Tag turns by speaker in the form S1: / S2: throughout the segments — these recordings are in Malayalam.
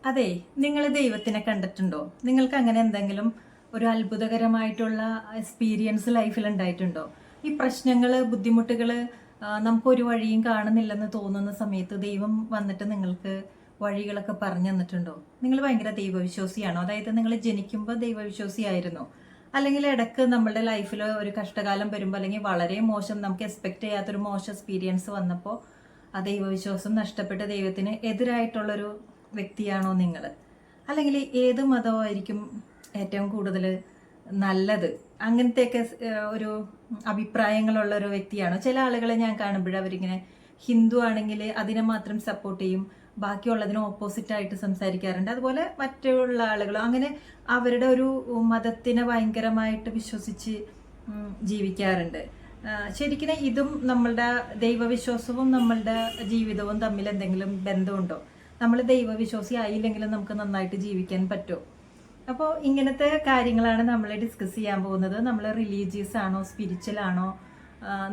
S1: അതെ, നിങ്ങൾ ദൈവത്തിനെ കണ്ടിട്ടുണ്ടോ? നിങ്ങൾക്ക് അങ്ങനെ എന്തെങ്കിലും ഒരു അത്ഭുതകരമായിട്ടുള്ള എക്സ്പീരിയൻസ് ലൈഫിൽ ഉണ്ടായിട്ടുണ്ടോ? ഈ പ്രശ്നങ്ങള്, ബുദ്ധിമുട്ടുകള് നമുക്കൊരു വഴിയും കാണുന്നില്ലെന്ന് തോന്നുന്ന സമയത്ത് ദൈവം വന്നിട്ട് നിങ്ങൾക്ക് വഴികളൊക്കെ പറഞ്ഞു തന്നിട്ടുണ്ടോ? നിങ്ങൾ ഭയങ്കര ദൈവവിശ്വാസിയാണോ? അതായത് നിങ്ങൾ ജനിക്കുമ്പോൾ ദൈവവിശ്വാസിയായിരുന്നോ? അല്ലെങ്കിൽ ഇടയ്ക്ക് നമ്മുടെ ലൈഫിൽ ഒരു കഷ്ടകാലം വരുമ്പോൾ, അല്ലെങ്കിൽ വളരെ മോശം, നമുക്ക് എക്സ്പെക്ട് ചെയ്യാത്തൊരു മോശം എക്സ്പീരിയൻസ് വന്നപ്പോൾ ആ ദൈവവിശ്വാസം നഷ്ടപ്പെട്ട് ദൈവത്തിന് എതിരായിട്ടുള്ളൊരു വ്യക്തിയാണോ നിങ്ങൾ? അല്ലെങ്കിൽ ഏത് മതമായിരിക്കും ഏറ്റവും കൂടുതൽ നല്ലത്? അങ്ങനത്തെയൊക്കെ ഒരു അഭിപ്രായങ്ങളുള്ള ഒരു വ്യക്തിയാണോ? ചില ആളുകളെ ഞാൻ കാണുമ്പോൾ അവരിങ്ങനെ ഹിന്ദു ആണെങ്കിൽ അതിനെ മാത്രം സപ്പോർട്ട് ചെയ്യും, ബാക്കിയുള്ളതിന് ഓപ്പോസിറ്റ് ആയിട്ട് സംസാരിക്കാറുണ്ട്. അതുപോലെ മറ്റുള്ള ആളുകൾ അങ്ങനെ അവരുടെ ഒരു മതത്തിനെ ഭയങ്കരമായിട്ട് വിശ്വസിച്ച് ജീവിക്കാറുണ്ട്. ശരിക്കും ഇതും നമ്മളുടെ ദൈവവിശ്വാസവും നമ്മളുടെ ജീവിതവും തമ്മിൽ എന്തെങ്കിലും ബന്ധമുണ്ടോ? നമ്മൾ ദൈവവിശ്വാസി ആയില്ലെങ്കിലും നമുക്ക് നന്നായിട്ട് ജീവിക്കാൻ പറ്റുമോ? അപ്പോൾ ഇങ്ങനത്തെ കാര്യങ്ങളാണ് നമ്മൾ ഡിസ്കസ് ചെയ്യാൻ പോകുന്നത്. നമ്മൾ റിലീജിയസ് ആണോ, സ്പിരിച്വൽ ആണോ,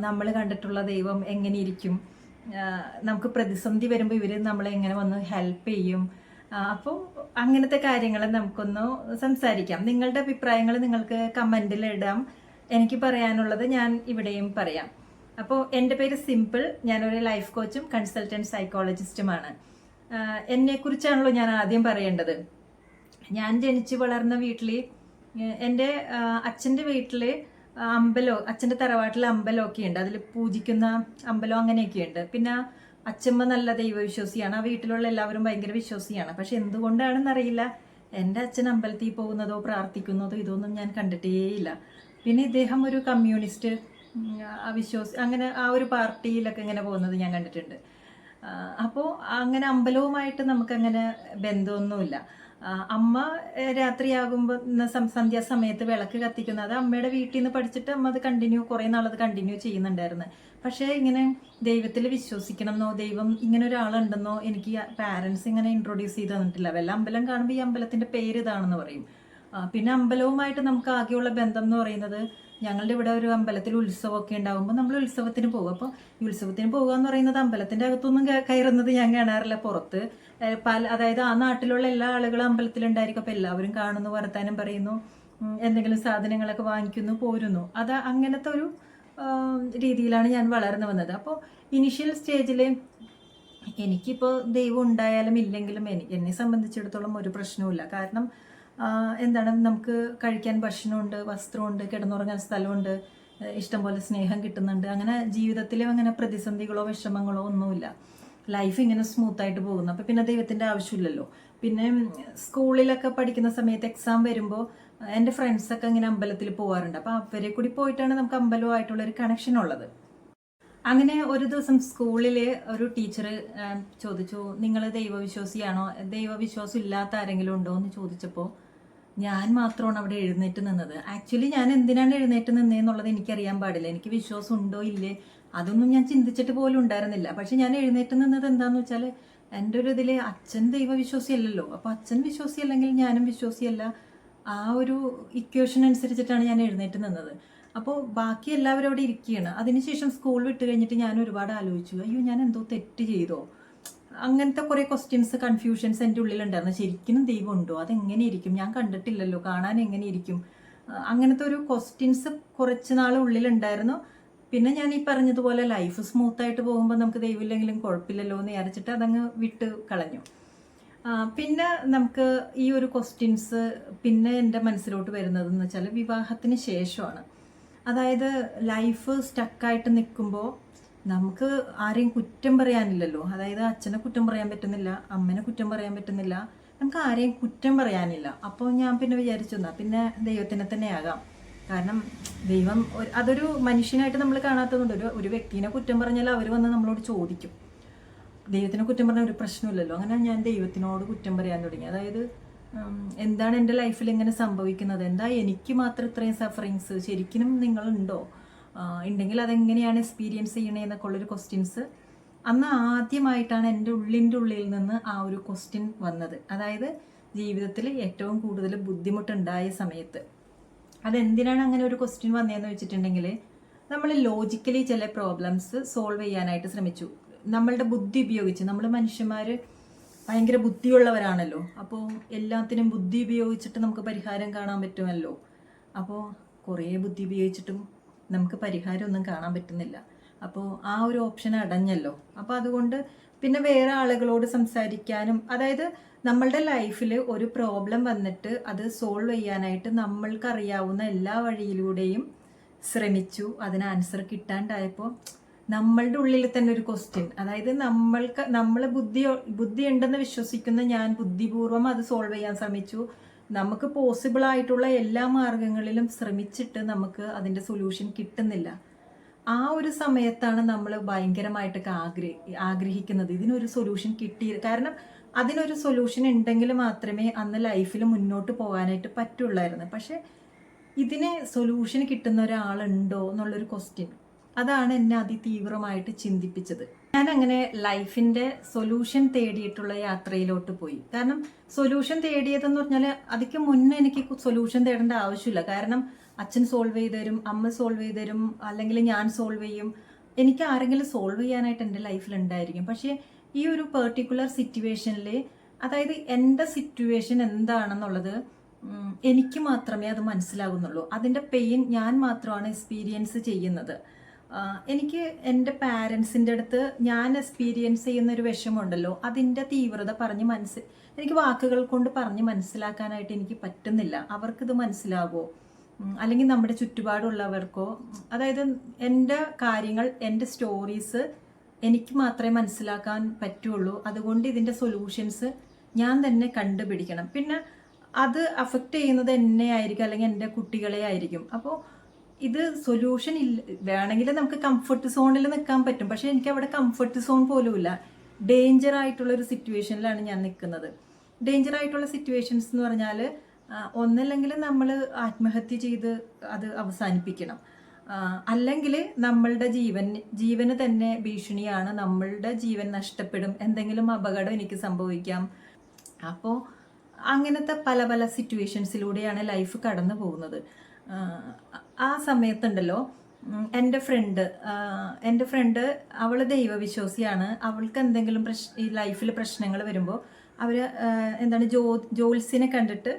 S1: നമ്മൾ കണ്ടിട്ടുള്ള ദൈവം എങ്ങനെ ഇരിക്കും, നമുക്ക് പ്രതിസന്ധി വരുമ്പോൾ ഇവർ നമ്മളെ എങ്ങനെ വന്ന് ഹെൽപ്പ് ചെയ്യും, അപ്പോൾ അങ്ങനത്തെ കാര്യങ്ങൾ നമുക്കൊന്ന് സംസാരിക്കാം. നിങ്ങളുടെ അഭിപ്രായങ്ങൾ നിങ്ങൾക്ക് കമൻറ്റിൽ ഇടാം. എനിക്ക് പറയാനുള്ളത് ഞാൻ ഇവിടെയും പറയാം. അപ്പോൾ എൻ്റെ പേര് സിമ്പിൾ. ഞാനൊരു ലൈഫ് കോച്ചും കൺസൾട്ടൻറ്റ് സൈക്കോളജിസ്റ്റുമാണ്. എന്നെക്കുറിച്ചാണല്ലോ ഞാൻ ആദ്യം പറയേണ്ടത്. ഞാൻ ജനിച്ചു വളർന്ന വീട്ടിൽ, എൻ്റെ അച്ഛൻ്റെ വീട്ടിൽ അച്ഛൻ്റെ തറവാട്ടിൽ അമ്പലമൊക്കെ ഉണ്ട്. അതിൽ പൂജിക്കുന്ന അമ്പലം അങ്ങനെയൊക്കെയുണ്ട്. പിന്നെ അച്ഛമ്മ നല്ല ദൈവവിശ്വാസിയാണ്. ആ വീട്ടിലുള്ള എല്ലാവരും ഭയങ്കര വിശ്വാസിയാണ്. പക്ഷെ എന്തുകൊണ്ടാണെന്നറിയില്ല, എൻ്റെ അച്ഛൻ അമ്പലത്തിൽ പോകുന്നതോ പ്രാർത്ഥിക്കുന്നതോ ഇതൊന്നും ഞാൻ കണ്ടിട്ടേയില്ല. പിന്നെ ഇദ്ദേഹം ഒരു കമ്മ്യൂണിസ്റ്റ് അങ്ങനെ ആ ഒരു പാർട്ടിയിലൊക്കെ ഇങ്ങനെ പോകുന്നത് ഞാൻ കണ്ടിട്ടുണ്ട്. അപ്പോൾ അങ്ങനെ അമ്പലവുമായിട്ട് നമുക്കങ്ങനെ ബന്ധമൊന്നുമില്ല. അമ്മ രാത്രിയാകുമ്പോൾ സന്ധ്യാസമയത്ത് വിളക്ക് കത്തിക്കുന്നത് അമ്മയുടെ വീട്ടിൽ നിന്ന് പഠിച്ചിട്ട് അമ്മ അത് കുറേ നാളത് കണ്ടിന്യൂ ചെയ്യുന്നുണ്ടായിരുന്നു. പക്ഷേ ഇങ്ങനെ ദൈവത്തിൽ വിശ്വസിക്കണമെന്നോ ദൈവം ഇങ്ങനെ ഒരാളുണ്ടെന്നോ എനിക്ക് പാരൻസ് ഇങ്ങനെ ഇൻട്രൊഡ്യൂസ് ചെയ്ത് തന്നിട്ടില്ല. വല്ല അമ്പലം കാണുമ്പോൾ ഈ അമ്പലത്തിൻ്റെ പേര് ഇതാണെന്ന് പറയും. പിന്നെ അമ്പലവുമായിട്ട് നമുക്ക് ആകെയുള്ള ബന്ധം എന്ന് പറയുന്നത്, ഞങ്ങളുടെ ഇവിടെ ഒരു അമ്പലത്തിൽ ഉത്സവമൊക്കെ ഉണ്ടാകുമ്പോൾ നമ്മൾ ഉത്സവത്തിന് പോകും. അപ്പോൾ ഈ ഉത്സവത്തിന് പോകുക എന്ന് പറയുന്നത് അമ്പലത്തിൻ്റെ അകത്തൊന്നും കയറുന്നത് ഞാൻ കാണാറില്ല. പുറത്ത് അതായത് ആ നാട്ടിലുള്ള എല്ലാ ആളുകളും അമ്പലത്തിലുണ്ടായിരിക്കും. അപ്പോൾ എല്ലാവരും കാണുന്നു, വർത്താനം പറയുന്നു, എന്തെങ്കിലും സാധനങ്ങളൊക്കെ വാങ്ങിക്കുന്നു, പോരുന്നു. അങ്ങനത്തെ ഒരു രീതിയിലാണ് ഞാൻ വളർന്നു വന്നത്. അപ്പോൾ ഇനിഷ്യൽ സ്റ്റേജിൽ എനിക്കിപ്പോൾ ദൈവം ഉണ്ടായാലും ഇല്ലെങ്കിലും എന്നെ സംബന്ധിച്ചിടത്തോളം ഒരു പ്രശ്നവുമില്ല. കാരണം എന്താണ്, നമുക്ക് കഴിക്കാൻ ഭക്ഷണമുണ്ട്, വസ്ത്രമുണ്ട്, കിടന്നുറങ്ങാൻ സ്ഥലമുണ്ട്, ഇഷ്ടംപോലെ സ്നേഹം കിട്ടുന്നുണ്ട്. അങ്ങനെ ജീവിതത്തിലും അങ്ങനെ പ്രതിസന്ധികളോ വിഷമങ്ങളോ ഒന്നുമില്ല. ലൈഫ് ഇങ്ങനെ സ്മൂത്തായിട്ട് പോകുന്നു. അപ്പോൾ പിന്നെ ദൈവത്തിൻ്റെ ആവശ്യമില്ലല്ലോ. പിന്നെ സ്കൂളിലൊക്കെ പഠിക്കുന്ന സമയത്ത് എക്സാം വരുമ്പോൾ എൻ്റെ ഫ്രണ്ട്സൊക്കെ ഇങ്ങനെ അമ്പലത്തിൽ പോകാറുണ്ട്. അപ്പോൾ അവരെ കൂടി പോയിട്ടാണ് നമുക്ക് അമ്പലവുമായിട്ടുള്ളൊരു കണക്ഷൻ ഉള്ളത്. അങ്ങനെ ഒരു ദിവസം സ്കൂളിൽ ഒരു ടീച്ചർ ചോദിച്ചു, നിങ്ങൾ ദൈവവിശ്വാസിയാണോ, ദൈവവിശ്വാസം ഇല്ലാത്ത ആരെങ്കിലും ഉണ്ടോ എന്ന് ചോദിച്ചപ്പോൾ ഞാൻ മാത്രമാണ് അവിടെ എഴുന്നേറ്റ് നിന്നത്. ആക്ച്വലി ഞാൻ എന്തിനാണ് എഴുന്നേറ്റ് നിന്നതെന്നുള്ളത് എനിക്കറിയാൻ പാടില്ല. എനിക്ക് വിശ്വാസം ഉണ്ടോ ഇല്ലേ അതൊന്നും ഞാൻ ചിന്തിച്ചിട്ട് പോലും ഉണ്ടായിരുന്നില്ല. പക്ഷെ ഞാൻ എഴുന്നേറ്റ് നിന്നത് എന്താണെന്ന് വെച്ചാൽ, എൻ്റെ ഒരു ഇതിൽ അച്ഛൻ ദൈവവിശ്വാസിയല്ലല്ലോ. അപ്പോൾ അച്ഛൻ വിശ്വാസി അല്ലെങ്കിൽ ഞാനും വിശ്വാസിയല്ല. ആ ഒരു ഇക്വേഷൻ അനുസരിച്ചിട്ടാണ് ഞാൻ എഴുന്നേറ്റ് നിന്നത്. അപ്പോൾ ബാക്കി എല്ലാവരും അവിടെ ഇരിക്കുകയാണ്. അതിനുശേഷം സ്കൂൾ വിട്ട് കഴിഞ്ഞിട്ട് ഞാൻ ഒരുപാട് ആലോചിച്ചു, അയ്യോ ഞാൻ എന്തോ തെറ്റ് ചെയ്തോ, അങ്ങനത്തെ കുറേ ക്വസ്റ്റ്യൻസ്, കൺഫ്യൂഷൻസ് എൻ്റെ ഉള്ളിലുണ്ടായിരുന്നു. ശരിക്കും ദൈവം ഉണ്ടോ, അതെങ്ങനെ ഇരിക്കും, ഞാൻ കണ്ടിട്ടില്ലല്ലോ, കാണാൻ എങ്ങനെ ഇരിക്കും, അങ്ങനത്തെ ഒരു ക്വസ്റ്റ്യൻസ് കുറച്ച് നാൾ ഉള്ളിലുണ്ടായിരുന്നു. പിന്നെ ഞാൻ ഈ പറഞ്ഞതുപോലെ ലൈഫ് സ്മൂത്തായിട്ട് പോകുമ്പോൾ നമുക്ക് ദൈവമില്ലെങ്കിലും കുഴപ്പമില്ലല്ലോ എന്ന് വിചാരിച്ചിട്ട് അതങ്ങ് വിട്ട് കളഞ്ഞു. പിന്നെ നമുക്ക് ഈ ഒരു ക്വസ്റ്റ്യൻസ് പിന്നെ എൻ്റെ മനസ്സിലോട്ട് വരുന്നതെന്ന് വെച്ചാൽ വിവാഹത്തിന് ശേഷമാണ്. അതായത് ലൈഫ് സ്റ്റക്കായിട്ട് നിൽക്കുമ്പോൾ നമുക്ക് ആരെയും കുറ്റം പറയാനില്ലല്ലോ. അതായത് അച്ഛനെ കുറ്റം പറയാൻ പറ്റുന്നില്ല, അമ്മനെ കുറ്റം പറയാൻ പറ്റുന്നില്ല, നമുക്ക് ആരെയും കുറ്റം പറയാനില്ല. അപ്പോൾ ഞാൻ പിന്നെ വിചാരിച്ചു, പിന്നെ ദൈവത്തിനെ തന്നെ ആകാം. കാരണം ദൈവം അതൊരു മനുഷ്യനായിട്ട് നമ്മൾ കാണാത്തതുകൊണ്ട് ഒരു വ്യക്തിനെ കുറ്റം പറഞ്ഞാൽ അവർ വന്ന് നമ്മളോട് ചോദിക്കും. ദൈവത്തിനെ കുറ്റം പറഞ്ഞാൽ ഒരു പ്രശ്നമില്ലല്ലോ. അങ്ങനെ ഞാൻ ദൈവത്തിനോട് കുറ്റം പറയാൻ തുടങ്ങി. അതായത് എന്താണ് എൻ്റെ ലൈഫിൽ ഇങ്ങനെ സംഭവിക്കുന്നത്, എന്താ എനിക്ക് മാത്രം ഇത്രയും സഫറിങ്സ്, ശരിക്കും നിങ്ങളുണ്ടോ, ഉണ്ടെങ്കിൽ അതെങ്ങനെയാണ് എക്സ്പീരിയൻസ് ചെയ്യണേന്നൊക്കെ ഉള്ളൊരു ക്വസ്റ്റ്യൻസ് അന്ന് ആദ്യമായിട്ടാണ് എൻ്റെ ഉള്ളിൽ നിന്ന് ആ ഒരു ക്വസ്റ്റ്യൻ വന്നത്. അതായത് ജീവിതത്തിൽ ഏറ്റവും കൂടുതൽ ബുദ്ധിമുട്ടുണ്ടായ സമയത്ത്. അതെന്തിനാണ് അങ്ങനെ ഒരു ക്വസ്റ്റ്യൻ വന്നതെന്ന് വെച്ചിട്ടുണ്ടെങ്കിൽ, നമ്മൾ ലോജിക്കലി ചില പ്രോബ്ലംസ് സോൾവ് ചെയ്യാനായിട്ട് ശ്രമിച്ചു. നമ്മളുടെ ബുദ്ധി ഉപയോഗിച്ച് നമ്മൾ മനുഷ്യന്മാർ ഭയങ്കര ബുദ്ധിയുള്ളവരാണല്ലോ. അപ്പോൾ എല്ലാത്തിനും ബുദ്ധി ഉപയോഗിച്ചിട്ട് നമുക്ക് പരിഹാരം കാണാൻ പറ്റുമല്ലോ. അപ്പോൾ കുറേ ബുദ്ധി ഉപയോഗിച്ചിട്ടും നമുക്ക് പരിഹാരമൊന്നും കാണാൻ പറ്റുന്നില്ല. അപ്പോൾ ആ ഒരു ഓപ്ഷൻ അടഞ്ഞല്ലോ. അപ്പോൾ അതുകൊണ്ട് പിന്നെ വേറെ ആളുകളോട് സംസാരിക്കാനും, അതായത് നമ്മളുടെ ലൈഫിൽ ഒരു പ്രോബ്ലം വന്നിട്ട് അത് സോൾവ് ചെയ്യാനായിട്ട് നമ്മൾക്കറിയാവുന്ന എല്ലാ വഴിയിലൂടെയും ശ്രമിച്ചു. അതിന് ആൻസർ കിട്ടാണ്ടായപ്പോൾ നമ്മളുടെ ഉള്ളിൽ തന്നെ ഒരു ക്വസ്റ്റ്യൻ, അതായത് നമ്മൾ ബുദ്ധി ഉണ്ടെന്ന് വിശ്വസിക്കുന്ന ഞാൻ ബുദ്ധിപൂർവ്വം അത് സോൾവ് ചെയ്യാൻ ശ്രമിച്ചു. നമുക്ക് പോസിബിൾ ആയിട്ടുള്ള എല്ലാ മാർഗങ്ങളിലും ശ്രമിച്ചിട്ട് നമുക്ക് അതിൻ്റെ സൊല്യൂഷൻ കിട്ടുന്നില്ല. ആ ഒരു സമയത്താണ് നമ്മൾ ഭയങ്കരമായിട്ടൊക്കെ ആഗ്രഹിക്കുന്നത് ഇതിനൊരു സൊല്യൂഷൻ കിട്ടി. കാരണം അതിനൊരു സൊല്യൂഷൻ ഉണ്ടെങ്കിൽ മാത്രമേ അന്ന് ലൈഫിൽ മുന്നോട്ട് പോകാനായിട്ട് പറ്റുള്ളായിരുന്നു. പക്ഷെ ഇതിന് സൊല്യൂഷൻ കിട്ടുന്ന ഒരാളുണ്ടോ എന്നുള്ളൊരു ക്വസ്റ്റ്യൻ, അതാണ് എന്നെ അതിതീവ്രമായിട്ട് ചിന്തിപ്പിച്ചത്. ഞാൻ അങ്ങനെ ലൈഫിന്റെ സൊല്യൂഷൻ തേടിയിട്ടുള്ള യാത്രയിലോട്ട് പോയി. കാരണം സൊല്യൂഷൻ തേടിയതെന്ന് പറഞ്ഞാൽ അതിക്ക് മുന്നേ എനിക്ക് സൊല്യൂഷൻ തേടേണ്ട ആവശ്യമില്ല. കാരണം അച്ഛൻ സോൾവ് ചെയ്ത് തരും, അമ്മ സോൾവ് ചെയ്ത് തരും, അല്ലെങ്കിൽ ഞാൻ സോൾവ് ചെയ്യും. എനിക്ക് ആരെങ്കിലും സോൾവ് ചെയ്യാനായിട്ട് എൻ്റെ ലൈഫിൽ ഉണ്ടായിരിക്കും. പക്ഷേ ഈ ഒരു പെർട്ടിക്കുലർ സിറ്റുവേഷനിൽ, അതായത് എൻ്റെ സിറ്റുവേഷൻ എന്താണെന്നുള്ളത് എനിക്ക് മാത്രമേ അത് മനസ്സിലാകുന്നുള്ളൂ. അതിൻ്റെ പെയിൻ ഞാൻ മാത്രമാണ് എക്സ്പീരിയൻസ് ചെയ്യുന്നത്. എനിക്ക് എൻ്റെ പാരൻസിൻ്റെ അടുത്ത് ഞാൻ എക്സ്പീരിയൻസ് ചെയ്യുന്ന ഒരു വിഷമമുണ്ടല്ലോ, അതിൻ്റെ തീവ്രത എനിക്ക് വാക്കുകൾ കൊണ്ട് പറഞ്ഞ് മനസ്സിലാക്കാനായിട്ട് എനിക്ക് പറ്റുന്നില്ല. അവർക്കിത് മനസ്സിലാകുമോ, അല്ലെങ്കിൽ നമ്മുടെ ചുറ്റുപാടുള്ളവർക്കോ? അതായത് എൻ്റെ കാര്യങ്ങൾ, എൻ്റെ സ്റ്റോറീസ് എനിക്ക് മാത്രമേ മനസ്സിലാക്കാൻ പറ്റുള്ളൂ. അതുകൊണ്ട് ഇതിൻ്റെ സൊല്യൂഷൻസ് ഞാൻ തന്നെ കണ്ടുപിടിക്കണം. പിന്നെ അത് അഫക്റ്റ് ചെയ്യുന്നത് എന്നെ ആയിരിക്കും, അല്ലെങ്കിൽ എൻ്റെ കുട്ടികളെ ആയിരിക്കും. അപ്പോൾ ഇത് സൊല്യൂഷൻ ഇല്ല. വേണമെങ്കിൽ നമുക്ക് കംഫർട്ട് സോണിൽ നിൽക്കാൻ പറ്റും, പക്ഷെ എനിക്ക് അവിടെ കംഫർട്ട് സോൺ പോലുമില്ല. ഡേഞ്ചർ ആയിട്ടുള്ള ഒരു സിറ്റുവേഷനിലാണ് ഞാൻ നിൽക്കുന്നത്. ഡേഞ്ചർ ആയിട്ടുള്ള സിറ്റുവേഷൻസ് എന്ന് പറഞ്ഞാൽ, ഒന്നല്ലെങ്കിൽ നമ്മൾ ആത്മഹത്യ ചെയ്ത് അത് അവസാനിപ്പിക്കണം, അല്ലെങ്കിൽ നമ്മളുടെ ജീവന് തന്നെ ഭീഷണിയാണ്, നമ്മളുടെ ജീവൻ നഷ്ടപ്പെടും, എന്തെങ്കിലും അപകടം എനിക്ക് സംഭവിക്കാം. അപ്പോൾ അങ്ങനത്തെ പല പല സിറ്റുവേഷൻസിലൂടെയാണ് ലൈഫ് കടന്നു പോകുന്നത്. ആ സമയത്തുണ്ടല്ലോ എൻ്റെ ഫ്രണ്ട് അവൾ ദൈവവിശ്വാസിയാണ്. അവൾക്ക് എന്തെങ്കിലും ഈ ലൈഫിൽ പ്രശ്നങ്ങൾ വരുമ്പോൾ അവർ ജോത്സ്യനെ കണ്ടിട്ട്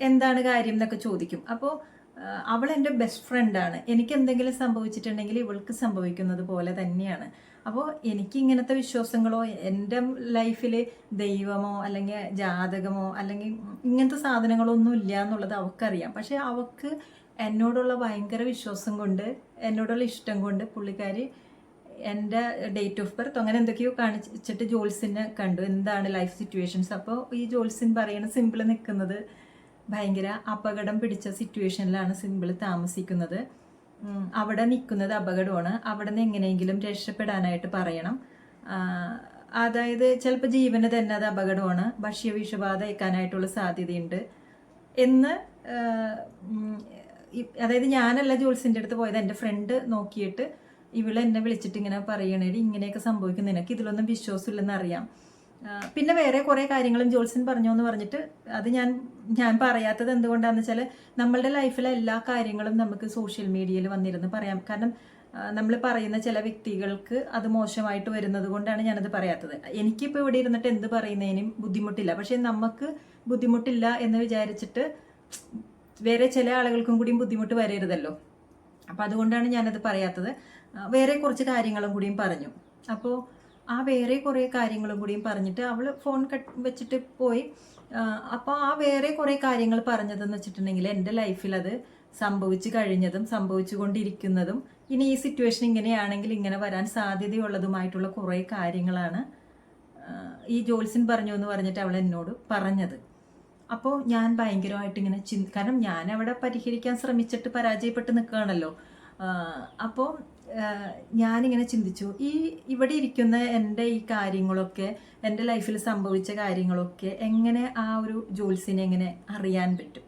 S1: എന്താണ് കാര്യം എന്നൊക്കെ ചോദിക്കും. അപ്പോൾ അവൾ എൻ്റെ ബെസ്റ്റ് ഫ്രണ്ടാണ്. എനിക്ക് എന്തെങ്കിലും സംഭവിച്ചിട്ടുണ്ടെങ്കിൽ ഇവൾക്ക് സംഭവിക്കുന്നത് പോലെ തന്നെയാണ്. അപ്പോൾ എനിക്ക് ഇങ്ങനത്തെ വിശ്വാസങ്ങളോ എൻ്റെ ലൈഫിൽ ദൈവമോ അല്ലെങ്കിൽ ജാതകമോ അല്ലെങ്കിൽ ഇങ്ങനത്തെ സാധനങ്ങളോ ഒന്നും ഇല്ല എന്നുള്ളത് അവൾക്കറിയാം. പക്ഷെ അവൾക്ക് എന്നോടുള്ള ഭയങ്കര വിശ്വാസം കൊണ്ട്, എന്നോടുള്ള ഇഷ്ടം കൊണ്ട് പുള്ളിക്കാരി എൻ്റെ ഡേറ്റ് ഓഫ് ബർത്ത് അങ്ങനെ എന്തൊക്കെയോ കാണിച്ചിട്ട് ജോത്സ്യനെ കണ്ടു, എന്താണ് ലൈഫ് സിറ്റുവേഷൻസ്. അപ്പോൾ ഈ ജോത്സ്യൻ പറയുന്ന സിമ്പിൾ നിൽക്കുന്നത് ഭയങ്കര അപകടം പിടിച്ച സിറ്റുവേഷനിലാണ് സിമ്പിൾ താമസിക്കുന്നത്. അവിടെ നിൽക്കുന്നത് അപകടമാണ്, അവിടെ നിന്ന് എങ്ങനെയെങ്കിലും രക്ഷപ്പെടാനായിട്ട് പറയണം. അതായത് ചിലപ്പോൾ ജീവന് തന്നെ അത് അപകടമാണ്, ഭക്ഷ്യവിഷബാധ ഏൽക്കാനായിട്ടുള്ള സാധ്യതയുണ്ട് എന്ന്. അതായത് ഞാനല്ല ജോത്സ്യൻ്റെ അടുത്ത് പോയത്, എൻ്റെ ഫ്രണ്ട് നോക്കിയിട്ട് ഇവള് എന്നെ വിളിച്ചിട്ട് ഇങ്ങനെ പറയണേ, ഇങ്ങനെയൊക്കെ സംഭവിക്കും, നിനക്ക് ഇതിലൊന്നും വിശ്വാസമില്ലെന്ന് അറിയാം. പിന്നെ വേറെ കുറേ കാര്യങ്ങളും ജോത്സ്യൻ പറഞ്ഞു എന്ന് പറഞ്ഞിട്ട് അത് ഞാൻ പറയാത്തത് എന്തുകൊണ്ടാണെന്ന് വെച്ചാൽ, നമ്മളുടെ ലൈഫിലെ എല്ലാ കാര്യങ്ങളും നമുക്ക് സോഷ്യൽ മീഡിയയിൽ വന്നിരുന്ന് പറയാം. കാരണം നമ്മൾ പറയുന്ന ചില വ്യക്തികൾക്ക് അത് മോശമായിട്ട് വരുന്നത് കൊണ്ടാണ് ഞാനത് പറയാത്തത്. എനിക്കിപ്പോൾ ഇവിടെ ഇരുന്നിട്ട് എന്ത് പറയുന്നതിനും ബുദ്ധിമുട്ടില്ല. പക്ഷെ നമുക്ക് ബുദ്ധിമുട്ടില്ല എന്ന് വിചാരിച്ചിട്ട് വേറെ ചില ആളുകൾക്കും കൂടിയും ബുദ്ധിമുട്ട് വരരുതല്ലോ. അപ്പം അതുകൊണ്ടാണ് ഞാനത് പറയാത്തത്. വേറെ കുറച്ച് കാര്യങ്ങളും കൂടിയും പറഞ്ഞു. അപ്പോൾ ആ വേറെ കുറേ കാര്യങ്ങളും കൂടിയും പറഞ്ഞിട്ട് അവൾ ഫോൺ വെച്ചിട്ട് പോയി. അപ്പോൾ ആ വേറെ കുറേ കാര്യങ്ങൾ പറഞ്ഞതെന്ന് വെച്ചിട്ടുണ്ടെങ്കിൽ എൻ്റെ ലൈഫിൽ അത് സംഭവിച്ചു കഴിഞ്ഞതും സംഭവിച്ചു കൊണ്ടിരിക്കുന്നതും ഇനി ഈ സിറ്റുവേഷൻ ഇങ്ങനെയാണെങ്കിൽ ഇങ്ങനെ വരാൻ സാധ്യതയുള്ളതുമായിട്ടുള്ള കുറേ കാര്യങ്ങളാണ് ഈ ജോത്സ്യൻ പറഞ്ഞു എന്ന് പറഞ്ഞിട്ട് അവൾ എന്നോട് പറഞ്ഞത്. അപ്പോൾ ഞാൻ ഭയങ്കരമായിട്ട് ഇങ്ങനെ കാരണം ഞാൻ അവിടെ പരിഹരിക്കാൻ ശ്രമിച്ചിട്ട് പരാജയപ്പെട്ട് നിൽക്കുകയാണല്ലോ. അപ്പോൾ ഞാനിങ്ങനെ ചിന്തിച്ചു, ഇവിടെ ഇരിക്കുന്ന എൻ്റെ ഈ കാര്യങ്ങളൊക്കെ, എൻ്റെ ലൈഫിൽ സംഭവിച്ച കാര്യങ്ങളൊക്കെ എങ്ങനെ ആ ഒരു ജോത്സ്യനെ എങ്ങനെ അറിയാൻ പറ്റും?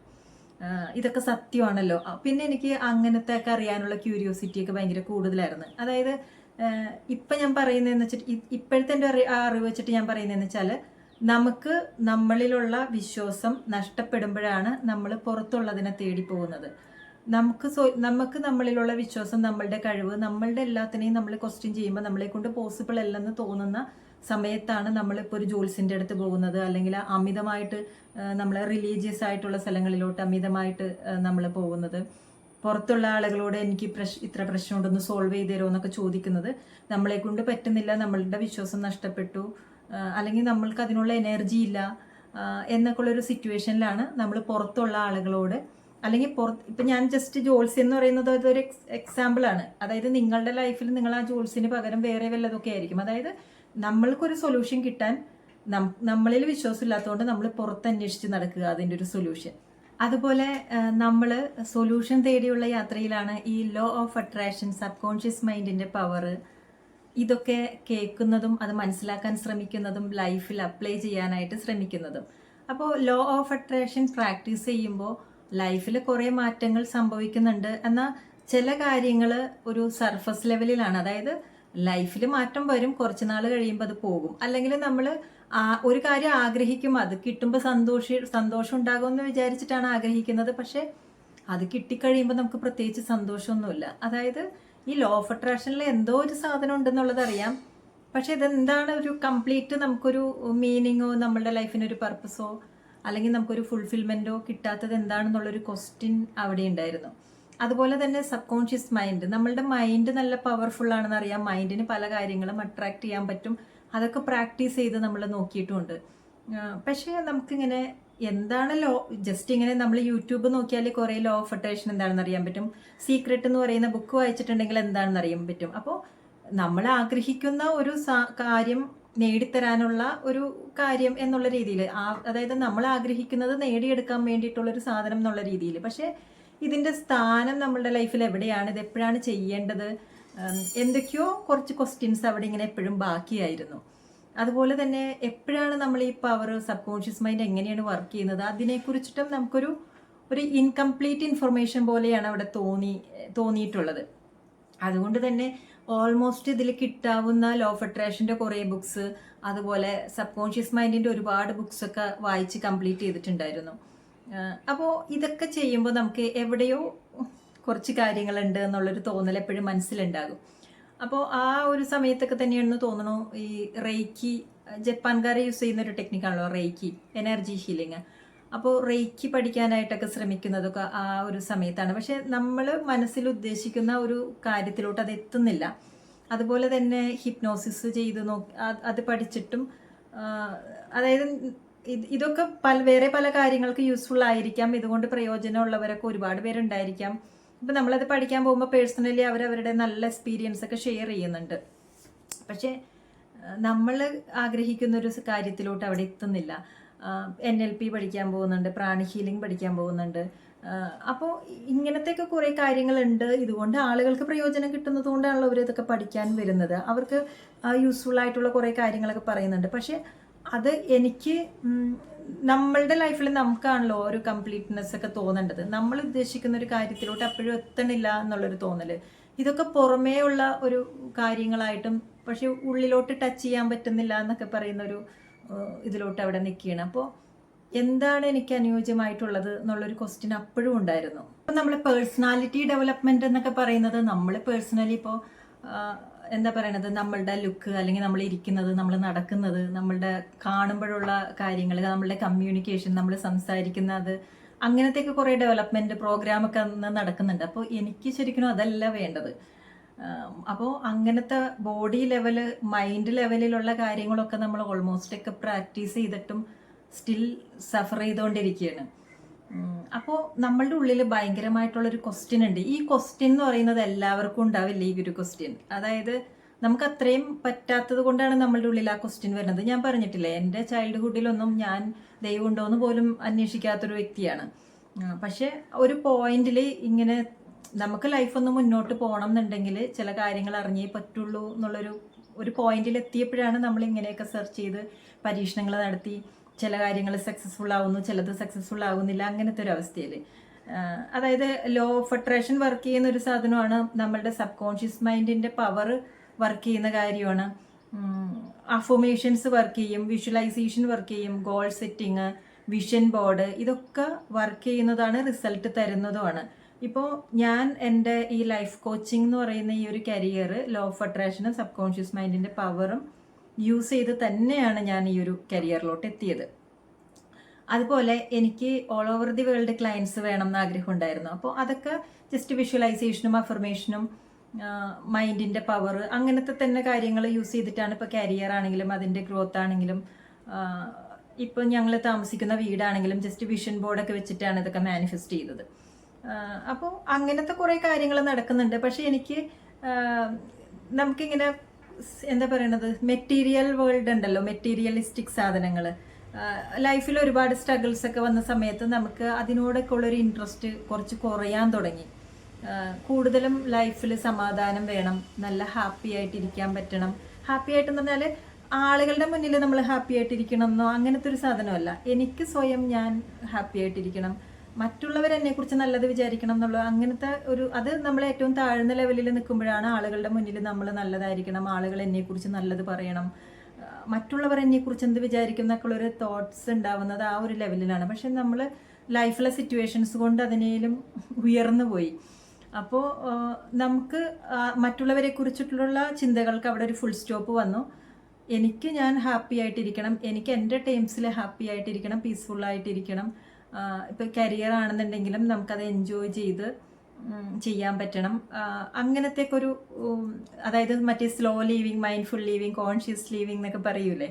S1: ഇതൊക്കെ സത്യമാണല്ലോ. പിന്നെ എനിക്ക് അങ്ങനത്തെ ഒക്കെ അറിയാനുള്ള ക്യൂരിയോസിറ്റിയൊക്കെ ഭയങ്കര കൂടുതലായിരുന്നു. അതായത് ഇപ്പം ഞാൻ പറയുന്നതെന്ന് വെച്ചിട്ട്, ഇപ്പോഴത്തെ എൻ്റെ അറിവ് വെച്ചിട്ട് ഞാൻ പറയുന്നതെന്ന് വെച്ചാൽ, നമുക്ക് നമ്മളിലുള്ള വിശ്വാസം നഷ്ടപ്പെടുമ്പോഴാണ് നമ്മൾ പുറത്തുള്ളതിനെ തേടി പോകുന്നത്. നമുക്ക് നമ്മളിലുള്ള വിശ്വാസം, നമ്മളുടെ കഴിവ്, നമ്മളുടെ എല്ലാത്തിനെയും നമ്മൾ ക്വസ്റ്റ്യൻ ചെയ്യുമ്പോൾ നമ്മളെ കൊണ്ട് പോസിബിൾ അല്ലെന്ന് തോന്നുന്ന സമയത്താണ് നമ്മളിപ്പോൾ ഒരു ജോത്സ്യൻ്റെ അടുത്ത് പോകുന്നത്, അല്ലെങ്കിൽ അമിതമായിട്ട് നമ്മൾ റിലീജിയസ് ആയിട്ടുള്ള സ്ഥലങ്ങളിലോട്ട് അമിതമായിട്ട് നമ്മൾ പോകുന്നത്. പുറത്തുള്ള ആളുകളോട് എനിക്ക് ഇത്ര പ്രശ്നമുണ്ടെന്ന് സോൾവ് ചെയ്ത് തരുമോ എന്നൊക്കെ ചോദിക്കുന്നത് നമ്മളെ കൊണ്ട് പറ്റുന്നില്ല, നമ്മളുടെ വിശ്വാസം നഷ്ടപ്പെട്ടു, അല്ലെങ്കിൽ നമ്മൾക്ക് അതിനുള്ള എനർജി ഇല്ല എന്നൊക്കെ ഉള്ളൊരു സിറ്റുവേഷനിലാണ് നമ്മൾ പുറത്തുള്ള ആളുകളോട്, അല്ലെങ്കിൽ ഇപ്പം ഞാൻ ജസ്റ്റ് ജോത്സ്യം എന്ന് പറയുന്നത് അതൊരു എക്സാമ്പിളാണ്. അതായത് നിങ്ങളുടെ ലൈഫിൽ നിങ്ങൾ ആ ജോത്സ്യന് പകരം വേറെ വല്ലതൊക്കെ ആയിരിക്കും. അതായത് നമ്മൾക്കൊരു സൊല്യൂഷൻ കിട്ടാൻ നമ്മളിൽ വിശ്വാസം ഇല്ലാത്തതുകൊണ്ട് നമ്മൾ പുറത്ത് അന്വേഷിച്ച് നടക്കുക അതിൻ്റെ ഒരു സൊല്യൂഷൻ. അതുപോലെ നമ്മൾ സൊല്യൂഷൻ തേടിയുള്ള യാത്രയിലാണ് ഈ law of attraction, subconscious മൈൻഡിൻ്റെ പവർ, ഇതൊക്കെ കേൾക്കുന്നതും അത് മനസ്സിലാക്കാൻ ശ്രമിക്കുന്നതും ലൈഫിൽ അപ്ലൈ ചെയ്യാനായിട്ട് ശ്രമിക്കുന്നതും. അപ്പോൾ ലോ ഓഫ് അട്രാക്ഷൻ പ്രാക്ടീസ് ചെയ്യുമ്പോൾ ലൈഫിൽ കുറേ മാറ്റങ്ങൾ സംഭവിക്കുന്നുണ്ട്. എന്നാൽ ചില കാര്യങ്ങൾ ഒരു സർഫസ് ലെവലിലാണ്. അതായത് ലൈഫിൽ മാറ്റം വരും, കുറച്ച് നാൾ കഴിയുമ്പോൾ അത് പോകും. അല്ലെങ്കിൽ നമ്മൾ ഒരു കാര്യം ആഗ്രഹിക്കും, അത് കിട്ടുമ്പോൾ സന്തോഷം ഉണ്ടാകുമെന്ന് വിചാരിച്ചിട്ടാണ് ആഗ്രഹിക്കുന്നത്. പക്ഷെ അത് കിട്ടിക്കഴിയുമ്പോൾ നമുക്ക് പ്രത്യേകിച്ച് സന്തോഷമൊന്നുമില്ല. അതായത് ഈ ലോ ഓഫ് അട്രാക്ഷനിൽ എന്തോ ഒരു സാധനം ഉണ്ടെന്നുള്ളത് അറിയാം, പക്ഷെ ഇതെന്താണ് ഒരു കംപ്ലീറ്റ് നമുക്കൊരു മീനിങ്ങോ നമ്മളുടെ ലൈഫിനൊരു പർപ്പസോ അല്ലെങ്കിൽ നമുക്കൊരു ഫുൾഫിൽമെൻറ്റോ കിട്ടാത്തത് എന്താണെന്നുള്ളൊരു ക്വസ്റ്റ്യൻ അവിടെ ഉണ്ടായിരുന്നു. അതുപോലെ തന്നെ സബ് കോൺഷ്യസ് മൈൻഡ്, നമ്മളുടെ മൈൻഡ് നല്ല പവർഫുൾ ആണെന്ന് അറിയാം, മൈൻഡിന് പല കാര്യങ്ങളും അട്രാക്ട് ചെയ്യാൻ പറ്റും, അതൊക്കെ പ്രാക്ടീസ് ചെയ്ത് നമ്മൾ നോക്കിയിട്ടുമുണ്ട്. പക്ഷേ നമുക്കിങ്ങനെ എന്താണ് ജസ്റ്റ് ഇങ്ങനെ നമ്മൾ യൂട്യൂബ് നോക്കിയാൽ കുറേ ലോ ഓഫ് അട്രാക്ഷൻ എന്താണെന്ന് അറിയാൻ പറ്റും, സീക്രട്ട് എന്ന് പറയുന്ന ബുക്ക് വായിച്ചിട്ടുണ്ടെങ്കിൽ എന്താണെന്ന് അറിയാൻ പറ്റും. അപ്പോൾ നമ്മൾ ആഗ്രഹിക്കുന്ന ഒരു കാര്യം നേടിത്തരാനുള്ള ഒരു കാര്യം എന്നുള്ള രീതിയിൽ, അതായത് നമ്മൾ ആഗ്രഹിക്കുന്നത് നേടിയെടുക്കാൻ വേണ്ടിയിട്ടുള്ളൊരു സാധനം എന്നുള്ള രീതിയിൽ. പക്ഷേ ഇതിൻ്റെ സ്ഥാനം നമ്മളുടെ ലൈഫിൽ എവിടെയാണ്, ഇത് എപ്പോഴാണ് ചെയ്യേണ്ടത്, എന്തൊക്കെയോ കുറച്ച് ക്വസ്റ്റ്യൻസ് അവിടെ ഇങ്ങനെ എപ്പോഴും ബാക്കിയായിരുന്നു. അതുപോലെ തന്നെ എപ്പോഴാണ് നമ്മൾ ഈ പവർ, സബ് കോൺഷ്യസ് മൈൻഡ് എങ്ങനെയാണ് വർക്ക് ചെയ്യുന്നത്, അതിനെക്കുറിച്ചിട്ടും നമുക്കൊരു ഇൻകംപ്ലീറ്റ് ഇൻഫർമേഷൻ പോലെയാണ് അവിടെ തോന്നിയിട്ടുള്ളത്. അതുകൊണ്ട് തന്നെ ഓൾമോസ്റ്റ് ഇതിൽ കിട്ടാവുന്ന ലോ ഓഫ് അട്രാക്ഷൻ്റെ കുറേ ബുക്സ്, അതുപോലെ സബ് കോൺഷ്യസ് മൈൻഡിൻ്റെ ഒരുപാട് ബുക്സൊക്കെ വായിച്ച് കംപ്ലീറ്റ് ചെയ്തിട്ടുണ്ടായിരുന്നു. അപ്പോൾ ഇതൊക്കെ ചെയ്യുമ്പോൾ നമുക്ക് എവിടെയോ കുറച്ച് കാര്യങ്ങളുണ്ട് എന്നുള്ളൊരു തോന്നൽ എപ്പോഴും മനസ്സിലുണ്ടാകും. അപ്പോൾ ആ ഒരു സമയത്തൊക്കെ തന്നെയാണെന്ന് തോന്നണു ഈ റെയ്ക്കി, ജപ്പാൻകാരെ യൂസ് ചെയ്യുന്ന ഒരു ടെക്നിക്കാണല്ലോ റെയ്ക്കി, എനർജി ഹീലിംഗ്. അപ്പോൾ റെയ്ക്കി പഠിക്കാനായിട്ടൊക്കെ ശ്രമിക്കുന്നതൊക്കെ ആ ഒരു സമയത്താണ്. പക്ഷെ നമ്മൾ മനസ്സിൽ ഉദ്ദേശിക്കുന്ന ഒരു കാര്യത്തിലോട്ട് അത് എത്തുന്നില്ല. അതുപോലെ തന്നെ ഹിപ്നോസിസ് ചെയ്ത് അത് പഠിച്ചിട്ടും, അതായത് ഇതൊക്കെ വേറെ പല കാര്യങ്ങൾക്ക് യൂസ്ഫുൾ ആയിരിക്കാം, ഇതുകൊണ്ട് പ്രയോജനമുള്ളവരൊക്കെ ഒരുപാട് പേരുണ്ടായിരിക്കാം. ഇപ്പം നമ്മളത് പഠിക്കാൻ പോകുമ്പോൾ പേഴ്സണലി അവരവരുടെ നല്ല എക്സ്പീരിയൻസ് ഒക്കെ ഷെയർ ചെയ്യുന്നുണ്ട്. പക്ഷേ നമ്മൾ ആഗ്രഹിക്കുന്ന ഒരു കാര്യത്തിലോട്ട് അവിടെ എത്തുന്നില്ല. NLP പഠിക്കാൻ പോകുന്നുണ്ട്, പ്രാണി ഹീലിംഗ് പഠിക്കാൻ പോകുന്നുണ്ട്. അപ്പോൾ ഇങ്ങനത്തെയൊക്കെ കുറേ കാര്യങ്ങളുണ്ട്. ഇതുകൊണ്ട് ആളുകൾക്ക് പ്രയോജനം കിട്ടുന്നത് കൊണ്ടാണല്ലോ അവർ ഇതൊക്കെ പഠിക്കാൻ വരുന്നത്. അവർക്ക് യൂസ്ഫുൾ ആയിട്ടുള്ള കുറേ കാര്യങ്ങളൊക്കെ പറയുന്നുണ്ട്. പക്ഷേ അത് എനിക്ക് നമ്മളുടെ ലൈഫിൽ നമുക്കാണല്ലോ ഒരു കംപ്ലീറ്റ്നെസ് ഒക്കെ തോന്നേണ്ടത്. നമ്മൾ ഉദ്ദേശിക്കുന്ന ഒരു കാര്യത്തിലോട്ട് അപ്പോഴും എത്തണില്ല എന്നുള്ളൊരു തോന്നൽ. ഇതൊക്കെ പുറമേ ഉള്ള ഒരു കാര്യങ്ങളായിട്ടും പക്ഷെ ഉള്ളിലോട്ട് ടച്ച് ചെയ്യാൻ പറ്റുന്നില്ല എന്നൊക്കെ പറയുന്നൊരു ഇതിലോട്ട് അവിടെ നിൽക്കുകയാണ്. അപ്പോൾ എന്താണ് എനിക്ക് അനുയോജ്യമായിട്ടുള്ളത് എന്നുള്ളൊരു ക്വസ്റ്റ്യൻ അപ്പോഴും ഉണ്ടായിരുന്നു. അപ്പം നമ്മൾ പേഴ്സണാലിറ്റി ഡെവലപ്മെൻറ്റ് എന്നൊക്കെ പറയുന്നത് നമ്മൾ പേഴ്സണലി ഇപ്പോൾ എന്താ പറയണത്, നമ്മളുടെ ലുക്ക്, അല്ലെങ്കിൽ നമ്മൾ ഇരിക്കുന്നത്, നമ്മൾ നടക്കുന്നത്, നമ്മളുടെ കാണുമ്പോഴുള്ള കാര്യങ്ങൾ, നമ്മളുടെ കമ്മ്യൂണിക്കേഷൻ, നമ്മൾ സംസാരിക്കുന്നത്, അങ്ങനത്തെയൊക്കെ കുറേ ഡെവലപ്മെൻറ്റ് പ്രോഗ്രാമൊക്കെ അന്ന് നടക്കുന്നുണ്ട്. അപ്പോൾ എനിക്ക് ശരിക്കും അതല്ല വേണ്ടത്. അപ്പോൾ അങ്ങനത്തെ ബോഡി ലെവല്, മൈൻഡ് ലെവലിലുള്ള കാര്യങ്ങളൊക്കെ നമ്മൾ ഓൾമോസ്റ്റ് ഒക്കെ പ്രാക്ടീസ് ചെയ്തിട്ടും സ്റ്റിൽ സഫർ ചെയ്തുകൊണ്ടിരിക്കുകയാണ്. അപ്പോൾ നമ്മളുടെ ഉള്ളിൽ ഭയങ്കരമായിട്ടുള്ളൊരു ക്വസ്റ്റ്യൻ ഉണ്ട്. ഈ ക്വസ്റ്റ്യൻ എന്ന് പറയുന്നത് എല്ലാവർക്കും ഉണ്ടാവില്ല ഈ ഒരു ക്വസ്റ്റ്യൻ. അതായത് നമുക്ക് അത്രയും പറ്റാത്തത് കൊണ്ടാണ് നമ്മളുടെ ഉള്ളിൽ ആ ക്വസ്റ്റ്യൻ വരുന്നത്. ഞാൻ പറഞ്ഞിട്ടില്ലേ, എൻ്റെ ചൈൽഡ്ഹുഡിലൊന്നും ഞാൻ ദൈവം ഉണ്ടോ എന്ന് പോലും അന്വേഷിക്കാത്തൊരു വ്യക്തിയാണ്. പക്ഷെ ഒരു പോയിന്റിൽ ഇങ്ങനെ നമുക്ക് ലൈഫൊന്ന് മുന്നോട്ട് പോകണം എന്നുണ്ടെങ്കിൽ ചില കാര്യങ്ങൾ അറിഞ്ഞേ പറ്റുള്ളൂ എന്നുള്ളൊരു പോയിന്റിൽ എത്തിയപ്പോഴാണ് നമ്മൾ ഇങ്ങനെയൊക്കെ സെർച്ച് ചെയ്ത് പരീക്ഷണങ്ങൾ നടത്തി ചില കാര്യങ്ങൾ സക്സസ്ഫുൾ ആവുന്നു, ചിലത് സക്സസ്ഫുൾ ആകുന്നില്ല, അങ്ങനത്തെ ഒരു അവസ്ഥയിൽ. അതായത് ലോ ഓഫ് അട്രാക്ഷൻ വർക്ക് ചെയ്യുന്ന ഒരു സാധനമാണ്, നമ്മളുടെ സബ് കോൺഷ്യസ് മൈൻഡിൻ്റെ പവർ വർക്ക് ചെയ്യുന്ന കാര്യമാണ്, അഫർമേഷൻസ് വർക്ക് ചെയ്യും, വിഷ്വലൈസേഷൻ വർക്ക് ചെയ്യും, ഗോൾ സെറ്റിങ്, വിഷൻ ബോർഡ്, ഇതൊക്കെ വർക്ക് ചെയ്യുന്നതാണ്, റിസൾട്ട് തരുന്നതുമാണ്. ഇപ്പോൾ ഞാൻ എൻ്റെ ഈ ലൈഫ് കോച്ചിങ് എന്ന് പറയുന്ന ഈ ഒരു കരിയർ ലോ ഓഫ് അട്രാക്ഷനും സബ് കോൺഷ്യസ് മൈൻഡിൻ്റെ പവറും യൂസ് ചെയ്ത് തന്നെയാണ് ഞാൻ ഈ ഒരു കരിയറിലോട്ട് എത്തിയത്. അതുപോലെ എനിക്ക് all over the world clients വേണം എന്ന് ആഗ്രഹം ഉണ്ടായിരുന്നു. അപ്പോൾ അതൊക്കെ ജസ്റ്റ് വിഷ്വലൈസേഷനും അഫർമേഷനും മൈൻഡിൻ്റെ പവർ അങ്ങനത്തെ തന്നെ കാര്യങ്ങൾ യൂസ് ചെയ്തിട്ടാണ് ഇപ്പോൾ കരിയർ ആണെങ്കിലും അതിൻ്റെ ഗ്രോത്ത് ആണെങ്കിലും ഇപ്പോൾ ഞങ്ങൾ താമസിക്കുന്ന വീടാണെങ്കിലും ജസ്റ്റ് വിഷൻ ബോർഡൊക്കെ വെച്ചിട്ടാണ് ഇതൊക്കെ മാനിഫെസ്റ്റ് ചെയ്തത്. അപ്പോൾ അങ്ങനത്തെ കുറേ കാര്യങ്ങൾ നടക്കുന്നുണ്ട്. പക്ഷേ എനിക്ക് നമുക്കിങ്ങനെ എന്താ പറയണത്, മെറ്റീരിയൽ വേൾഡ് ഉണ്ടല്ലോ, മെറ്റീരിയലിസ്റ്റിക് സാധനങ്ങൾ ലൈഫിൽ ഒരുപാട് സ്ട്രഗിൾസ് ഒക്കെ വന്ന സമയത്ത് നമുക്ക് അതിനോടൊക്കെ ഉള്ളൊരു ഇൻട്രസ്റ്റ് കുറച്ച് കുറയാൻ തുടങ്ങി. കൂടുതലും ലൈഫിൽ സമാധാനം വേണം, നല്ല ഹാപ്പി ആയിട്ടിരിക്കാൻ പറ്റണം. ഹാപ്പി ആയിട്ടെന്ന് പറഞ്ഞാൽ ആളുകളുടെ മുന്നിൽ നമ്മൾ ഹാപ്പി ആയിട്ടിരിക്കണം എന്നോ അങ്ങനത്തെ ഒരു സാധനമല്ല. എനിക്ക് സ്വയം ഞാൻ ഹാപ്പി ആയിട്ടിരിക്കണം, മറ്റുള്ളവർ എന്നെക്കുറിച്ച് നല്ലത് വിചാരിക്കണം എന്നുള്ള അങ്ങനത്തെ ഒരു, അത് നമ്മൾ ഏറ്റവും താഴ്ന്ന ലെവലിൽ നിൽക്കുമ്പോഴാണ് ആളുകളുടെ മുന്നിൽ നമ്മൾ നല്ലതായിരിക്കണം, ആളുകൾ എന്നെക്കുറിച്ച് നല്ലത് പറയണം, മറ്റുള്ളവർ എന്നെക്കുറിച്ച് എന്ത് വിചാരിക്കും എന്നൊക്കെയുള്ളൊരു തോട്ട്സ് ഉണ്ടാവുന്നത് ആ ഒരു ലെവലിലാണ്. പക്ഷെ നമ്മൾ ലൈഫിലെ സിറ്റുവേഷൻസ് കൊണ്ട് അതിനേലും ഉയർന്നു പോയി. അപ്പോൾ നമുക്ക് മറ്റുള്ളവരെ കുറിച്ചിട്ടുള്ള ചിന്തകൾക്ക് അവിടെ ഒരു ഫുൾ സ്റ്റോപ്പ് വന്നു. എനിക്ക് ഞാൻ ഹാപ്പി ആയിട്ടിരിക്കണം, എനിക്ക് എൻ്റെ ടൈംസിൽ ഹാപ്പി ആയിട്ടിരിക്കണം, പീസ്ഫുള്ളായിട്ടിരിക്കണം. ഇപ്പോൾ കരിയർ ആണെന്നുണ്ടെങ്കിലും നമുക്കത് എൻജോയ് ചെയ്ത് ചെയ്യാൻ പറ്റണം. അങ്ങനത്തേക്കൊരു, അതായത് മറ്റേ slow living, mindful living, conscious living എന്നൊക്കെ പറയൂലേ,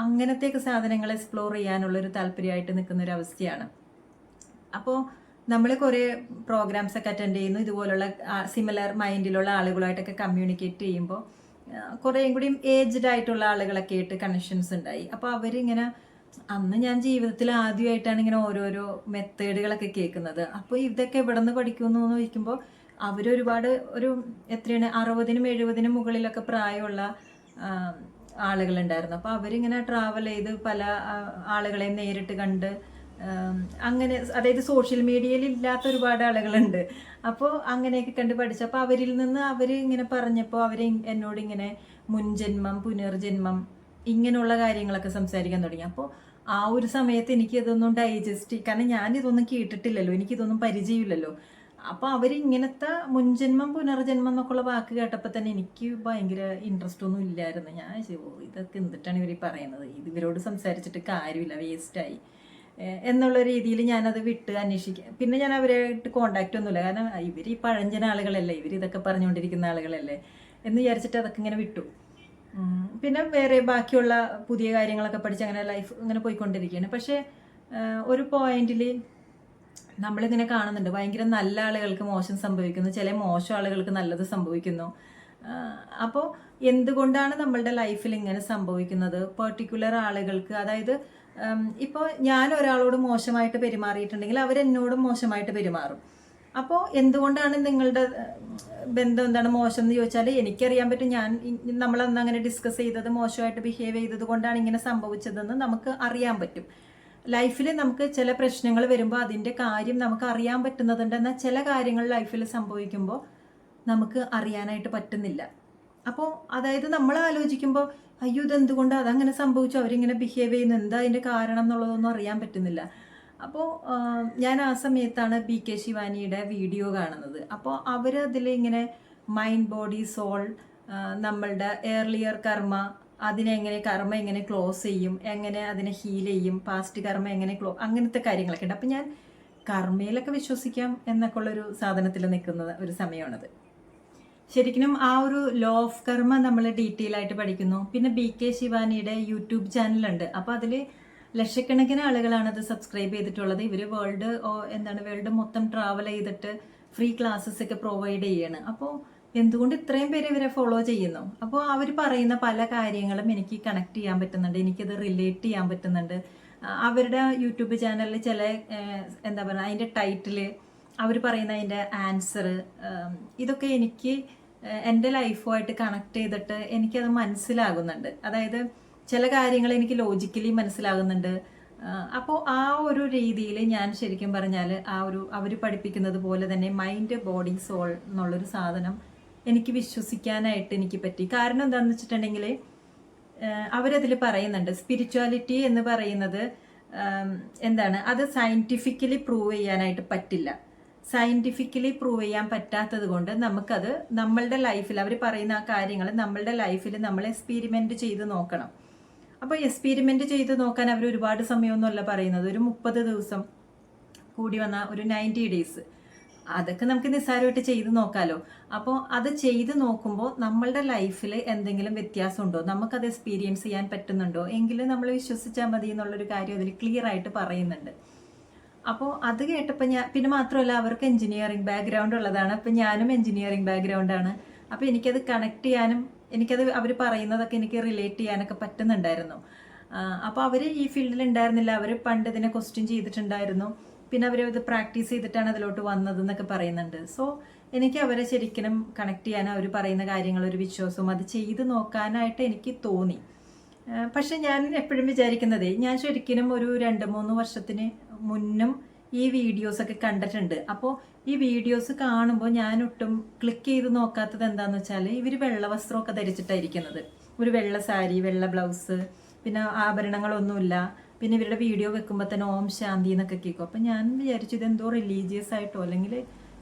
S1: അങ്ങനത്തെയൊക്കെ സാധനങ്ങൾ എക്സ്പ്ലോർ ചെയ്യാനുള്ളൊരു താല്പര്യമായിട്ട് നിൽക്കുന്നൊരു അവസ്ഥയാണ്. അപ്പോൾ നമ്മൾ കുറേ പ്രോഗ്രാംസ് ഒക്കെ അറ്റൻഡ് ചെയ്യുന്നു, ഇതുപോലുള്ള സിമിലർ മൈൻഡിലുള്ള ആളുകളായിട്ടൊക്കെ കമ്മ്യൂണിക്കേറ്റ് ചെയ്യുമ്പോൾ കുറേയും കൂടി ഏജ്ഡ് ആയിട്ടുള്ള ആളുകളൊക്കെ ആയിട്ട് കണക്ഷൻസ് ഉണ്ടായി. അപ്പോൾ അവരിങ്ങനെ, അന്ന് ഞാൻ ജീവിതത്തിൽ ആദ്യമായിട്ടാണ് ഇങ്ങനെ ഓരോരോ മെത്തേഡുകളൊക്കെ കേൾക്കുന്നത്. അപ്പോൾ ഇതൊക്കെ എവിടെ നിന്ന് പഠിക്കുമെന്ന് ചോദിക്കുമ്പോൾ അവരൊരുപാട് ഒരു എത്രയാണ് 60-നും 70-നും മുകളിലൊക്കെ പ്രായമുള്ള ആളുകളുണ്ടായിരുന്നു. അപ്പോൾ അവരിങ്ങനെ ട്രാവൽ ചെയ്ത് പല ആളുകളെയും നേരിട്ട് കണ്ട് അങ്ങനെ, അതായത് സോഷ്യൽ മീഡിയയിൽ ഇല്ലാത്ത ഒരുപാട് ആളുകളുണ്ട്. അപ്പോൾ അങ്ങനെയൊക്കെ കണ്ട് പഠിച്ചു. അപ്പോൾ അവരിൽ നിന്ന് അവർ ഇങ്ങനെ പറഞ്ഞപ്പോൾ അവർ എന്നോട് ഇങ്ങനെ മുൻജന്മം, പുനർജന്മം ഇങ്ങനെയുള്ള കാര്യങ്ങളൊക്കെ സംസാരിക്കാൻ തുടങ്ങി. അപ്പോൾ ആ ഒരു സമയത്ത് എനിക്ക് ഇതൊന്നും ഡൈജസ്റ്റ്, കാരണം ഞാനിതൊന്നും കേട്ടിട്ടില്ലല്ലോ, എനിക്കിതൊന്നും പരിചയമില്ലല്ലോ. അപ്പോൾ അവരിങ്ങനത്തെ മുൻജന്മം, പുനർജന്മം എന്നൊക്കെയുള്ള വാക്ക് കേട്ടപ്പോൾ തന്നെ എനിക്ക് ഭയങ്കര ഇൻട്രസ്റ്റ് ഒന്നും ഇല്ലായിരുന്നു. ഞാൻ ഇതൊക്കെ എന്തിട്ടാണ് ഇവർ പറയുന്നത്, ഇവരോട് സംസാരിച്ചിട്ട് കാര്യമില്ല, വേസ്റ്റായി എന്നുള്ള രീതിയിൽ ഞാനത് വിട്ട് അന്വേഷിക്കുക. പിന്നെ ഞാൻ അവരായിട്ട് കോണ്ടാക്റ്റ് ഒന്നുമില്ല, കാരണം ഇവർ ഈ പഴഞ്ചൻ ആളുകളല്ലേ, ഇവർ ഇതൊക്കെ പറഞ്ഞുകൊണ്ടിരിക്കുന്ന ആളുകളല്ലേ എന്ന് വിചാരിച്ചിട്ട് അതൊക്കെ ഇങ്ങനെ വിട്ടു. പിന്നെ വേറെ ബാക്കിയുള്ള പുതിയ കാര്യങ്ങളൊക്കെ പഠിച്ച് അങ്ങനെ ലൈഫ് ഇങ്ങനെ പോയിക്കൊണ്ടിരിക്കുകയാണ്. പക്ഷേ ഒരു പോയിന്റിൽ നമ്മളിങ്ങനെ കാണുന്നുണ്ട്, ഭയങ്കര നല്ല ആളുകൾക്ക് മോശം സംഭവിക്കുന്നു, ചില മോശം ആളുകൾക്ക് നല്ലത് സംഭവിക്കുന്നു. അപ്പോൾ എന്തുകൊണ്ടാണ് നമ്മളുടെ ലൈഫിൽ ഇങ്ങനെ സംഭവിക്കുന്നത്? പെർട്ടിക്കുലർ ആളുകൾക്ക്, അതായത് ഇപ്പോൾ ഞാൻ ഒരാളോട് മോശമായിട്ട് പെരുമാറിയിട്ടുണ്ടെങ്കിൽ അവരെന്നോടും മോശമായിട്ട് പെരുമാറും. അപ്പോൾ എന്തുകൊണ്ടാണ് നിങ്ങളുടെ ബന്ധം എന്താണ് മോശം എന്ന് ചോദിച്ചാൽ എനിക്കറിയാൻ പറ്റും, നമ്മളന്ന് അങ്ങനെ ഡിസ്കസ് ചെയ്തത്, മോശമായിട്ട് ബിഹേവ് ചെയ്തത് കൊണ്ടാണ് ഇങ്ങനെ സംഭവിച്ചതെന്ന് നമുക്ക് അറിയാൻ പറ്റും. ലൈഫിൽ നമുക്ക് ചില പ്രശ്നങ്ങൾ വരുമ്പോൾ അതിൻ്റെ കാര്യം നമുക്ക് അറിയാൻ പറ്റുന്നതുണ്ട്, എന്നാൽ ചില കാര്യങ്ങൾ ലൈഫിൽ സംഭവിക്കുമ്പോൾ നമുക്ക് അറിയാനായിട്ട് പറ്റുന്നില്ല. അപ്പോൾ അതായത് നമ്മൾ ആലോചിക്കുമ്പോൾ അയ്യോ ഇതെന്തുകൊണ്ട് അതങ്ങനെ സംഭവിച്ചു, അവരിങ്ങനെ ബിഹേവ് ചെയ്യുന്നു, എന്താ അതിൻ്റെ കാരണം എന്നുള്ളതൊന്നും അറിയാൻ പറ്റുന്നില്ല. അപ്പോൾ ഞാൻ ആ സമയത്താണ് BK ശിവാനിയുടെ വീഡിയോ കാണുന്നത്. അപ്പോൾ അവരതിൽ ഇങ്ങനെ മൈൻഡ്, ബോഡി, സോൾ, നമ്മളുടെ ഏർലിയർ കർമ്മ, കർമ്മ എങ്ങനെ ക്ലോസ് ചെയ്യും, എങ്ങനെ അതിനെ ഹീൽ ചെയ്യും, പാസ്റ്റ് കർമ്മ എങ്ങനെ അങ്ങനത്തെ കാര്യങ്ങളൊക്കെ ഉണ്ട്. അപ്പം ഞാൻ കർമ്മയിലൊക്കെ വിശ്വസിക്കാം എന്നൊക്കെ ഉള്ളൊരു സാധനത്തിൽ നിൽക്കുന്ന ഒരു സമയമാണത്. ശരിക്കും ആ ഒരു ലോ ഓഫ് കർമ്മ നമ്മൾ ഡീറ്റെയിൽ ആയിട്ട് പഠിക്കുന്നു. പിന്നെ BK ശിവാനിയുടെ യൂട്യൂബ് ചാനലുണ്ട്. അപ്പോൾ അതിൽ ലക്ഷക്കണക്കിന് ആളുകളാണ് അത് സബ്സ്ക്രൈബ് ചെയ്തിട്ടുള്ളത്. ഇവർ വേൾഡ് മൊത്തം ട്രാവൽ ചെയ്തിട്ട് ഫ്രീ ക്ലാസ്സസ് ഒക്കെ പ്രൊവൈഡ് ചെയ്യാണ്. അപ്പോൾ എന്തുകൊണ്ട് ഇത്രയും പേര് ഇവരെ ഫോളോ ചെയ്യുന്നു? അപ്പോൾ അവർ പറയുന്ന പല കാര്യങ്ങളും എനിക്ക് കണക്ട് ചെയ്യാൻ പറ്റുന്നുണ്ട്, എനിക്കത് റിലേറ്റ് ചെയ്യാൻ പറ്റുന്നുണ്ട്. അവരുടെ യൂട്യൂബ് ചാനലിൽ ചില എന്താ പറയുക, അതിൻ്റെ ടൈറ്റില്, അവർ പറയുന്ന അതിൻ്റെ ആൻസർ, ഇതൊക്കെ എനിക്ക് എൻ്റെ ലൈഫുമായിട്ട് കണക്ട് ചെയ്തിട്ട് എനിക്കത് മനസ്സിലാകുന്നുണ്ട്. അതായത് ചില കാര്യങ്ങൾ എനിക്ക് ലോജിക്കലി മനസ്സിലാകുന്നുണ്ട്. അപ്പോൾ ആ ഒരു രീതിയിൽ ഞാൻ ശരിക്കും പറഞ്ഞാൽ അവർ പഠിപ്പിക്കുന്നത് പോലെ തന്നെ മൈൻഡ്, ബോഡി, സോൾ എന്നുള്ളൊരു സാധനം എനിക്ക് വിശ്വസിക്കാനായിട്ട് എനിക്ക് പറ്റി. കാരണം എന്താണെന്ന് വെച്ചിട്ടുണ്ടെങ്കിൽ അവരതിൽ പറയുന്നുണ്ട്, സ്പിരിച്വാലിറ്റി എന്ന് പറയുന്നത് എന്താണ്, അത് സയൻറ്റിഫിക്കലി പ്രൂവ് ചെയ്യാനായിട്ട് പറ്റില്ല. സയൻറ്റിഫിക്കലി പ്രൂവ് ചെയ്യാൻ പറ്റാത്തത് കൊണ്ട് നമുക്കത് നമ്മളുടെ ലൈഫിൽ അവർ പറയുന്ന ആ കാര്യങ്ങൾ നമ്മളുടെ ലൈഫിൽ നമ്മൾ എക്സ്പീരിമെൻറ്റ് ചെയ്ത് നോക്കണം. അപ്പോൾ എക്സ്പീരിമെൻറ്റ് ചെയ്ത് നോക്കാൻ അവർ ഒരുപാട് സമയമൊന്നുമല്ല പറയുന്നത്, ഒരു 30 ദിവസം കൂടി വന്ന ഒരു 90 ഡേയ്സ്, അതൊക്കെ നമുക്ക് നിസ്സാരമായിട്ട് ചെയ്ത് നോക്കാമല്ലോ. അപ്പോൾ അത് ചെയ്ത് നോക്കുമ്പോൾ നമ്മളുടെ ലൈഫിൽ എന്തെങ്കിലും വ്യത്യാസമുണ്ടോ, നമുക്കത് എക്സ്പീരിയൻസ് ചെയ്യാൻ പറ്റുന്നുണ്ടോ എങ്കിലും നമ്മൾ വിശ്വസിച്ചാൽ മതി എന്നുള്ളൊരു കാര്യം അതിൽ ക്ലിയർ ആയിട്ട് പറയുന്നുണ്ട്. അപ്പോൾ അത് കേട്ടപ്പോൾ പിന്നെ മാത്രമല്ല അവർക്ക് എൻജിനീയറിംഗ് ബാക്ക്ഗ്രൗണ്ട് ഉള്ളതാണ്. അപ്പം ഞാനും എൻജിനീയറിംഗ് ബാക്ക്ഗ്രൗണ്ടാണ്. അപ്പോൾ എനിക്കത് കണക്ട് ചെയ്യാനും എനിക്കത് അവർ പറയുന്നതൊക്കെ എനിക്ക് റിലേറ്റ് ചെയ്യാനൊക്കെ പറ്റുന്നുണ്ടായിരുന്നു. അപ്പോൾ അവർ ഈ ഫീൽഡിൽ ഉണ്ടായിരുന്നില്ല, അവർ പണ്ട് ഇതിനെ ക്വസ്റ്റ്യൻ ചെയ്തിട്ടുണ്ടായിരുന്നു, പിന്നെ അവർ ഇത് പ്രാക്ടീസ് ചെയ്തിട്ടാണ് അതിലോട്ട് വന്നതെന്നൊക്കെ പറയുന്നുണ്ട്. സോ എനിക്ക് അവരെ ശരിക്കും കണക്ട് ചെയ്യാനും അവർ പറയുന്ന കാര്യങ്ങൾ ഒരു വിശ്വാസവും അത് ചെയ്ത് നോക്കാനായിട്ട് എനിക്ക് തോന്നി. പക്ഷെ ഞാൻ എപ്പോഴും വിചാരിക്കുന്നതേ, ഞാൻ ശരിക്കും ഒരു 2-3 വർഷത്തിന് മുന്നും ഈ വീഡിയോസൊക്കെ കണ്ടിട്ടുണ്ട്. അപ്പോൾ ഈ വീഡിയോസ് കാണുമ്പോൾ ഞാൻ ഒട്ടും ക്ലിക്ക് ചെയ്ത് നോക്കാത്തത് എന്താണെന്ന് വെച്ചാൽ ഇവർ വെള്ള വസ്ത്രമൊക്കെ ധരിച്ചിട്ടായിരിക്കുന്നത്, ഒരു വെള്ള സാരി, വെള്ള ബ്ലൗസ്, പിന്നെ ആഭരണങ്ങളൊന്നുമില്ല. പിന്നെ ഇവരുടെ വീഡിയോ വെക്കുമ്പോൾ തന്നെ ഓം ശാന്തി എന്നൊക്കെ കേൾക്കും. അപ്പം ഞാൻ വിചാരിച്ചു ഇതെന്തോ റിലീജിയസ് ആയിട്ടോ അല്ലെങ്കിൽ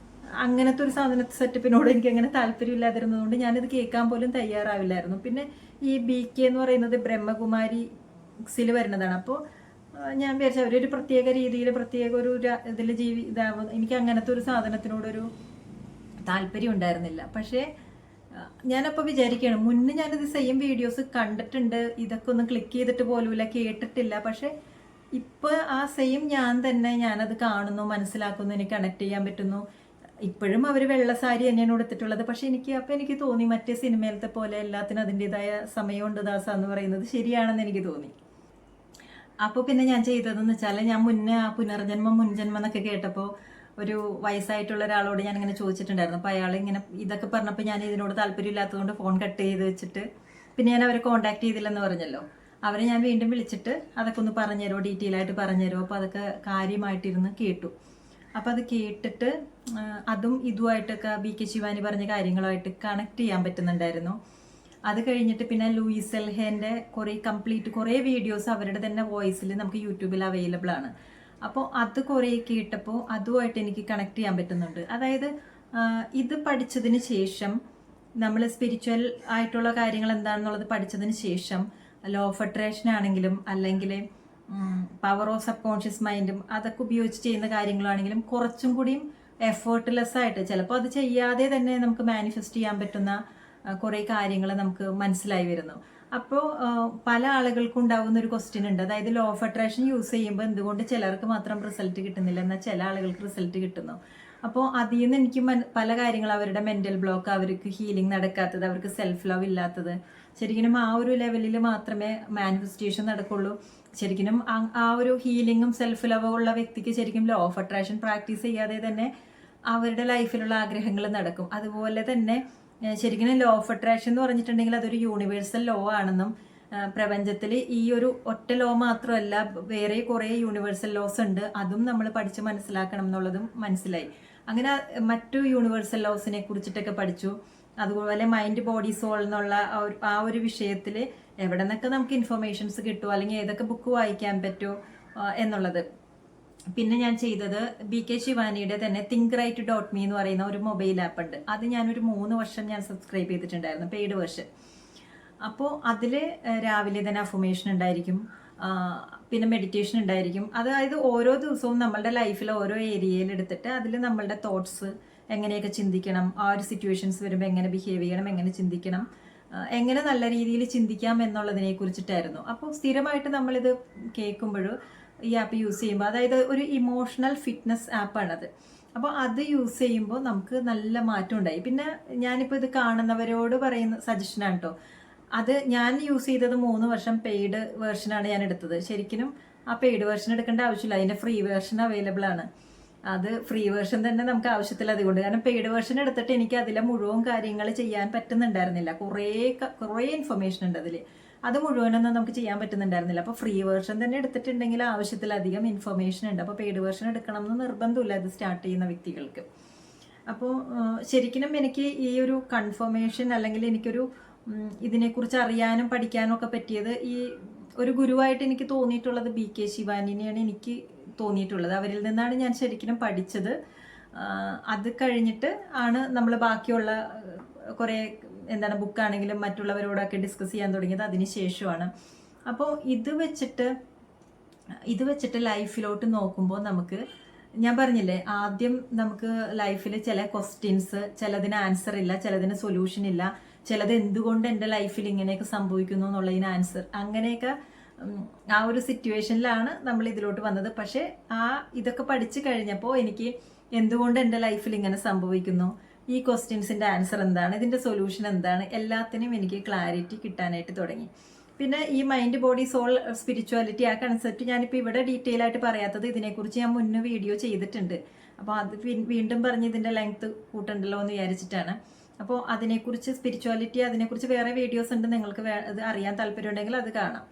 S1: അങ്ങനത്തെ ഒരു സെറ്റപ്പിനോട് എനിക്ക് അങ്ങനെ താല്പര്യമില്ലാതിരുന്നതുകൊണ്ട് ഞാനിത് കേൾക്കാൻ പോലും തയ്യാറാവില്ലായിരുന്നു. പിന്നെ ഈ BK എന്ന് പറയുന്നത് ബ്രഹ്മകുമാരിസിൽ വരുന്നതാണ്. അപ്പോൾ ഞാൻ വിചാരിച്ചു അവരൊരു പ്രത്യേക രീതിയിൽ പ്രത്യേക ഒരു ഇതിൽ ഇതാവും, എനിക്ക് അങ്ങനത്തെ ഒരു സാധനത്തിനോടൊരു താല്പര്യം ഉണ്ടായിരുന്നില്ല. പക്ഷേ ഞാനപ്പോൾ വിചാരിക്കുകയാണ്, മുന്നേ ഞാനിത് സെയിം വീഡിയോസ് കണ്ടിട്ടുണ്ട്, ഇതൊക്കെ ഒന്നും ക്ലിക്ക് ചെയ്തിട്ട് പോലുമില്ല, കേട്ടിട്ടില്ല. പക്ഷേ ഇപ്പോൾ ആ സെയിം ഞാനത് കാണുന്നു, മനസ്സിലാക്കുന്നു, എനിക്ക് കണക്ട് ചെയ്യാൻ പറ്റുന്നു. ഇപ്പോഴും അവർ വെള്ള സാരി തന്നെയാണ് കൊടുത്തിട്ടുള്ളത്. പക്ഷെ എനിക്ക് തോന്നി മറ്റേ സിനിമയിലത്തെ പോലെ എല്ലാത്തിനും അതിൻ്റെതായ സമയമുണ്ട് ദാസ എന്ന് പറയുന്നത് ശരിയാണെന്ന് എനിക്ക് തോന്നി. അപ്പോൾ പിന്നെ ഞാൻ ചെയ്തതെന്ന് വെച്ചാൽ, ഞാൻ മുന്നേ ആ പുനർജന്മം മുൻജന്മം എന്നൊക്കെ കേട്ടപ്പോൾ ഒരു വയസ്സായിട്ടുള്ള ഒരാളോട് ഞാൻ ഇങ്ങനെ ചോദിച്ചിട്ടുണ്ടായിരുന്നു. അപ്പോൾ അയാൾ ഇങ്ങനെ ഇതൊക്കെ പറഞ്ഞപ്പോൾ ഞാൻ ഇതിനോട് താല്പര്യമില്ലാത്തതുകൊണ്ട് ഫോൺ കട്ട് ചെയ്ത് വെച്ചിട്ട് പിന്നെ ഞാൻ അവരെ കോൺടാക്ട് ചെയ്തില്ലെന്ന് പറഞ്ഞല്ലോ. അവരെ ഞാൻ വീണ്ടും വിളിച്ചിട്ട് അതൊക്കെ ഒന്ന് പറഞ്ഞുതരുമോ, ഡീറ്റെയിൽ ആയിട്ട് പറഞ്ഞുതരുമോ. അപ്പോൾ അതൊക്കെ കാര്യമായിട്ടിരുന്ന് കേട്ടു. അപ്പോൾ അത് കേട്ടിട്ട് അതും ഇതുമായിട്ടൊക്കെ BK ശിവാനി പറഞ്ഞ കാര്യങ്ങളുമായിട്ട് കണക്ട് ചെയ്യാൻ പറ്റുന്നുണ്ടായിരുന്നു. അത് കഴിഞ്ഞിട്ട് പിന്നെ ലൂയിസ് എൽഹേൻ്റെ കുറേ വീഡിയോസ് അവരുടെ തന്നെ വോയിസിൽ നമുക്ക് യൂട്യൂബിൽ അവൈലബിൾ ആണ്. അപ്പോൾ അത് കുറേ കേട്ടപ്പോൾ അതുമായിട്ട് എനിക്ക് കണക്ട് ചെയ്യാൻ പറ്റുന്നുണ്ട്. അതായത് ഇത് പഠിച്ചതിന് ശേഷം നമ്മൾ സ്പിരിച്വൽ ആയിട്ടുള്ള കാര്യങ്ങൾ എന്താണെന്നുള്ളത് പഠിച്ചതിന് ശേഷം ലോ ഓഫ് അട്രാക്ഷൻ ആണെങ്കിലും അല്ലെങ്കിൽ പവർ ഓഫ് സബ് കോൺഷ്യസ് മൈൻഡും അതൊക്കെ ഉപയോഗിച്ച് ചെയ്യുന്ന കാര്യങ്ങളാണെങ്കിലും കുറച്ചും കൂടിയും എഫേർട്ട്ലെസ് ആയിട്ട്, ചിലപ്പോൾ അത് ചെയ്യാതെ തന്നെ നമുക്ക് മാനിഫെസ്റ്റ് ചെയ്യാൻ പറ്റുന്ന കുറേ കാര്യങ്ങൾ നമുക്ക് മനസ്സിലായി വരുന്നു. അപ്പോൾ പല ആളുകൾക്കും ഉണ്ടാകുന്ന ഒരു ക്വസ്റ്റ്യൻ ഉണ്ട്, അതായത് ലോ ഓഫ് അട്രാക്ഷൻ യൂസ് ചെയ്യുമ്പോൾ എന്തുകൊണ്ട് ചിലർക്ക് മാത്രം റിസൾട്ട് കിട്ടുന്നില്ല, എന്നാൽ ചില ആളുകൾക്ക് റിസൾട്ട് കിട്ടുന്നു. അപ്പോൾ അതിൽ നിന്ന് എനിക്ക് പല കാര്യങ്ങൾ, അവരുടെ മെൻ്റൽ ബ്ലോക്ക്, അവർക്ക് ഹീലിംഗ് നടക്കാത്തത്, അവർക്ക് സെൽഫ് ലവ് ഇല്ലാത്തത്, ശരിക്കും ആ ഒരു ലെവലിൽ മാത്രമേ മാനിഫെസ്റ്റേഷൻ നടക്കുള്ളൂ. ശരിക്കും ആ ഒരു ഹീലിംഗും സെൽഫ് ലവും ഉള്ള വ്യക്തിക്ക് ശരിക്കും ലോ ഓഫ് അട്രാക്ഷൻ പ്രാക്ടീസ് ചെയ്യാതെ തന്നെ അവരുടെ ലൈഫിലുള്ള ആഗ്രഹങ്ങൾ നടക്കും. അതുപോലെ തന്നെ ശരിക്കും ലോ ഓഫ് അട്രാക്ഷൻ എന്ന് പറഞ്ഞിട്ടുണ്ടെങ്കിൽ അതൊരു യൂണിവേഴ്സൽ ലോ ആണെന്നും പ്രപഞ്ചത്തിൽ ഈ ഒരു ഒറ്റ ലോ മാത്രമല്ല വേറെ കുറേ യൂണിവേഴ്സൽ ലോസ് ഉണ്ട്, അതും നമ്മൾ പഠിച്ച് മനസ്സിലാക്കണം എന്നുള്ളതും മനസ്സിലായി. അങ്ങനെ മറ്റു യൂണിവേഴ്സൽ ലോസിനെ കുറിച്ചിട്ടൊക്കെ പഠിച്ചു. അതുപോലെ മൈൻഡ് ബോഡി സോൾ എന്നുള്ള ആ ഒരു വിഷയത്തിൽ എവിടെ നിന്നൊക്കെ നമുക്ക് ഇൻഫർമേഷൻസ് കിട്ടുമോ അല്ലെങ്കിൽ ഏതൊക്കെ ബുക്ക് വായിക്കാൻ പറ്റുമോ എന്നുള്ളത്. പിന്നെ ഞാൻ ചെയ്തത് BK ശിവാനിയുടെ തന്നെ thinkright.me എന്ന് പറയുന്ന ഒരു മൊബൈൽ ആപ്പ് ഉണ്ട്. അത് ഞാനൊരു 3 വർഷം ഞാൻ സബ്സ്ക്രൈബ് ചെയ്തിട്ടുണ്ടായിരുന്നു, പെയ്ഡ് വെർഷൻ. അപ്പോൾ അതിൽ രാവിലെ തന്നെ അഫർമേഷൻ ഉണ്ടായിരിക്കും, പിന്നെ മെഡിറ്റേഷൻ ഉണ്ടായിരിക്കും. അതായത് ഓരോ ദിവസവും നമ്മളുടെ ലൈഫിൽ ഓരോ ഏരിയയിൽ എടുത്തിട്ട് അതിൽ നമ്മളുടെ തോട്ട്സ് എങ്ങനെയൊക്കെ ചിന്തിക്കണം, ആ ഒരു സിറ്റുവേഷൻസ് വരുമ്പോൾ എങ്ങനെ ബിഹേവ് ചെയ്യണം, എങ്ങനെ ചിന്തിക്കണം, എങ്ങനെ നല്ല രീതിയിൽ ചിന്തിക്കാം എന്നുള്ളതിനെ കുറിച്ചിട്ടായിരുന്നു. അപ്പോൾ സ്ഥിരമായിട്ട് നമ്മളിത് കേൾക്കുമ്പോഴും ഈ ആപ്പ് യൂസ് ചെയ്യുമ്പോൾ, അതായത് ഒരു ഇമോഷണൽ ഫിറ്റ്നസ് ആപ്പാണത്. അപ്പോൾ അത് യൂസ് ചെയ്യുമ്പോൾ നമുക്ക് നല്ല മാറ്റം ഉണ്ടായി. പിന്നെ ഞാനിപ്പോൾ ഇത് കാണുന്നവരോട് പറയുന്ന സജഷനാണ് കേട്ടോ. അത് ഞാൻ യൂസ് ചെയ്തത് 3 വർഷം പെയ്ഡ് വേർഷനാണ് ഞാൻ എടുത്തത്. ശരിക്കും ആ പെയ്ഡ് വേർഷൻ എടുക്കേണ്ട ആവശ്യമില്ല, അതിൻ്റെ ഫ്രീ വേർഷൻ അവൈലബിൾ ആണ്. അത് ഫ്രീ വേർഷൻ തന്നെ നമുക്ക് ആവശ്യത്തില്ല അതുകൊണ്ട്. കാരണം പെയ്ഡ് വേർഷൻ എടുത്തിട്ട് എനിക്ക് അതിലെ മുഴുവൻ കാര്യങ്ങൾ ചെയ്യാൻ പറ്റുന്നുണ്ടായിരുന്നില്ല. കുറേ ഇൻഫർമേഷൻ ഉണ്ട് അതിൽ, അത് മുഴുവനൊന്നും നമുക്ക് ചെയ്യാൻ പറ്റുന്നുണ്ടായിരുന്നില്ല. അപ്പോൾ ഫ്രീ വേർഷൻ തന്നെ എടുത്തിട്ടുണ്ടെങ്കിൽ ആവശ്യത്തിലധികം ഇൻഫർമേഷൻ ഉണ്ട്. അപ്പോൾ പെയ്ഡ് വേർഷൻ എടുക്കണം എന്ന് നിർബന്ധമില്ല ഇത് സ്റ്റാർട്ട് ചെയ്യുന്ന വ്യക്തികൾക്ക്. അപ്പോൾ ശരിക്കും എനിക്ക് ഈ ഒരു കൺഫർമേഷൻ അല്ലെങ്കിൽ എനിക്കൊരു ഇതിനെക്കുറിച്ച് അറിയാനും പഠിക്കാനും ഒക്കെ പറ്റിയത് ഈ ഒരു ഗുരുവായിട്ട് എനിക്ക് തോന്നിയിട്ടുള്ളത് BK ശിവാനിനെയാണ് എനിക്ക് തോന്നിയിട്ടുള്ളത്. അവരിൽ നിന്നാണ് ഞാൻ ശരിക്കും പഠിച്ചത്. അത് കഴിഞ്ഞിട്ട് ആണ് നമ്മൾ ബാക്കിയുള്ള കുറേ എന്താണ് ബുക്കാണെങ്കിലും മറ്റുള്ളവരോടൊക്കെ ഡിസ്കസ് ചെയ്യാൻ തുടങ്ങിയത് അതിന് ശേഷമാണ്. അപ്പോൾ ഇത് വെച്ചിട്ട് ലൈഫിലോട്ട് നോക്കുമ്പോൾ നമുക്ക്, ഞാൻ പറഞ്ഞില്ലേ ആദ്യം നമുക്ക് ലൈഫിൽ ചില ക്വസ്റ്റ്യൻസ്, ചിലതിന് ആൻസർ ഇല്ല, ചിലതിന് സൊല്യൂഷൻ ഇല്ല, ചിലത് എന്തുകൊണ്ട് എൻ്റെ ലൈഫിൽ ഇങ്ങനെയൊക്കെ സംഭവിക്കുന്നു എന്നുള്ളതിന് ആൻസർ, അങ്ങനെയൊക്കെ ആ ഒരു സിറ്റുവേഷനിലാണ് നമ്മൾ ഇതിലോട്ട് വന്നത്. പക്ഷേ ഇതൊക്കെ പഠിച്ചു കഴിഞ്ഞപ്പോൾ എനിക്ക് എന്തുകൊണ്ട് എൻ്റെ ലൈഫിൽ ഇങ്ങനെ സംഭവിക്കുന്നു, ഈ ക്വസ്റ്റ്യൻസിൻ്റെ ആൻസർ എന്താണ്, ഇതിൻ്റെ സൊല്യൂഷൻ എന്താണ്, എല്ലാത്തിനും എനിക്ക് ക്ലാരിറ്റി കിട്ടാനായിട്ട് തുടങ്ങി. പിന്നെ ഈ മൈൻഡ് ബോഡി സോൾ സ്പിരിച്വാലിറ്റി ആ കൺസെപ്റ്റ് ഞാനിപ്പോൾ ഇവിടെ ഡീറ്റെയിൽ ആയിട്ട് പറയാത്തത്, ഇതിനെക്കുറിച്ച് ഞാൻ മുന്നേ വീഡിയോ ചെയ്തിട്ടുണ്ട്. അപ്പോൾ അത് വീണ്ടും പറഞ്ഞ് ഇതിൻ്റെ ലെങ്ത് കൂട്ടണ്ടല്ലോ എന്ന് വിചാരിച്ചിട്ടാണ്. അപ്പോൾ അതിനെക്കുറിച്ച് സ്പിരിച്വാലിറ്റി, അതിനെക്കുറിച്ച് വേറെ വീഡിയോസ് ഉണ്ട്, നിങ്ങൾക്ക് അത് അറിയാൻ താല്പര്യമുണ്ടെങ്കിൽ അത് കാണാം.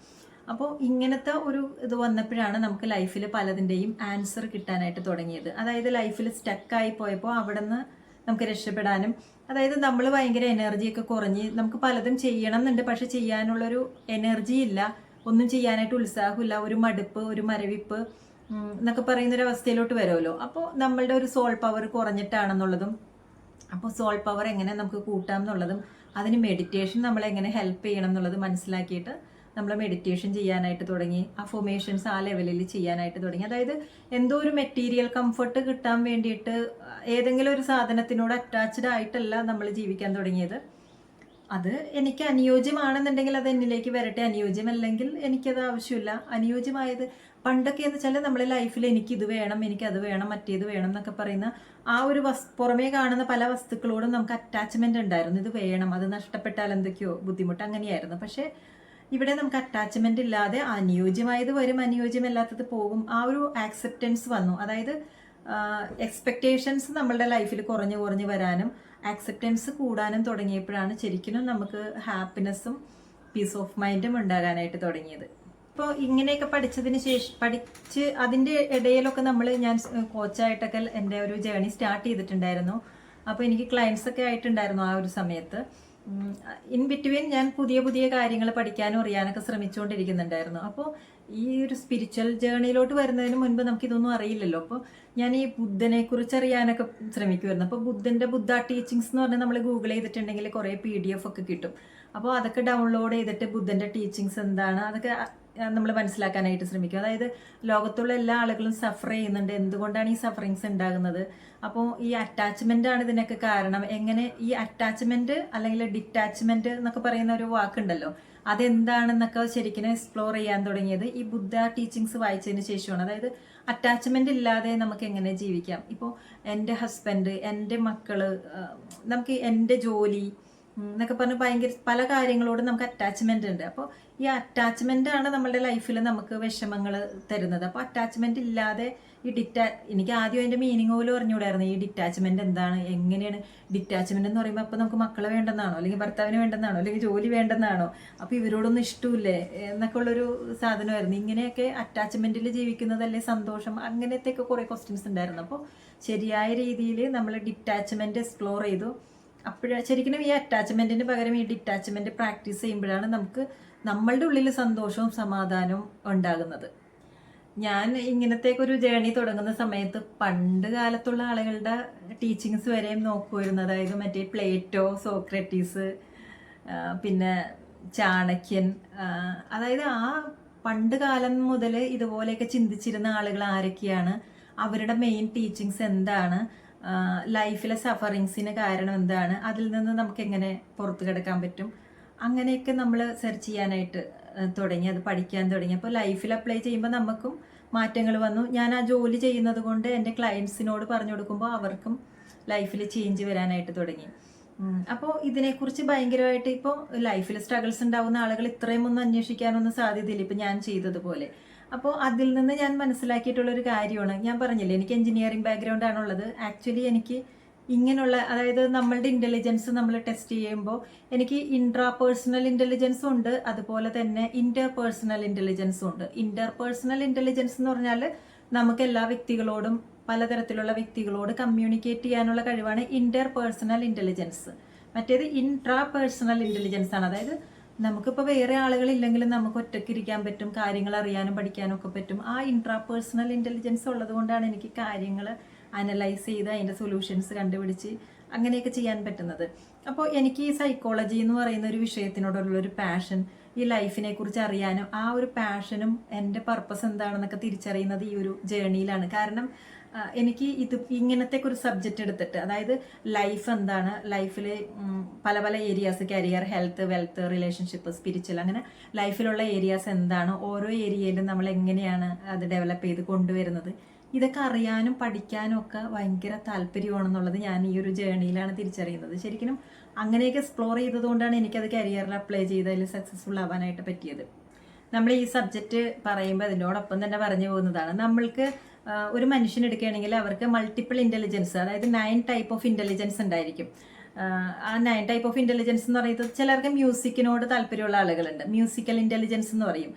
S1: അപ്പോൾ ഇങ്ങനത്തെ ഒരു ഇത് വന്നപ്പോഴാണ് നമുക്ക് ലൈഫിൽ പലതിൻ്റെയും ആൻസർ കിട്ടാനായിട്ട് തുടങ്ങിയത്. അതായത് ലൈഫിൽ സ്റ്റക്കായി പോയപ്പോൾ അവിടെ നിന്ന് നമുക്ക് രക്ഷപ്പെടാനും, അതായത് നമ്മൾ ഭയങ്കര എനർജിയൊക്കെ കുറഞ്ഞ് നമുക്ക് പലതും ചെയ്യണം എന്നുണ്ട്, പക്ഷെ ചെയ്യാനുള്ളൊരു എനർജി ഇല്ല, ഒന്നും ചെയ്യാനായിട്ട് ഉത്സാഹമില്ല, ഒരു മടുപ്പ്, ഒരു മരവിപ്പ് എന്നൊക്കെ പറയുന്നൊരവസ്ഥയിലോട്ട് വരുമല്ലോ. അപ്പോൾ നമ്മളുടെ ഒരു സോൾ പവർ കുറഞ്ഞിട്ടാണെന്നുള്ളതും, അപ്പോൾ സോൾ പവർ എങ്ങനെ നമുക്ക് കൂട്ടാം എന്നുള്ളതും, അതിന് മെഡിറ്റേഷൻ നമ്മളെങ്ങനെ ഹെൽപ്പ് ചെയ്യണം എന്നുള്ളത് മനസ്സിലാക്കിയിട്ട് നമ്മൾ മെഡിറ്റേഷൻ ചെയ്യാനായിട്ട് തുടങ്ങി. അഫർമേഷൻസ് ആ ലെവലിൽ ചെയ്യാനായിട്ട് തുടങ്ങി. അതായത് എന്തോ ഒരു മെറ്റീരിയൽ കംഫർട്ട് കിട്ടാൻ വേണ്ടിയിട്ട് ഏതെങ്കിലും ഒരു സാധനത്തിനോട് അറ്റാച്ച്ഡ് ആയിട്ടല്ല നമ്മൾ ജീവിക്കാൻ തുടങ്ങിയത്. അത് എനിക്ക് അനുയോജ്യമാണെന്നുണ്ടെങ്കിൽ അത് എന്നിലേക്ക് വരട്ടെ, അനുയോജ്യമല്ലെങ്കിൽ എനിക്കത് ആവശ്യമില്ല. അനുയോജ്യമായത് പണ്ടൊക്കെ എന്ന് വെച്ചാൽ നമ്മളെ ലൈഫിൽ എനിക്കിത് വേണം, എനിക്കത് വേണം, മറ്റേത് വേണം എന്നൊക്കെ പറയുന്ന ആ ഒരു പുറമേ കാണുന്ന പല വസ്തുക്കളോടും നമുക്ക് അറ്റാച്ച്മെന്റ് ഉണ്ടായിരുന്നു. ഇത് വേണം, അത് നഷ്ടപ്പെട്ടാൽ എന്തൊക്കെയോ ബുദ്ധിമുട്ട്, അങ്ങനെയായിരുന്നു. പക്ഷേ ഇവിടെ നമുക്ക് അറ്റാച്ച്മെന്റ് ഇല്ലാതെ അനുയോജ്യമായത് വരും, അനുയോജ്യമല്ലാത്തത് പോകും. ആ ഒരു ആക്സെപ്റ്റൻസ് വന്നു. അതായത് എക്സ്പെക്ടേഷൻസ് നമ്മളുടെ ലൈഫിൽ കുറഞ്ഞു വരാനും ആക്സെപ്റ്റൻസ് കൂടാനും തുടങ്ങിയപ്പോഴാണ് ശരിക്കും നമുക്ക് ഹാപ്പിനെസ്സും പീസ് ഓഫ് മൈൻഡും ഉണ്ടാകാനായിട്ട് തുടങ്ങിയത്. ഇപ്പോൾ ഇങ്ങനെയൊക്കെ പഠിച്ച് അതിൻ്റെ ഇടയിലൊക്കെ ഞാൻ കോച്ചായിട്ടൊക്കെ എൻ്റെ ഒരു ജേണി സ്റ്റാർട്ട് ചെയ്തിട്ടുണ്ടായിരുന്നു. അപ്പോൾ എനിക്ക് ക്ലയൻസ് ഒക്കെ ആയിട്ടുണ്ടായിരുന്നു ആ ഒരു സമയത്ത്. ഇൻ ബിറ്റ്വീൻ ഞാൻ പുതിയ കാര്യങ്ങൾ പഠിക്കാനും അറിയാനൊക്കെ ശ്രമിച്ചുകൊണ്ടിരിക്കുന്നുണ്ടായിരുന്നു. അപ്പോൾ ഈ ഒരു സ്പിരിച്വൽ ജേണിയിലോട്ട് വരുന്നതിന് മുൻപ് നമുക്കിതൊന്നും അറിയില്ലല്ലോ. അപ്പോൾ ഞാൻ ഈ ബുദ്ധനെ കുറിച്ച് അറിയാനൊക്കെ ശ്രമിക്കുമായിരുന്നു. അപ്പോൾ ബുദ്ധ ടീച്ചിങ്സ് എന്ന് പറഞ്ഞാൽ നമ്മൾ ഗൂഗിൾ ചെയ്തിട്ടുണ്ടെങ്കിൽ കുറേ PDF ഒക്കെ കിട്ടും. അപ്പോൾ അതൊക്കെ ഡൗൺലോഡ് ചെയ്തിട്ട് ബുദ്ധൻ്റെ ടീച്ചിങ്സ് എന്താണ് അതൊക്കെ നമ്മൾ മനസ്സിലാക്കാനായിട്ട് ശ്രമിക്കും. അതായത് ലോകത്തുള്ള എല്ലാ ആളുകളും സഫർ ചെയ്യുന്നുണ്ട്, എന്തുകൊണ്ടാണ് ഈ സഫറിങ്സ് ഉണ്ടാകുന്നത്, അപ്പോൾ ഈ അറ്റാച്ച്മെന്റ് ആണ് ഇതിനൊക്കെ കാരണം, എങ്ങനെ ഈ അറ്റാച്ച്മെന്റ് അല്ലെങ്കിൽ ഡിറ്റാച്ച്മെന്റ് എന്നൊക്കെ പറയുന്ന ഒരു വാക്കുണ്ടല്ലോ, അതെന്താണെന്നൊക്കെ ശരിക്കും എക്സ്പ്ലോർ ചെയ്യാൻ തുടങ്ങിയത് ഈ ബുദ്ധ ടീച്ചിങ്സ് വായിച്ചതിന് ശേഷമാണ്. അതായത് അറ്റാച്ച്മെന്റ് ഇല്ലാതെ നമുക്ക് എങ്ങനെ ജീവിക്കാം. ഇപ്പോൾ എൻ്റെ ഹസ്ബൻഡ്, എൻ്റെ മക്കള്, നമുക്ക് എൻ്റെ ജോലി എന്നൊക്കെ പറഞ്ഞ് ഭയങ്കര പല കാര്യങ്ങളോടും നമുക്ക് അറ്റാച്ച്മെന്റ് ഉണ്ട്. അപ്പോൾ ഈ അറ്റാച്ച്മെന്റ് ആണ് നമ്മളുടെ ലൈഫിൽ നമുക്ക് വിഷമങ്ങൾ തരുന്നത്. അപ്പോൾ അറ്റാച്ച്മെന്റ് ഇല്ലാതെ ഈ എനിക്ക് ആദ്യം അതിന്റെ മീനിങ് പോലും അറിഞ്ഞുകൂടായിരുന്നു. ഈ ഡിറ്റാച്ച്മെന്റ് എന്താണ്, എങ്ങനെയാണ് ഡിറ്റാച്ച്മെന്റ് എന്ന് പറയുമ്പോൾ അപ്പോൾ നമുക്ക് മക്കളെ വേണ്ടെന്നാണോ, അല്ലെങ്കിൽ ഭർത്താവിന് വേണ്ടെന്നാണോ, അല്ലെങ്കിൽ ജോലി വേണ്ടെന്നാണോ, അപ്പോൾ ഇവരോടൊന്നും ഇഷ്ടമില്ലേ എന്നൊക്കെ ഉള്ളൊരു സാധനമായിരുന്നു. ഇങ്ങനെയൊക്കെ അറ്റാച്ച്മെന്റിൽ ജീവിക്കുന്നതല്ലേ സന്തോഷം, അങ്ങനത്തെയൊക്കെ കുറേ ക്വസ്റ്റ്യൻസ് ഉണ്ടായിരുന്നു. അപ്പോൾ ശരിയായ രീതിയിൽ നമ്മൾ ഡിറ്റാച്ച്മെന്റ് എക്സ്പ്ലോർ ചെയ്തു. ശരിക്കും ഈ അറ്റാച്ച്മെന്റിന് പകരം ഈ ഡിറ്റാച്ച്മെന്റ് പ്രാക്ടീസ് ചെയ്യുമ്പോഴാണ് നമുക്ക് നമ്മളുടെ ഉള്ളിൽ സന്തോഷവും സമാധാനവും ഉണ്ടാകുന്നത്. ഞാൻ ഇങ്ങനത്തേക്കൊരു ജേണി തുടങ്ങുന്ന സമയത്ത് പണ്ട് കാലത്തുള്ള ആളുകളുടെ ടീച്ചിങ്സ് വരെയും നോക്കുമായിരുന്നു. അതായത് മറ്റേ പ്ലേറ്റോ, സോക്രട്ടീസ്, പിന്നെ ചാണക്യൻ, അതായത് ആ പണ്ട് കാലം മുതൽ ഇതുപോലെയൊക്കെ ചിന്തിച്ചിരുന്ന ആളുകൾ ആരൊക്കെയാണ്, അവരുടെ മെയിൻ ടീച്ചിങ്സ് എന്താണ്, ലൈഫിലെ സഫറിങ്സിന് കാരണം എന്താണ്, അതിൽ നിന്ന് നമുക്ക് എങ്ങനെ പുറത്തു കിടക്കാൻ പറ്റും, അങ്ങനെയൊക്കെ നമ്മൾ സെർച്ച് ചെയ്യാനായിട്ട് തുടങ്ങി, അത് പഠിക്കാൻ തുടങ്ങി. അപ്പോൾ ലൈഫിൽ അപ്ലൈ ചെയ്യുമ്പോൾ നമുക്കും മാറ്റങ്ങൾ വന്നു. ഞാൻ ആ ജോലി ചെയ്യുന്നത് കൊണ്ട് എൻ്റെ ക്ലയൻസിനോട് പറഞ്ഞു കൊടുക്കുമ്പോൾ അവർക്കും ലൈഫിൽ ചേഞ്ച് വരാനായിട്ട് തുടങ്ങി. അപ്പോൾ ഇതിനെക്കുറിച്ച് ഭയങ്കരമായിട്ട് ഇപ്പോൾ ലൈഫിൽ സ്ട്രഗിൾസ് ഉണ്ടാവുന്ന ആളുകൾ ഇത്രയും ഒന്നും അന്വേഷിക്കാനൊന്നും സാധ്യതയില്ല, ഇപ്പം ഞാൻ ചെയ്തതുപോലെ. അപ്പോൾ അതിൽ നിന്ന് ഞാൻ മനസ്സിലാക്കിയിട്ടുള്ളൊരു കാര്യമാണ്, ഞാൻ പറഞ്ഞില്ലേ എനിക്ക് എഞ്ചിനീയറിംഗ് ബാക്ക്ഗ്രൗണ്ട് ആണുള്ളത്. ആക്ച്വലി എനിക്ക് ഇങ്ങനെയുള്ള, അതായത് നമ്മളുടെ ഇൻ്റലിജൻസ് നമ്മൾ ടെസ്റ്റ് ചെയ്യുമ്പോൾ എനിക്ക് ഇൻട്രാപേഴ്സണൽ ഇൻ്റലിജൻസും ഉണ്ട്, അതുപോലെ തന്നെ ഇന്റർപേഴ്സണൽ ഇൻ്റലിജൻസും ഉണ്ട്. ഇന്റർപേഴ്സണൽ ഇൻ്റലിജൻസ് എന്ന് പറഞ്ഞാൽ നമുക്ക് എല്ലാ വ്യക്തികളോടും, പലതരത്തിലുള്ള വ്യക്തികളോട് കമ്മ്യൂണിക്കേറ്റ് ചെയ്യാനുള്ള കഴിവാണ് ഇന്റർപേഴ്സണൽ ഇൻ്റലിജൻസ്. മറ്റേത് ഇൻട്രാപേഴ്സണൽ ഇൻ്റലിജൻസ് ആണ്. അതായത് നമുക്കിപ്പോൾ വേറെ ആളുകളില്ലെങ്കിലും നമുക്ക് ഒറ്റയ്ക്ക് ഇരിക്കാൻ പറ്റും, കാര്യങ്ങൾ അറിയാനും പഠിക്കാനും ഒക്കെ പറ്റും. ആ ഇൻട്രാപേഴ്സണൽ ഇൻ്റലിജൻസ് ഉള്ളത് കൊണ്ടാണ് എനിക്ക് കാര്യങ്ങൾ അനലൈസ് ചെയ്ത് അതിൻ്റെ സൊല്യൂഷൻസ് കണ്ടുപിടിച്ച് അങ്ങനെയൊക്കെ ചെയ്യാൻ പറ്റുന്നത്. അപ്പോൾ എനിക്ക് ഈ സൈക്കോളജി എന്ന് പറയുന്ന ഒരു വിഷയത്തിനോടുള്ളൊരു പാഷൻ, ഈ ലൈഫിനെ കുറിച്ച് അറിയാനും ആ ഒരു പാഷനും എൻ്റെ പർപ്പസ് എന്താണെന്നൊക്കെ തിരിച്ചറിയുന്നത് ഈ ഒരു ജേണിയിലാണ്. കാരണം എനിക്ക് ഇങ്ങനത്തെ ഒരു സബ്ജക്റ്റ് എടുത്തിട്ട്, അതായത് ലൈഫ് എന്താണ്, ലൈഫിൽ പല പല areas, career, health, wealth, relationship, spiritual, അങ്ങനെ ലൈഫിലുള്ള ഏരിയാസ് എന്താണ്, ഓരോ ഏരിയയിലും നമ്മൾ എങ്ങനെയാണ് അത് ഡെവലപ്പ് ചെയ്ത് കൊണ്ടുവരുന്നത്, ഇതൊക്കെ അറിയാനും പഠിക്കാനും ഒക്കെ ഭയങ്കര താല്പര്യമാണെന്നുള്ളത് ഞാൻ ഈ ഒരു ജേണിയിലാണ് തിരിച്ചറിയുന്നത്. ശരിക്കും അങ്ങനെയൊക്കെ എക്സ്പ്ലോർ ചെയ്തതുകൊണ്ടാണ് എനിക്കത് കരിയറിൽ അപ്ലൈ ചെയ്ത് അതിൽ സക്സസ്ഫുൾ ആവാനായിട്ട് പറ്റിയത്. നമ്മൾ ഈ സബ്ജക്റ്റ് പറയുമ്പോൾ അതിനോടൊപ്പം തന്നെ പറഞ്ഞു പോകുന്നതാണ്, നമ്മൾക്ക് ഒരു മനുഷ്യൻ എടുക്കുകയാണെങ്കിൽ അവർക്ക് മൾട്ടിപ്പിൾ ഇൻ്റലിജൻസ്, അതായത് 9 ടൈപ്പ് ഓഫ് ഇൻ്റലിജൻസ് ഉണ്ടായിരിക്കും. ആ 9 ടൈപ്പ് ഓഫ് ഇൻ്റലിജൻസ് എന്ന് പറയുന്നത്, ചിലർക്ക് മ്യൂസിക്കിനോട് താല്പര്യമുള്ള ആളുകളുണ്ട്, മ്യൂസിക്കൽ ഇൻ്റലിജൻസ് എന്ന് പറയും.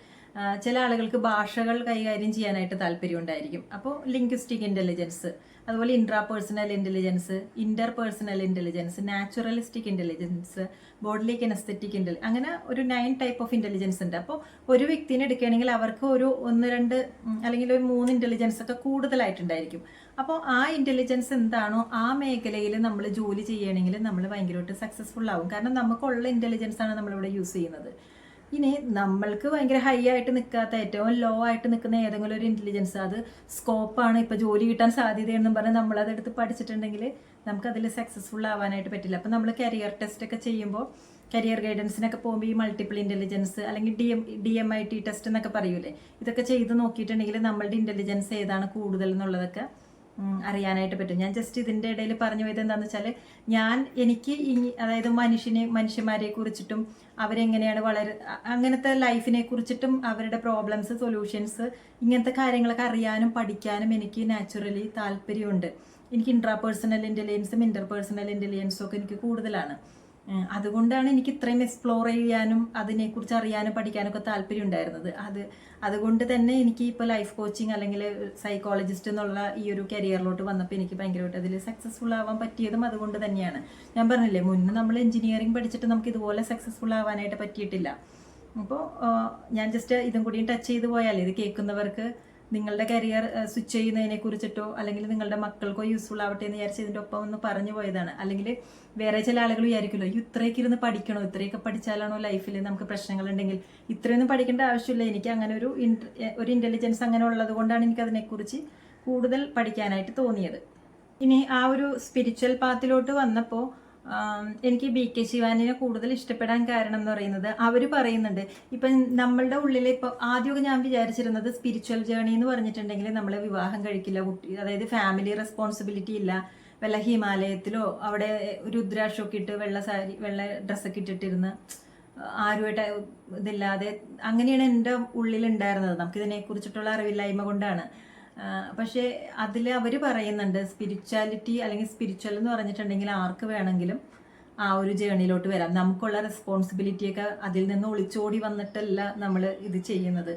S1: ചില ആളുകൾക്ക് ഭാഷകൾ കൈകാര്യം ചെയ്യാനായിട്ട് താല്പര്യം ഉണ്ടായിരിക്കും, അപ്പോൾ ലിംഗ്വിസ്റ്റിക് ഇൻ്റലിജൻസ്. അതുപോലെ intrapersonal intelligence, interpersonal intelligence, naturalistic intelligence, bodily kinaesthetic intelligence, അങ്ങനെ ഒരു 9 ടൈപ്പ് ഓഫ് ഇൻ്റലിജൻസ് ഉണ്ട്. അപ്പോൾ ഒരു വ്യക്തിനെ എടുക്കുകയാണെങ്കിൽ അവർക്ക് ഒരു 1-2 അല്ലെങ്കിൽ ഒരു 3 ഇൻ്റലിജൻസ് ഒക്കെ കൂടുതലായിട്ടുണ്ടായിരിക്കും. അപ്പോൾ ആ ഇൻ്റലിജൻസ് എന്താണോ ആ മേഖലയിൽ നമ്മൾ ജോലി ചെയ്യണമെങ്കിൽ നമ്മൾ ഭയങ്കരമായിട്ട് സക്സസ്ഫുൾ ആവും. കാരണം നമുക്കുള്ള ഇൻ്റലിജൻസ് ആണ് നമ്മളിവിടെ യൂസ് ചെയ്യുന്നത്. ഇനി നമ്മൾക്ക് ഭയങ്കര ഹൈ ആയിട്ട് നിൽക്കാത്ത, ഏറ്റവും ലോ ആയിട്ട് നിൽക്കുന്ന ഏതെങ്കിലും ഒരു ഇൻ്റലിജൻസ്, അത് സ്കോപ്പാണ്, ഇപ്പോൾ ജോലി കിട്ടാൻ സാധ്യതയെന്നും പറഞ്ഞ് നമ്മളതെടുത്ത് പഠിച്ചിട്ടുണ്ടെങ്കിൽ നമുക്കതിൽ സക്സസ്ഫുൾ ആവാനായിട്ട് പറ്റില്ല. അപ്പോൾ നമ്മൾ കരിയർ ടെസ്റ്റ് ഒക്കെ ചെയ്യുമ്പോൾ, കരിയർ ഗൈഡൻസിനൊക്കെ പോകുമ്പോൾ ഈ മൾട്ടിപ്പിൾ ഇൻ്റലിജൻസ് അല്ലെങ്കിൽ DMIT ടെസ്റ്റ് എന്നൊക്കെ പറയൂലേ, ഇതൊക്കെ ചെയ്ത് നോക്കിയിട്ടുണ്ടെങ്കിൽ നമ്മളുടെ ഇൻ്റലിജൻസ് ഏതാണ് കൂടുതൽ എന്നുള്ളതൊക്കെ അറിയാനായിട്ട് പറ്റും. ഞാൻ ജസ്റ്റ് ഇതിൻ്റെ ഇടയിൽ പറഞ്ഞു പോയത് എന്താണെന്ന് വെച്ചാൽ, എനിക്ക് അതായത് മനുഷ്യന്മാരെ കുറിച്ചിട്ടും അവരെങ്ങനെയാണ് അങ്ങനത്തെ ലൈഫിനെ കുറിച്ചിട്ടും അവരുടെ പ്രോബ്ലംസ്, സൊല്യൂഷൻസ്, ഇങ്ങനത്തെ കാര്യങ്ങളൊക്കെ അറിയാനും പഠിക്കാനും എനിക്ക് നാച്ചുറലി താല്പര്യമുണ്ട്. എനിക്ക് ഇൻട്രാപേഴ്സണൽ ഇൻ്റലിജൻസും ഇന്റർപേഴ്സണൽ ഇൻ്റലിജൻസും ഒക്കെ എനിക്ക് കൂടുതലാണ്. അതുകൊണ്ടാണ് എനിക്ക് ഇത്രയും എക്സ്പ്ലോർ ചെയ്യാനും അതിനെക്കുറിച്ച് അറിയാനും പഠിക്കാനൊക്കെ താല്പര്യം ഉണ്ടായിരുന്നത്. അതുകൊണ്ട് തന്നെ എനിക്ക് ഇപ്പോൾ ലൈഫ് കോച്ചിങ് അല്ലെങ്കിൽ സൈക്കോളജിസ്റ്റ് എന്നുള്ള ഈ ഒരു കരിയറിലോട്ട് വന്നപ്പോൾ എനിക്ക് ഭയങ്കരമായിട്ട് അതിൽ സക്സസ്ഫുൾ ആവാൻ പറ്റിയതും അതുകൊണ്ട് തന്നെയാണ്. ഞാൻ പറഞ്ഞില്ലേ, മുന്നേ നമ്മൾ എഞ്ചിനീയറിംഗ് പഠിച്ചിട്ട് നമുക്ക് ഇതുപോലെ സക്സസ്ഫുൾ ആവാനായിട്ട് പറ്റിയിട്ടില്ല. അപ്പോൾ ഞാൻ ജസ്റ്റ് ഇതും കൂടി ടച്ച് ചെയ്ത് പോയാൽ ഇത് കേൾക്കുന്നവർക്ക് നിങ്ങളുടെ കരിയർ സ്വിച്ച് ചെയ്യുന്നതിനെ കുറിച്ചിട്ടോ അല്ലെങ്കിൽ നിങ്ങളുടെ മക്കൾക്കോ യൂസ്ഫുൾ ആവട്ടെ എന്ന് വിചാരിച്ച് ഇതിൻ്റെ ഒപ്പം ഒന്ന് പറഞ്ഞു പോയതാണ്. അല്ലെങ്കിൽ വേറെ ചില ആളുകൾ വിചാരിക്കുമല്ലോ, ഇത്രയൊക്കെ ഇരുന്ന് പഠിക്കണോ, ഇത്രയൊക്കെ പഠിച്ചാലാണോ ലൈഫിൽ നമുക്ക് പ്രശ്നങ്ങളുണ്ടെങ്കിൽ, ഇത്രയൊന്നും പഠിക്കേണ്ട ആവശ്യമില്ല. എനിക്ക് അങ്ങനെ ഒരു ഇൻ്റലിജൻസ് അങ്ങനെ ഉള്ളത് കൊണ്ടാണ് എനിക്ക് അതിനെക്കുറിച്ച് കൂടുതൽ പഠിക്കാനായിട്ട് തോന്നിയത്. ഇനി ആ ഒരു സ്പിരിച്വൽ പാത്തിലോട്ട് വന്നപ്പോൾ എനിക്ക് BK ശിവാനിനെ കൂടുതൽ ഇഷ്ടപ്പെടാൻ കാരണം എന്ന് പറയുന്നത്, അവർ പറയുന്നുണ്ട്, ഇപ്പം നമ്മളുടെ ഉള്ളിൽ ഇപ്പോൾ ആദ്യമൊക്കെ ഞാൻ വിചാരിച്ചിരുന്നത് സ്പിരിച്വൽ ജേണി എന്ന് പറഞ്ഞിട്ടുണ്ടെങ്കിൽ നമ്മൾ വിവാഹം കഴിക്കില്ല, അതായത് ഫാമിലി റെസ്പോൺസിബിലിറ്റി ഇല്ല, വല്ല ഹിമാലയത്തിലോ അവിടെ രുദ്രാക്ഷമൊക്കെ ഇട്ട് വെള്ള ഡ്രസ്സൊക്കെ ഇട്ടിട്ടിരുന്ന് ആരുമായിട്ട് ഇതില്ലാതെ, അങ്ങനെയാണ് എൻ്റെ ഉള്ളിലുണ്ടായിരുന്നത്. നമുക്കിതിനെക്കുറിച്ചിട്ടുള്ള അറിവില്ലായ്മ കൊണ്ടാണ്. പക്ഷേ അതിൽ അവർ പറയുന്നുണ്ട്, സ്പിരിച്വാലിറ്റി അല്ലെങ്കിൽ സ്പിരിച്വൽ എന്ന് പറഞ്ഞിട്ടുണ്ടെങ്കിൽ ആർക്ക് വേണമെങ്കിലും ആ ഒരു ജേണിയിലോട്ട് വരാം. നമുക്കുള്ള റെസ്പോൺസിബിലിറ്റിയൊക്കെ അതിൽ നിന്ന് ഒളിച്ചോടി വന്നിട്ടല്ല നമ്മൾ ഇത് ചെയ്യുന്നത്.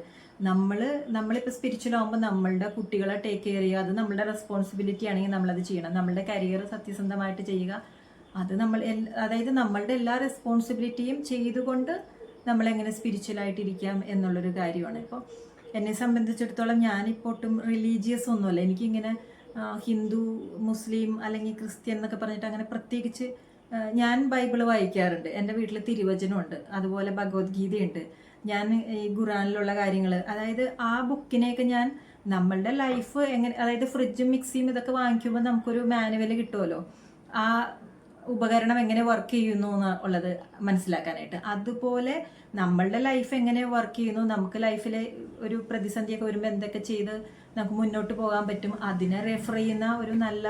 S1: നമ്മളിപ്പോൾ സ്പിരിച്വൽ ആകുമ്പോൾ നമ്മളുടെ കുട്ടികളെ ടേക്ക് കെയർ ചെയ്യുക, അത് നമ്മളുടെ റെസ്പോൺസിബിലിറ്റി ആണെങ്കിൽ നമ്മളത് ചെയ്യണം. നമ്മളുടെ കരിയർ സത്യസന്ധമായിട്ട് ചെയ്യുക, അത് അതായത് നമ്മളുടെ എല്ലാ റെസ്പോൺസിബിലിറ്റിയും ചെയ്തുകൊണ്ട് നമ്മളെങ്ങനെ സ്പിരിച്വലായിട്ടിരിക്കാം എന്നുള്ളൊരു കാര്യമാണ്. ഇപ്പോൾ എന്നെ സംബന്ധിച്ചിടത്തോളം ഞാനിപ്പോൾ ഒട്ടും റിലീജിയസ് ഒന്നുമല്ല. എനിക്കിങ്ങനെ ഹിന്ദു, മുസ്ലിം അല്ലെങ്കിൽ ക്രിസ്ത്യൻ എന്നൊക്കെ പറഞ്ഞിട്ട് അങ്ങനെ പ്രത്യേകിച്ച്, ഞാൻ ബൈബിള് വായിക്കാറുണ്ട്, എൻ്റെ വീട്ടിൽ തിരുവചനമുണ്ട്, അതുപോലെ ഭഗവത്ഗീതയുണ്ട്. ഞാൻ ഈ ഖുറാനിലുള്ള കാര്യങ്ങൾ, അതായത് ആ ബുക്കിനെയൊക്കെ ഞാൻ നമ്മളുടെ ലൈഫ് എങ്ങനെ, അതായത് ഫ്രിഡ്ജും മിക്സിയും ഇതൊക്കെ വാങ്ങിക്കുമ്പോൾ നമുക്കൊരു മാനുവൽ കിട്ടുമല്ലോ, ആ ഉപകരണം എങ്ങനെ വർക്ക് ചെയ്യുന്നു എന്നുള്ളത് മനസ്സിലാക്കാനായിട്ട്. അതുപോലെ നമ്മളുടെ ലൈഫ് എങ്ങനെ വർക്ക് ചെയ്യുന്നു, നമുക്ക് ലൈഫിലെ ഒരു പ്രതിസന്ധിയൊക്കെ വരുമ്പോൾ എന്തൊക്കെ ചെയ്ത് നമുക്ക് മുന്നോട്ട് പോകാൻ പറ്റും, അതിനെ റെഫർ ചെയ്യുന്ന ഒരു നല്ല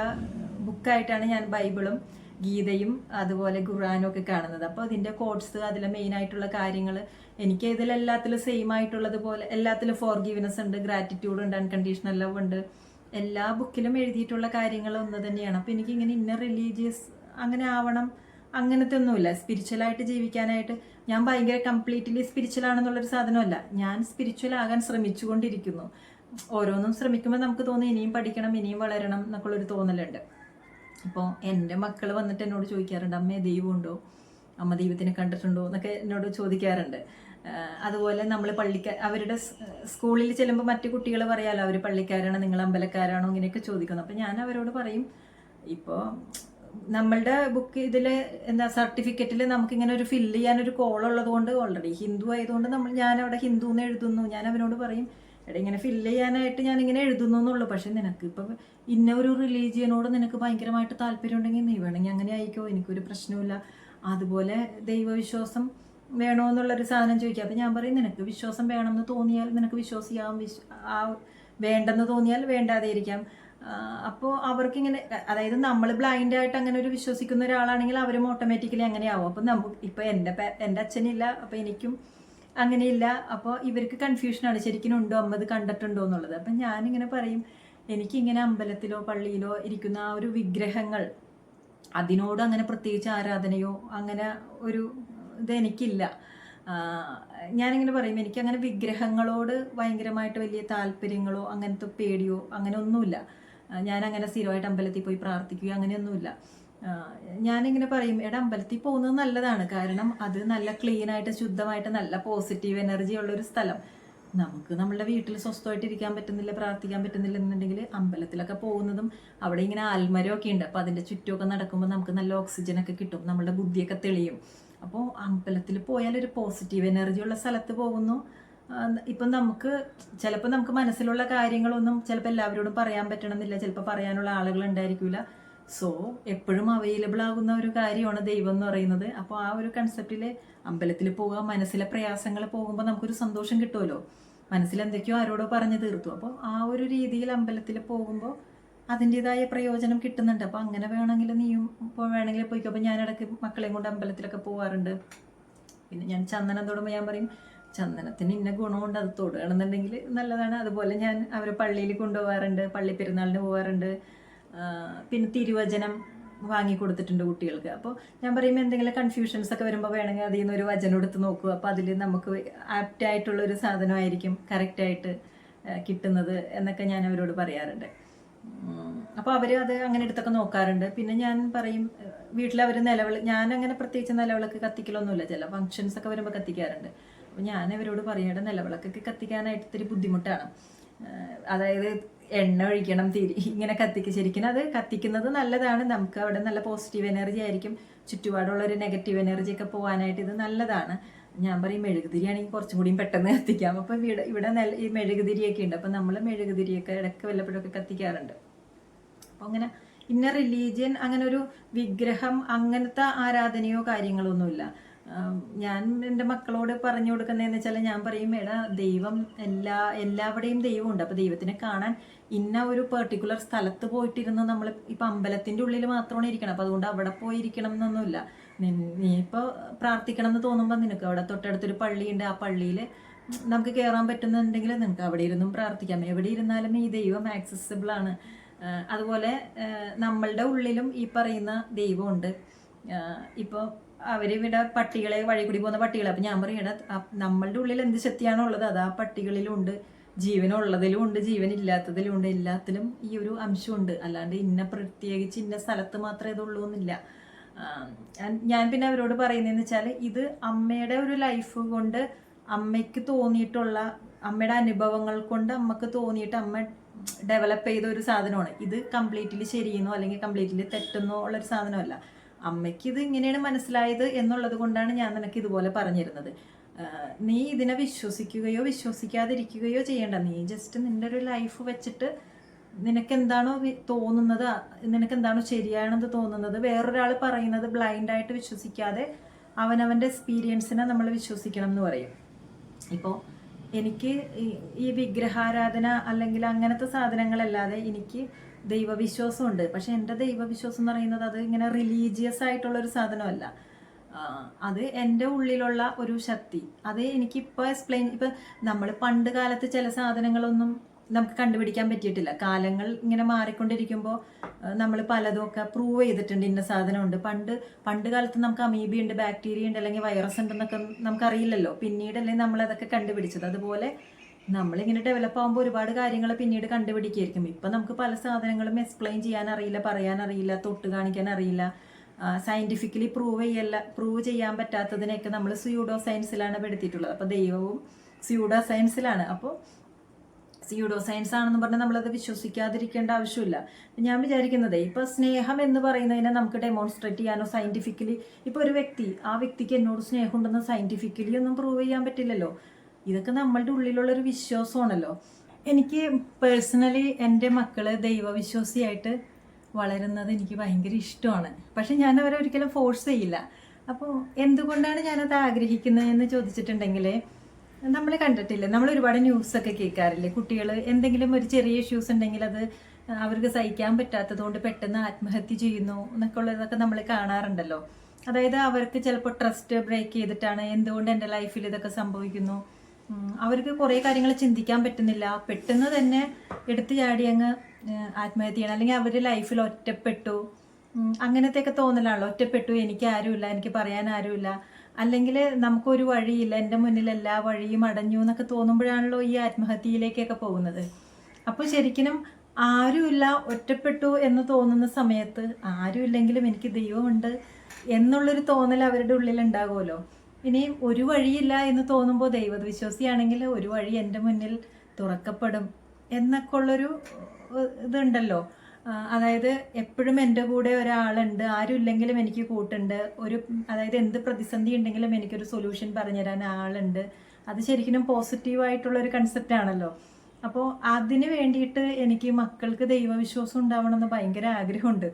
S1: ബുക്കായിട്ടാണ് ഞാൻ ബൈബിളും ഗീതയും അതുപോലെ ഖുറാനും ഒക്കെ കാണുന്നത്. അപ്പോൾ അതിൻ്റെ കോഡ്സ്, അതിലെ മെയിനായിട്ടുള്ള കാര്യങ്ങൾ എനിക്ക് ഇതിലെല്ലാത്തിലും സെയിം ആയിട്ടുള്ളതുപോലെ, എല്ലാത്തിലും ഫോർഗീവ്നെസ് ഉണ്ട്, ഗ്രാറ്റിറ്റ്യൂഡ് ഉണ്ട്, അൺകണ്ടീഷണൽ ലവ് ഉണ്ട്, എല്ലാ ബുക്കിലും എഴുതിയിട്ടുള്ള കാര്യങ്ങൾ ഒന്ന് തന്നെയാണ്. അപ്പോൾ എനിക്കിങ്ങനെ ഇന്നർ റിലീജിയസ് അങ്ങനെ ആവണം അങ്ങനത്തെ ഒന്നുമില്ല. സ്പിരിച്വലായിട്ട് ജീവിക്കാനായിട്ട് ഞാൻ ഭയങ്കര കംപ്ലീറ്റ്ലി സ്പിരിച്വൽ ആണെന്നുള്ളൊരു സാധനമല്ല, ഞാൻ സ്പിരിച്വൽ ആകാൻ ശ്രമിച്ചുകൊണ്ടിരിക്കുന്നു. ഓരോന്നും ശ്രമിക്കുമ്പോൾ നമുക്ക് തോന്നും ഇനിയും പഠിക്കണം, ഇനിയും വളരണം എന്നൊക്കെയുള്ളൊരു തോന്നലുണ്ട്. അപ്പോൾ എൻ്റെ മക്കൾ വന്നിട്ട് എന്നോട് ചോദിക്കാറുണ്ട്, അമ്മേ ദൈവമുണ്ടോ, അമ്മ ദൈവത്തിനെ കണ്ടിട്ടുണ്ടോ എന്നൊക്കെ എന്നോട് ചോദിക്കാറുണ്ട്. അതുപോലെ നമ്മൾ അവരുടെ സ്കൂളിൽ ചെല്ലുമ്പോൾ മറ്റു കുട്ടികൾ പറയാലോ അവർ പള്ളിക്കാരാണ്, നിങ്ങൾ അമ്പലക്കാരാണോ, ഇങ്ങനെയൊക്കെ ചോദിക്കുന്നു. അപ്പം ഞാൻ അവരോട് പറയും, ഇപ്പോൾ നമ്മളുടെ ബുക്ക് ഇതിൽ എന്താ സർട്ടിഫിക്കറ്റിൽ നമുക്കിങ്ങനെ ഒരു ഫില്ല് ചെയ്യാനൊരു കോളുള്ളത് കൊണ്ട്, ഓൾറെഡി ഹിന്ദു ആയതുകൊണ്ട് ഞാനവിടെ ഹിന്ദു എന്ന് എഴുതുന്നു. ഞാൻ അവനോട് പറയും, എടാ ഇങ്ങനെ ഫില്ല് ചെയ്യാനായിട്ട് ഞാനിങ്ങനെ എഴുതുന്നു എന്നുള്ളൂ. പക്ഷെ നിനക്ക് ഇപ്പം ഇന്ന ഒരു റിലീജിയനോട് നിനക്ക് ഭയങ്കരമായിട്ട് താല്പര്യം ഉണ്ടെങ്കിൽ നീ വേണമെങ്കിൽ അങ്ങനെ ആയിക്കോ, എനിക്കൊരു പ്രശ്നമില്ല. അതുപോലെ ദൈവവിശ്വാസം വേണോ എന്നുള്ളൊരു സാധനം ചോദിക്കുക. അപ്പം ഞാൻ പറയും, നിനക്ക് വിശ്വാസം വേണമെന്ന് തോന്നിയാൽ നിനക്ക് വിശ്വസിക്കാം, വേണ്ടെന്ന് തോന്നിയാൽ വേണ്ടാതെ ഇരിക്കാം. അപ്പോൾ അവർക്കിങ്ങനെ, അതായത് നമ്മൾ ബ്ലൈൻഡായിട്ട് അങ്ങനെ ഒരു വിശ്വസിക്കുന്ന ഒരാളാണെങ്കിൽ അവരും ഓട്ടോമാറ്റിക്കലി അങ്ങനെയാവും. അപ്പം ഇപ്പം എൻ്റെ അച്ഛനില്ല, അപ്പം എനിക്കും അങ്ങനെയില്ല. അപ്പോൾ ഇവർക്ക് കൺഫ്യൂഷനാണ്, ശരിക്കും ഉണ്ടോ അമ്മ ഇത് കണ്ടിട്ടുണ്ടോ എന്നുള്ളത്. അപ്പം ഞാനിങ്ങനെ പറയും, എനിക്കിങ്ങനെ അമ്പലത്തിലോ പള്ളിയിലോ ഇരിക്കുന്ന ആ ഒരു വിഗ്രഹങ്ങൾ, അതിനോട് അങ്ങനെ പ്രത്യേകിച്ച് ആരാധനയോ അങ്ങനെ ഒരു ഇതെനിക്കില്ല. ഞാനിങ്ങനെ പറയും, എനിക്കങ്ങനെ വിഗ്രഹങ്ങളോട് ഭയങ്കരമായിട്ട് വലിയ താല്പര്യങ്ങളോ അങ്ങനത്തെ പേടിയോ അങ്ങനെ ഒന്നുമില്ല. ഞാനങ്ങനെ സ്ഥിരമായിട്ട് അമ്പലത്തിൽ പോയി പ്രാർത്ഥിക്കുകയോ അങ്ങനെയൊന്നുമില്ല. ഞാനിങ്ങനെ പറയും, എടാ അമ്പലത്തിൽ പോകുന്നത് നല്ലതാണ്, കാരണം അത് നല്ല ക്ലീനായിട്ട് ശുദ്ധമായിട്ട് നല്ല പോസിറ്റീവ് എനർജി ഉള്ളൊരു സ്ഥലം. നമുക്ക് നമ്മളുടെ വീട്ടിൽ സ്വസ്ഥമായിട്ട് ഇരിക്കാൻ പറ്റുന്നില്ല, പ്രാർത്ഥിക്കാൻ പറ്റുന്നില്ല എന്നുണ്ടെങ്കിൽ അമ്പലത്തിലൊക്കെ പോകുന്നതും, അവിടെ ഇങ്ങനെ ആൽമരമൊക്കെ ഉണ്ട്, അപ്പോൾ അതിൻ്റെ ചുറ്റുമൊക്കെ നടക്കുമ്പോൾ നമുക്ക് നല്ല ഓക്സിജനൊക്കെ കിട്ടും, നമ്മളുടെ ബുദ്ധിയൊക്കെ തെളിയും. അപ്പോൾ അമ്പലത്തിൽ പോയാൽ ഒരു പോസിറ്റീവ് എനർജി ഉള്ള സ്ഥലത്ത് പോകുന്നു. ഇപ്പം ചിലപ്പോൾ നമുക്ക് മനസ്സിലുള്ള കാര്യങ്ങളൊന്നും ചിലപ്പോൾ എല്ലാവരോടും പറയാൻ പറ്റണമെന്നില്ല, ചിലപ്പോൾ പറയാനുള്ള ആളുകൾ ഉണ്ടായിരിക്കില്ല. സോ എപ്പോഴും അവൈലബിൾ ആകുന്ന ഒരു കാര്യമാണ് ദൈവം എന്ന് പറയുന്നത്. അപ്പോൾ ആ ഒരു കൺസെപ്റ്റിൽ അമ്പലത്തിൽ പോവുക, മനസ്സിലെ പ്രയാസങ്ങൾ പോകുമ്പോൾ നമുക്കൊരു സന്തോഷം കിട്ടുമല്ലോ, മനസ്സിലെന്തൊക്കെയോ ആരോടോ പറഞ്ഞു തീർത്തു. അപ്പോൾ ആ ഒരു രീതിയിൽ അമ്പലത്തിൽ പോകുമ്പോൾ അതിൻ്റെതായ പ്രയോജനം കിട്ടുന്നുണ്ട്. അപ്പോൾ അങ്ങനെ വേണമെങ്കിൽ നീയും ഇപ്പോൾ വേണമെങ്കിൽ പോയിക്കോ. അപ്പോൾ ഞാനിടയ്ക്ക് മക്കളെയും കൊണ്ട് അമ്പലത്തിലൊക്കെ പോകാറുണ്ട്. പിന്നെ ഞാൻ ചന്ദനം തൊടുമ്പോൾ ഞാൻ പറയും, ചന്ദനത്തിന് ഇന്ന ഗുണമുണ്ട്, അത് തൊടുകയാണെന്നുണ്ടെങ്കിൽ നല്ലതാണ്. അതുപോലെ ഞാൻ അവരെ പള്ളിയിൽ കൊണ്ടുപോകാറുണ്ട്, പള്ളി പെരുന്നാളിന് പോകാറുണ്ട്. പിന്നെ തിരുവചനം വാങ്ങിക്കൊടുത്തിട്ടുണ്ട് കുട്ടികൾക്ക്. അപ്പോൾ ഞാൻ പറയുമ്പോൾ എന്തെങ്കിലും കൺഫ്യൂഷൻസ് ഒക്കെ വരുമ്പോൾ വേണമെങ്കിൽ അതിൽ നിന്ന് ഒരു വചനം എടുത്ത് നോക്കുക. അപ്പോൾ അതിൽ നമുക്ക് ആപ്റ്റായിട്ടുള്ളൊരു സാധനമായിരിക്കും കറക്റ്റായിട്ട് കിട്ടുന്നത് എന്നൊക്കെ ഞാൻ അവരോട് പറയാറുണ്ട്. അപ്പോൾ അവർ അത് അങ്ങനെ എടുത്തൊക്കെ നോക്കാറുണ്ട്. പിന്നെ ഞാൻ പറയും, വീട്ടിലവർ ഞാൻ അങ്ങനെ പ്രത്യേകിച്ച് നിലവിളക്ക് കത്തിക്കലൊന്നുമില്ല, ചില ഫങ്ഷൻസ് ഒക്കെ വരുമ്പോൾ കത്തിക്കാറുണ്ട്. അപ്പോൾ ഞാൻ അവരോട് പറയേണ്ട, നിലവിളക്കൊക്കെ കത്തിക്കാനായിട്ട് ഇത്തിരി ബുദ്ധിമുട്ടാണ്. അതായത് എണ്ണ ഒഴിക്കണം, ഇങ്ങനെ ശരിക്കും അത് കത്തിക്കുന്നത് നല്ലതാണ്, നമുക്ക് അവിടെ നല്ല പോസിറ്റീവ് എനർജി ആയിരിക്കും, ചുറ്റുപാടുള്ളൊരു നെഗറ്റീവ് എനർജി ഒക്കെ പോകാനായിട്ട് ഇത് നല്ലതാണ്. ഞാൻ പറയും, മെഴുകുതിരിയാണെങ്കിൽ കുറച്ചും കൂടിയും പെട്ടെന്ന് കത്തിക്കാം. അപ്പോൾ ഇവിടെ ഈ മെഴുകുതിരിയൊക്കെ ഉണ്ട്, അപ്പോൾ നമ്മൾ മെഴുകുതിരിയൊക്കെ ഇടയ്ക്ക് വല്ലപ്പോഴൊക്കെ കത്തിക്കാറുണ്ട്. അപ്പോൾ അങ്ങനെ ഇന്ന റിലീജിയൻ, അങ്ങനെ ഒരു വിഗ്രഹം അങ്ങനത്തെ ആരാധനയോ കാര്യങ്ങളൊന്നുമില്ല. ഞാൻ എൻ്റെ മക്കളോട് പറഞ്ഞു കൊടുക്കുന്നതെന്ന് വെച്ചാൽ, ഞാൻ പറയും, എടാ ദൈവം എല്ലാവിടെയും ദൈവമുണ്ട്. അപ്പോൾ ദൈവത്തിനെ കാണാൻ ഇന്ന ഒരു പെർട്ടിക്കുലർ സ്ഥലത്ത് പോയിട്ടിരുന്ന് നമ്മൾ ഇപ്പം അമ്പലത്തിൻ്റെ ഉള്ളിൽ മാത്രമാണ് ഇരിക്കണം, അപ്പോൾ അതുകൊണ്ട് അവിടെ പോയിരിക്കണം എന്നൊന്നുമില്ല. നീ ഇപ്പോൾ പ്രാർത്ഥിക്കണം എന്ന് തോന്നുമ്പോൾ നിനക്ക് അവിടെ തൊട്ടടുത്തൊരു പള്ളിയുണ്ട്, ആ പള്ളിയിൽ നമുക്ക് കയറാൻ പറ്റുന്നുണ്ടെങ്കിൽ നിനക്ക് അവിടെ ഇരുന്നും പ്രാർത്ഥിക്കാം. എവിടെ ഇരുന്നാലും ഈ ദൈവം ആക്സസിബിളാണ്. അതുപോലെ നമ്മളുടെ ഉള്ളിലും ഈ പറയുന്ന ദൈവമുണ്ട്. ഇപ്പോൾ അവരിവിടെ പട്ടികളെ, വഴി കൂടി പോകുന്ന പട്ടികളെ, അപ്പം ഞാൻ പറയണ, നമ്മളുടെ ഉള്ളിൽ എന്ത് ശക്തിയാണോ ഉള്ളത് അത് ആ പട്ടികളിലുണ്ട്, ജീവനുള്ളതിലും ഉണ്ട്, ജീവനില്ലാത്തതിലും ഉണ്ട്, എല്ലാത്തിലും ഈ ഒരു അംശമുണ്ട്. അല്ലാണ്ട് പ്രത്യേകിച്ച് ഇന്ന സ്ഥലത്ത് മാത്രമേ ഇതുള്ളൂ എന്നില്ല. ഞാൻ പിന്നെ അവരോട് പറയുന്നതെന്ന് വെച്ചാൽ, ഇത് അമ്മയുടെ ഒരു ലൈഫ് കൊണ്ട് അമ്മയ്ക്ക് തോന്നിയിട്ടുള്ള, അമ്മയുടെ അനുഭവങ്ങൾ കൊണ്ട് അമ്മക്ക് തോന്നിയിട്ട് അമ്മ ഡെവലപ്പ് ചെയ്ത ഒരു സാധനമാണ്. ഇത് കംപ്ലീറ്റ്ലി ശരിയെന്നോ അല്ലെങ്കിൽ കംപ്ലീറ്റ്ലി തെറ്റെന്നോ ഉള്ളൊരു സാധനമല്ല. അമ്മയ്ക്ക് ഇത് ഇങ്ങനെയാണ് മനസ്സിലായത് എന്നുള്ളത് കൊണ്ടാണ് ഞാൻ നിനക്ക് ഇതുപോലെ പറഞ്ഞിരുന്നത്. നീ ഇതിനെ വിശ്വസിക്കുകയോ വിശ്വസിക്കാതിരിക്കുകയോ ചെയ്യേണ്ട. നീ ജസ്റ്റ് നിൻ്റെ ഒരു ലൈഫ് വെച്ചിട്ട് നിനക്കെന്താണോ തോന്നുന്നത്, നിനക്കെന്താണോ ശരിയാണെന്ന് തോന്നുന്നത്, വേറൊരാൾ പറയുന്നത് ബ്ലൈൻഡായിട്ട് വിശ്വസിക്കാതെ അവനവൻ്റെ എക്സ്പീരിയൻസിനെ നമ്മൾ വിശ്വസിക്കണം എന്ന് പറയും. ഇപ്പോൾ എനിക്ക് ഈ വിഗ്രഹാരാധന അല്ലെങ്കിൽ അങ്ങനത്തെ സാധനങ്ങളല്ലാതെ എനിക്ക് ദൈവവിശ്വാസമുണ്ട്. പക്ഷെ എൻ്റെ ദൈവവിശ്വാസം എന്ന് പറയുന്നത് അത് ഇങ്ങനെ റിലീജിയസ് ആയിട്ടുള്ളൊരു സാധനമല്ല. അത് എൻ്റെ ഉള്ളിലുള്ള ഒരു ശക്തി. അത് എനിക്കിപ്പോൾ ഇപ്പം നമ്മൾ പണ്ട് കാലത്ത് ചില സാധനങ്ങളൊന്നും നമുക്ക് കണ്ടുപിടിക്കാൻ പറ്റിയിട്ടില്ല. കാലങ്ങൾ ഇങ്ങനെ മാറിക്കൊണ്ടിരിക്കുമ്പോൾ നമ്മൾ പലതുമൊക്കെ പ്രൂവ് ചെയ്തിട്ടുണ്ട്, ഇന്ന സാധനമുണ്ട്. പണ്ട് കാലത്ത് നമുക്ക് അമീബി ഉണ്ട്, ബാക്ടീരിയ ഉണ്ട്, അല്ലെങ്കിൽ വൈറസ് ഉണ്ടെന്നൊക്കെ നമുക്കറിയില്ലല്ലോ. പിന്നീടല്ലേ നമ്മളതൊക്കെ കണ്ടുപിടിച്ചത്. അതുപോലെ നമ്മളിങ്ങനെ ഡെവലപ്പ് ആകുമ്പോൾ ഒരുപാട് കാര്യങ്ങൾ പിന്നീട് കണ്ടുപിടിക്കുകയായിരിക്കും. ഇപ്പം നമുക്ക് പല സാധനങ്ങളും എക്സ്പ്ലെയിൻ ചെയ്യാൻ അറിയില്ല, പറയാൻ അറിയില്ല, തൊട്ട് കാണിക്കാൻ അറിയില്ല. സയൻറ്റിഫിക്കലി പ്രൂവ് ചെയ്യാൻ പറ്റാത്തതിനെയൊക്കെ നമ്മൾ സ്യൂഡോ സയൻസിലാണ് പെടുത്തിയിട്ടുള്ളത്. അപ്പോൾ ദൈവവും സ്യൂഡോ സയൻസിലാണ്. അപ്പോൾ സ്യൂഡോ സയൻസ് ആണെന്ന് പറഞ്ഞാൽ നമ്മളത് വിശ്വസിക്കാതിരിക്കേണ്ട ആവശ്യമില്ല. ഞാൻ വിചാരിക്കുന്നത് ഇപ്പോൾ സ്നേഹം എന്ന് പറയുന്നതിനെ നമുക്ക് ഡെമോൺസ്ട്രേറ്റ് ചെയ്യാനോ സയൻറ്റിഫിക്കലി, ഇപ്പോൾ ഒരു വ്യക്തി, ആ വ്യക്തിക്ക് എന്നോട് സ്നേഹമുണ്ടെന്ന് സയൻറ്റിഫിക്കലി ഒന്നും പ്രൂവ് ചെയ്യാൻ പറ്റില്ലല്ലോ. ഇതൊക്കെ നമ്മളുടെ ഉള്ളിലുള്ളൊരു വിശ്വാസമാണല്ലോ. എനിക്ക് പേഴ്സണലി എൻ്റെ മക്കൾ ദൈവവിശ്വാസിയായിട്ട് വളരുന്നത് എനിക്ക് ഭയങ്കര ഇഷ്ടമാണ്. പക്ഷെ ഞാൻ അവരെ ഒരിക്കലും ഫോഴ്സ് ചെയ്യില്ല. അപ്പോൾ എന്തുകൊണ്ടാണ് ഞാനത് ആഗ്രഹിക്കുന്നതെന്ന് ചോദിച്ചിട്ടുണ്ടെങ്കിൽ, നമ്മൾ കണ്ടിട്ടില്ലേ, നമ്മൾ ഒരുപാട് ന്യൂസൊക്കെ കേൾക്കാറില്ലേ, കുട്ടികൾ എന്തെങ്കിലും ഒരു ചെറിയ ഇഷ്യൂസ് ഉണ്ടെങ്കിൽ അത് അവർക്ക് സഹിക്കാൻ പറ്റാത്തത് കൊണ്ട് പെട്ടെന്ന് ആത്മഹത്യ ചെയ്യുന്നു എന്നൊക്കെ ഉള്ളതൊക്കെ നമ്മൾ കാണാറുണ്ടല്ലോ. അതായത് അവർക്ക് ചിലപ്പോൾ ട്രസ്റ്റ് ബ്രേക്ക് ചെയ്തിട്ടാണ് എന്തുകൊണ്ട് എൻ്റെ ലൈഫിൽ ഇതൊക്കെ സംഭവിക്കുന്നു, അവർക്ക് കുറേ കാര്യങ്ങൾ ചിന്തിക്കാൻ പറ്റുന്നില്ല, പെട്ടെന്ന് തന്നെ എടുത്തു ചാടി അങ്ങ് ആത്മഹത്യ ചെയ്യണം, അല്ലെങ്കിൽ അവരുടെ ലൈഫിൽ ഒറ്റപ്പെട്ടു, അങ്ങനത്തെയൊക്കെ തോന്നലാണല്ലോ. ഒറ്റപ്പെട്ടു, എനിക്ക് ആരുമില്ല, എനിക്ക് പറയാൻ ആരുമില്ല, അല്ലെങ്കിൽ നമുക്കൊരു വഴിയില്ല, എൻ്റെ മുന്നിൽ എല്ലാ വഴിയും അടഞ്ഞു എന്നൊക്കെ തോന്നുമ്പോഴാണല്ലോ ഈ ആത്മഹത്യയിലേക്കൊക്കെ പോകുന്നത്. അപ്പോൾ ശരിക്കും ആരുമില്ല, ഒറ്റപ്പെട്ടു എന്ന് തോന്നുന്ന സമയത്ത് ആരുമില്ലെങ്കിലും എനിക്ക് ദൈവമുണ്ട് എന്നുള്ളൊരു തോന്നൽ അവരുടെ ഉള്ളിൽ ഉണ്ടാകുമല്ലോ. ഇനി ഒരു വഴിയില്ല എന്ന് തോന്നുമ്പോൾ ദൈവവിശ്വാസിയാണെങ്കിൽ ഒരു വഴി എൻ്റെ മുന്നിൽ തുറക്കപ്പെടും എന്നൊക്കെ ഉള്ളൊരു ഇതുണ്ടല്ലോ. അതായത് എപ്പോഴും എൻ്റെ കൂടെ ഒരാളുണ്ട്, ആരും ഇല്ലെങ്കിലും എനിക്ക് കൂട്ടുണ്ട്, അതായത് എന്ത് പ്രതിസന്ധി ഉണ്ടെങ്കിലും എനിക്കൊരു സൊല്യൂഷൻ പറഞ്ഞുതരാൻ ആളുണ്ട്. അത് ശരിക്കും പോസിറ്റീവായിട്ടുള്ളൊരു കൺസെപ്റ്റ് ആണല്ലോ. അപ്പോൾ അതിന് വേണ്ടിയിട്ട് എനിക്ക് മക്കൾക്ക് ദൈവവിശ്വാസം ഉണ്ടാവണമെന്ന് ഭയങ്കര ആഗ്രഹമുണ്ട്.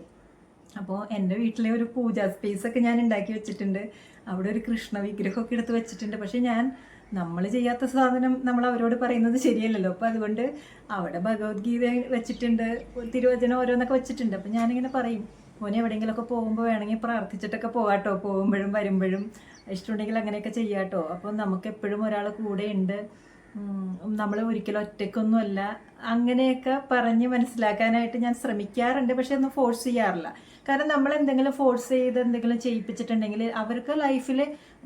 S1: അപ്പോൾ എൻ്റെ വീട്ടിലെ ഒരു പൂജാ സ്പേസൊക്കെ ഞാൻ ഉണ്ടാക്കി വെച്ചിട്ടുണ്ട്. അവിടെ ഒരു കൃഷ്ണ വിഗ്രഹമൊക്കെ എടുത്ത് വെച്ചിട്ടുണ്ട്. പക്ഷെ നമ്മൾ ചെയ്യാത്ത സാധനം നമ്മൾ അവരോട് പറയുന്നത് ശരിയല്ലല്ലോ. അപ്പോൾ അതുകൊണ്ട് അവിടെ ഭഗവത്ഗീത വെച്ചിട്ടുണ്ട്, തിരുവചനം ഓരോന്നൊക്കെ വെച്ചിട്ടുണ്ട്. അപ്പം ഞാനിങ്ങനെ പറയും, മോനെ എവിടെയെങ്കിലുമൊക്കെ പോകുമ്പോൾ വേണമെങ്കിൽ പ്രാർത്ഥിച്ചിട്ടൊക്കെ പോകാട്ടോ, പോകുമ്പോഴും വരുമ്പോഴും ഇഷ്ടമുണ്ടെങ്കിൽ അങ്ങനെയൊക്കെ ചെയ്യാട്ടോ. അപ്പോൾ നമുക്ക് എപ്പോഴും ഒരാൾ കൂടെ ഉണ്ട്, നമ്മൾ ഒരിക്കലും ഒറ്റയ്ക്കൊന്നുമല്ല, അങ്ങനെയൊക്കെ പറഞ്ഞ് മനസ്സിലാക്കാനായിട്ട് ഞാൻ ശ്രമിക്കാറുണ്ട്. പക്ഷെ ഒന്നും ഫോഴ്സ് ചെയ്യാറില്ല. കാരണം നമ്മൾ എന്തെങ്കിലും ഫോഴ്സ് ചെയ്ത് എന്തെങ്കിലും ചെയ്യിപ്പിച്ചിട്ടുണ്ടെങ്കിൽ അവർക്ക് ലൈഫിൽ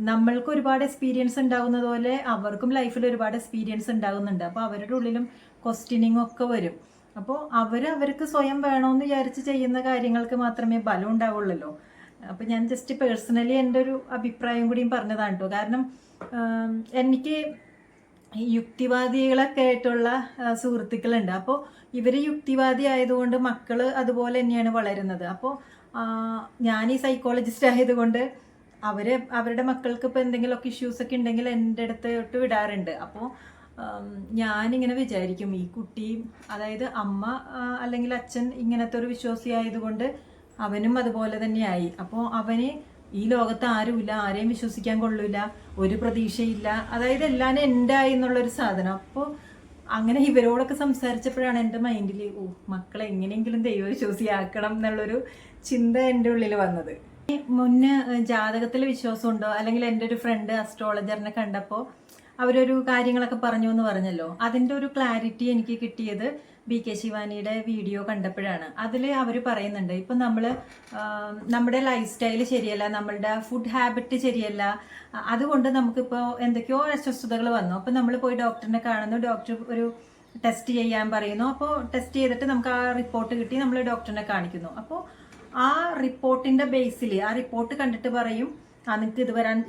S1: നമ്മൾക്ക് ഒരുപാട് എക്സ്പീരിയൻസ് ഉണ്ടാകുന്നത് പോലെ അവർക്കും ലൈഫിൽ ഒരുപാട് എക്സ്പീരിയൻസ് ഉണ്ടാകുന്നുണ്ട്. അപ്പോൾ അവരുടെ ഉള്ളിലും ക്വസ്റ്റ്യനിങ് ഒക്കെ വരും. അപ്പോൾ അവർക്ക് സ്വയം വേണമെന്ന് വിചാരിച്ച് ചെയ്യുന്ന കാര്യങ്ങൾക്ക് മാത്രമേ ബലം ഉണ്ടാവുള്ളൂ. അപ്പോൾ ഞാൻ ജസ്റ്റ് പേഴ്സണലി എൻ്റെ ഒരു അഭിപ്രായം കൂടിയും പറഞ്ഞതാണ് കേട്ടോ. കാരണം എനിക്ക് യുക്തിവാദികളൊക്കെ ആയിട്ടുള്ള സുഹൃത്തുക്കളുണ്ട്. അപ്പോൾ ഇവർ യുക്തിവാദി ആയതുകൊണ്ട് മക്കൾ അതുപോലെ തന്നെയാണ് വളരുന്നത്. അപ്പോൾ ഞാൻ ഈ സൈക്കോളജിസ്റ്റ് ആയതുകൊണ്ട് അവരുടെ മക്കൾക്ക് ഇപ്പോൾ എന്തെങ്കിലുമൊക്കെ ഇഷ്യൂസൊക്കെ ഉണ്ടെങ്കിൽ എൻ്റെ അടുത്തോട്ട് വിടാറുണ്ട്. അപ്പോൾ ഞാനിങ്ങനെ വിചാരിക്കും, ഈ കുട്ടി, അതായത് അമ്മ അല്ലെങ്കിൽ അച്ഛൻ ഇങ്ങനത്തെ ഒരു വിശ്വാസി ആയതുകൊണ്ട് അവനും അതുപോലെ തന്നെയായി. അപ്പോൾ അവന് ഈ ലോകത്ത് ആരുമില്ല, ആരെയും വിശ്വസിക്കാൻ കൊള്ളില്ല, ഒരു പ്രതീക്ഷയില്ല, അതായത് എല്ലാം എൻ്റെ ആയി എന്നുള്ളൊരു സാധനം. അപ്പോൾ അങ്ങനെ ഇവരോടൊക്കെ സംസാരിച്ചപ്പോഴാണ് എൻ്റെ മൈൻഡിൽ മക്കളെ എങ്ങനെയെങ്കിലും ദൈവവിശ്വാസിയാക്കണം എന്നുള്ളൊരു ചിന്ത എൻ്റെ ഉള്ളിൽ വന്നത്. മുന്നേ ജാതകത്തിൽ വിശ്വാസമുണ്ടോ, അല്ലെങ്കിൽ എൻ്റെ ഒരു ഫ്രണ്ട് അസ്ട്രോളജറിനെ കണ്ടപ്പോൾ അവരൊരു കാര്യങ്ങളൊക്കെ പറഞ്ഞു എന്ന് പറഞ്ഞല്ലോ, അതിൻ്റെ ഒരു ക്ലാരിറ്റി എനിക്ക് കിട്ടിയത് BK ശിവാനിയുടെ വീഡിയോ കണ്ടപ്പോഴാണ്. അതിൽ അവർ പറയുന്നുണ്ട്, ഇപ്പം നമ്മുടെ ലൈഫ് സ്റ്റൈൽ ശരിയല്ല, നമ്മളുടെ ഫുഡ് ഹാബിറ്റ് ശരിയല്ല, അതുകൊണ്ട് നമുക്കിപ്പോൾ എന്തൊക്കെയോ അസ്വസ്ഥതകൾ വന്നു. അപ്പം നമ്മൾ പോയി ഡോക്ടറിനെ കാണുന്നു, ഡോക്ടർ ഒരു ടെസ്റ്റ് ചെയ്യാൻ പറയുന്നു. അപ്പോൾ ടെസ്റ്റ് ചെയ്തിട്ട് നമുക്ക് ആ റിപ്പോർട്ട് കിട്ടി, നമ്മൾ ഡോക്ടറിനെ കാണിക്കുന്നു. അപ്പോൾ ആ റിപ്പോർട്ടിൻ്റെ ബേസിൽ ആ റിപ്പോർട്ട് കണ്ടിട്ട് പറയും, നിങ്ങൾക്ക്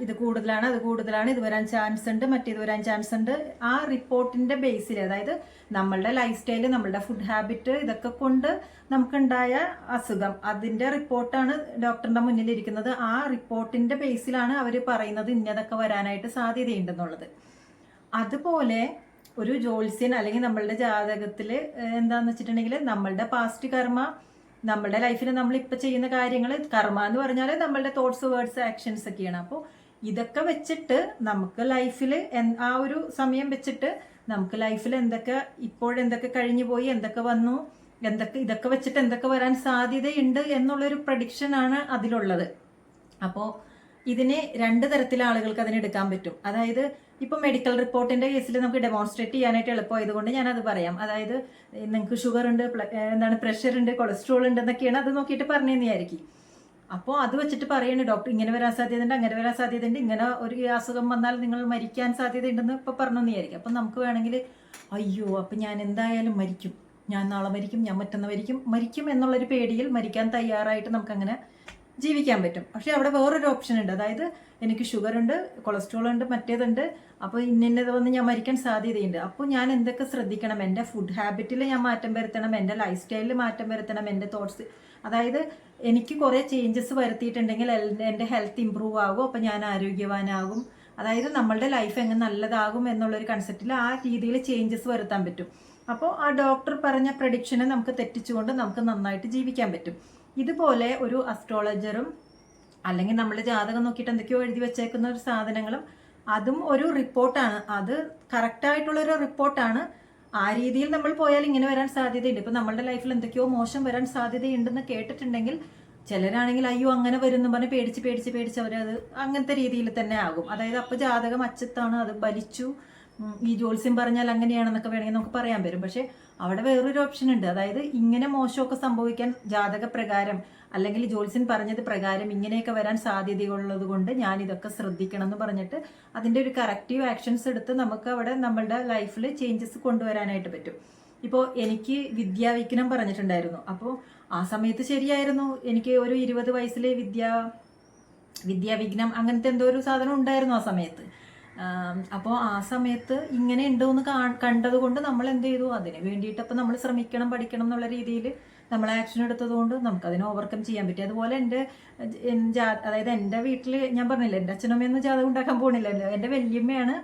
S1: ഇത് കൂടുതലാണ്, അത് കൂടുതലാണ്, ഇത് വരാൻ ചാൻസ് ഉണ്ട്, മറ്റേത് വരാൻ ചാൻസ് ഉണ്ട്. ആ റിപ്പോർട്ടിൻ്റെ ബേസിൽ, അതായത് നമ്മളുടെ ലൈഫ് സ്റ്റൈല്, നമ്മളുടെ ഫുഡ് ഹാബിറ്റ്, ഇതൊക്കെ കൊണ്ട് നമുക്കുണ്ടായ അസുഖം, അതിൻ്റെ റിപ്പോർട്ടാണ് ഡോക്ടറിൻ്റെ മുന്നിലിരിക്കുന്നത്. ആ റിപ്പോർട്ടിൻ്റെ ബേസിലാണ് അവർ പറയുന്നത് ഇന്നതൊക്കെ വരാനായിട്ട് സാധ്യതയുണ്ടെന്നുള്ളത്. അതുപോലെ ഒരു ജ്യോത്സ്യൻ അല്ലെങ്കിൽ നമ്മളുടെ ജാതകത്തിൽ എന്താണെന്ന് വെച്ചിട്ടുണ്ടെങ്കിൽ നമ്മളുടെ പാസ്റ്റ് കർമ്മ, നമ്മളുടെ ലൈഫിൽ നമ്മളിപ്പോൾ ചെയ്യുന്ന കാര്യങ്ങൾ, കർമ്മ എന്ന് പറഞ്ഞാൽ നമ്മളുടെ തോട്ട്സ്, വേർഡ്സ്, ആക്ഷൻസ് ഒക്കെയാണ്. അപ്പോൾ ഇതൊക്കെ വെച്ചിട്ട് നമുക്ക് ലൈഫിൽ ആ ഒരു സമയം വെച്ചിട്ട് നമുക്ക് ലൈഫിൽ ഇപ്പോഴെന്തൊക്കെ കഴിഞ്ഞു പോയി, എന്തൊക്കെ വന്നു, ഇതൊക്കെ വെച്ചിട്ട് എന്തൊക്കെ വരാൻ സാധ്യതയുണ്ട് എന്നുള്ളൊരു പ്രഡിക്ഷനാണ് അതിലുള്ളത്. അപ്പോൾ ഇതിനെ 2 തരത്തിലെ ആളുകൾക്ക് അതിനെടുക്കാൻ പറ്റും. അതായത് ഇപ്പോൾ മെഡിക്കൽ റിപ്പോർട്ടിൻ്റെ കേസിൽ നമുക്ക് ഡെമോൺസ്ട്രേറ്റ് ചെയ്യാനായിട്ട് എളുപ്പമായതുകൊണ്ട് ഞാനത് പറയാം. അതായത് നിങ്ങൾക്ക് ഷുഗർ ഉണ്ട്, പ്രഷർ ഉണ്ട്, കൊളസ്ട്രോൾ ഉണ്ട് എന്നൊക്കെയാണ് അത് നോക്കിയിട്ട് പറഞ്ഞതെന്ന് വിചാരിക്കും. അപ്പോൾ അത് വെച്ചിട്ട് പറയണ ഡോക്ടർ ഇങ്ങനെ വരാൻ സാധ്യതയുണ്ട്, അങ്ങനെ വരാൻ സാധ്യതയുണ്ട്, ഇങ്ങനെ ഒരു അസുഖം വന്നാൽ നിങ്ങൾ മരിക്കാൻ സാധ്യതയുണ്ടെന്ന് ഇപ്പോൾ പറഞ്ഞെന്ന് വിചാരിക്കും. അപ്പം നമുക്ക് വേണമെങ്കിൽ അയ്യോ അപ്പം ഞാൻ എന്തായാലും മരിക്കും, ഞാൻ നാളെ മരിക്കും, ഞാൻ മറ്റന്ന് മരിക്കും എന്നുള്ളൊരു പേടിയിൽ മരിക്കാൻ തയ്യാറായിട്ട് നമുക്കങ്ങനെ ജീവിക്കാൻ പറ്റും. പക്ഷെ അവിടെ വേറൊരു ഓപ്ഷൻ ഉണ്ട്, അതായത് എനിക്ക് ഷുഗർ ഉണ്ട്, കൊളസ്ട്രോൾ ഉണ്ട്, മറ്റേതുണ്ട്, അപ്പോൾ ഇന്നത് വന്ന് ഞാൻ മരിക്കാൻ സാധ്യതയുണ്ട്. അപ്പോൾ ഞാൻ എന്തൊക്കെ ശ്രദ്ധിക്കണം? എൻ്റെ ഫുഡ് ഹാബിറ്റിൽ ഞാൻ മാറ്റം വരുത്തണം, എൻ്റെ ലൈഫ് സ്റ്റൈലിൽ മാറ്റം വരുത്തണം, എൻ്റെ തോട്ട്സ്, അതായത് എനിക്ക് കുറേ ചേഞ്ചസ് വരുത്തിയിട്ടുണ്ടെങ്കിൽ എൻ്റെ ഹെൽത്ത് ഇമ്പ്രൂവ് ആകും, അപ്പോൾ ഞാൻ ആരോഗ്യവാനാകും. അതായത് നമ്മളുടെ ലൈഫ് എങ്ങനെ നല്ലതാകും എന്നുള്ളൊരു കൺസെപ്റ്റിൽ ആ രീതിയിൽ ചേഞ്ചസ് വരുത്താൻ പറ്റും. അപ്പോൾ ആ ഡോക്ടർ പറഞ്ഞ പ്രഡിക്ഷനെ നമുക്ക് തെറ്റിച്ചുകൊണ്ട് നമുക്ക് നന്നായിട്ട് ജീവിക്കാൻ പറ്റും. ഇതുപോലെ ഒരു അസ്ട്രോളജറും അല്ലെങ്കിൽ നമ്മൾ ജാതകം നോക്കിയിട്ട് എന്തൊക്കെയോ എഴുതി വെച്ചേക്കുന്ന ഒരു സാധനങ്ങളും അതും ഒരു റിപ്പോർട്ടാണ്, അത് കറക്റ്റായിട്ടുള്ളൊരു റിപ്പോർട്ടാണ്. ആ രീതിയിൽ നമ്മൾ പോയാൽ ഇങ്ങനെ വരാൻ സാധ്യതയുണ്ട്. ഇപ്പം നമ്മളുടെ ലൈഫിൽ എന്തൊക്കെയോ മോശം വരാൻ സാധ്യതയുണ്ടെന്ന് കേട്ടിട്ടുണ്ടെങ്കിൽ ചിലരാണെങ്കിൽ അയ്യോ അങ്ങനെ വരുന്നു പറഞ്ഞ് പേടിച്ച് പേടിച്ച് പേടിച്ച് അവരത് അങ്ങനത്തെ രീതിയിൽ തന്നെ ആകും. അതായത് അപ്പോൾ ജാതകം അച്ചത്താണ്, അത് ബലിച്ചു, ഈ ജോത്സ്യം പറഞ്ഞാൽ അങ്ങനെയാണെന്നൊക്കെ വേണമെങ്കിൽ നമുക്ക് പറയാൻ വരും. പക്ഷെ അവിടെ വേറൊരു ഓപ്ഷൻ ഉണ്ട്, അതായത് ഇങ്ങനെ മോശമൊക്കെ സംഭവിക്കാൻ ജാതക പ്രകാരം അല്ലെങ്കിൽ ജോത്സ്യൻ പറഞ്ഞത് പ്രകാരം ഇങ്ങനെയൊക്കെ വരാൻ സാധ്യതയുള്ളത് കൊണ്ട് ഞാൻ ഇതൊക്കെ ശ്രദ്ധിക്കണം എന്ന് പറഞ്ഞിട്ട് അതിൻ്റെ ഒരു കറക്റ്റീവ് ആക്ഷൻസ് എടുത്ത് നമുക്ക് അവിടെ നമ്മളുടെ ലൈഫിൽ ചേഞ്ചസ് കൊണ്ടുവരാനായിട്ട് പറ്റും. ഇപ്പോൾ എനിക്ക് വിദ്യാവിഘ്നം പറഞ്ഞിട്ടുണ്ടായിരുന്നു. അപ്പോൾ ആ സമയത്ത് ശരിയായിരുന്നു, എനിക്ക് ഒരു 20 വയസ്സിൽ വിദ്യാവിഘ്നം അങ്ങനത്തെ എന്തോ ഒരു സാധനം ഉണ്ടായിരുന്നു ആ സമയത്ത്. അപ്പോൾ ആ സമയത്ത് ഇങ്ങനെ ഉണ്ടോ എന്ന് കണ്ടത് കൊണ്ട് നമ്മൾ എന്ത് ചെയ്തു, അതിന് വേണ്ടിയിട്ട് അപ്പോൾ നമ്മൾ ശ്രമിക്കണം, പഠിക്കണം എന്നുള്ള രീതിയിൽ നമ്മൾ ആക്ഷൻ എടുത്തതുകൊണ്ട് നമുക്കതിനെ ഓവർകം ചെയ്യാൻ പറ്റി. അതുപോലെ അതായത് എൻ്റെ വീട്ടിൽ ഞാൻ പറഞ്ഞില്ല, എൻ്റെ അച്ഛനമ്മയൊന്നും ജാതകം ഉണ്ടാക്കാൻ പോകണില്ലല്ലോ. എൻ്റെ വല്യമ്മയാണ്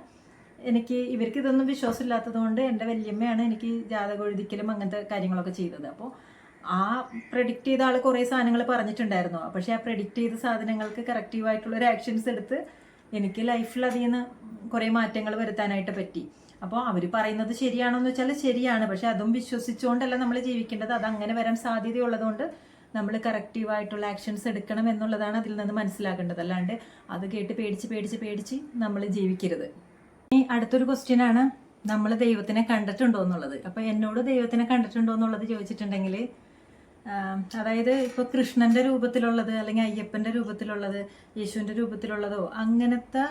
S1: എനിക്ക്, ഇവർക്ക് ഇതൊന്നും വിശ്വാസമില്ലാത്തത് കൊണ്ട് എൻ്റെ വല്യമ്മയാണ് എനിക്ക് ജാതകം എഴുതിക്കലും അങ്ങനത്തെ കാര്യങ്ങളൊക്കെ ചെയ്തത്. അപ്പോൾ ആ പ്രഡിക്റ്റ് ചെയ്ത ആൾ കുറേ സാധനങ്ങൾ പറഞ്ഞിട്ടുണ്ടായിരുന്നു. പക്ഷേ ആ പ്രഡിക്റ്റ് ചെയ്ത സാധനങ്ങൾക്ക് കറക്റ്റീവായിട്ടുള്ളൊരു ആക്ഷൻസ് എടുത്ത് എനിക്ക് ലൈഫിൽ അതിൽ നിന്ന് കുറേ മാറ്റങ്ങൾ വരുത്താനായിട്ട് പറ്റി. അപ്പോൾ അവർ പറയുന്നത് ശരിയാണോ എന്ന് വെച്ചാൽ ശരിയാണ്, പക്ഷെ അതും വിശ്വസിച്ചുകൊണ്ടല്ല നമ്മൾ ജീവിക്കേണ്ടത്. അത് അങ്ങനെ വരാൻ സാധ്യതയുള്ളതുകൊണ്ട് നമ്മൾ കറക്റ്റീവായിട്ടുള്ള ആക്ഷൻസ് എടുക്കണം എന്നുള്ളതാണ് അതിൽ നിന്ന് മനസ്സിലാക്കേണ്ടത്. അല്ലാണ്ട് അത് കേട്ട് പേടിച്ച് പേടിച്ച് പേടിച്ച് നമ്മൾ ജീവിക്കരുത്. ഇനി അടുത്തൊരു ക്വസ്റ്റ്യനാണ്, നമ്മൾ ദൈവത്തിനെ കണ്ടിട്ടുണ്ടോ എന്നുള്ളത്. അപ്പോൾ എന്നോട് ദൈവത്തിനെ കണ്ടിട്ടുണ്ടോ എന്നുള്ളത് ചോദിച്ചിട്ടുണ്ടെങ്കിൽ, അതായത് ഇപ്പോൾ കൃഷ്ണൻ്റെ രൂപത്തിലുള്ളത് അല്ലെങ്കിൽ അയ്യപ്പൻ്റെ രൂപത്തിലുള്ളത് യേശുവിൻ്റെ രൂപത്തിലുള്ളതോ അങ്ങനത്തെ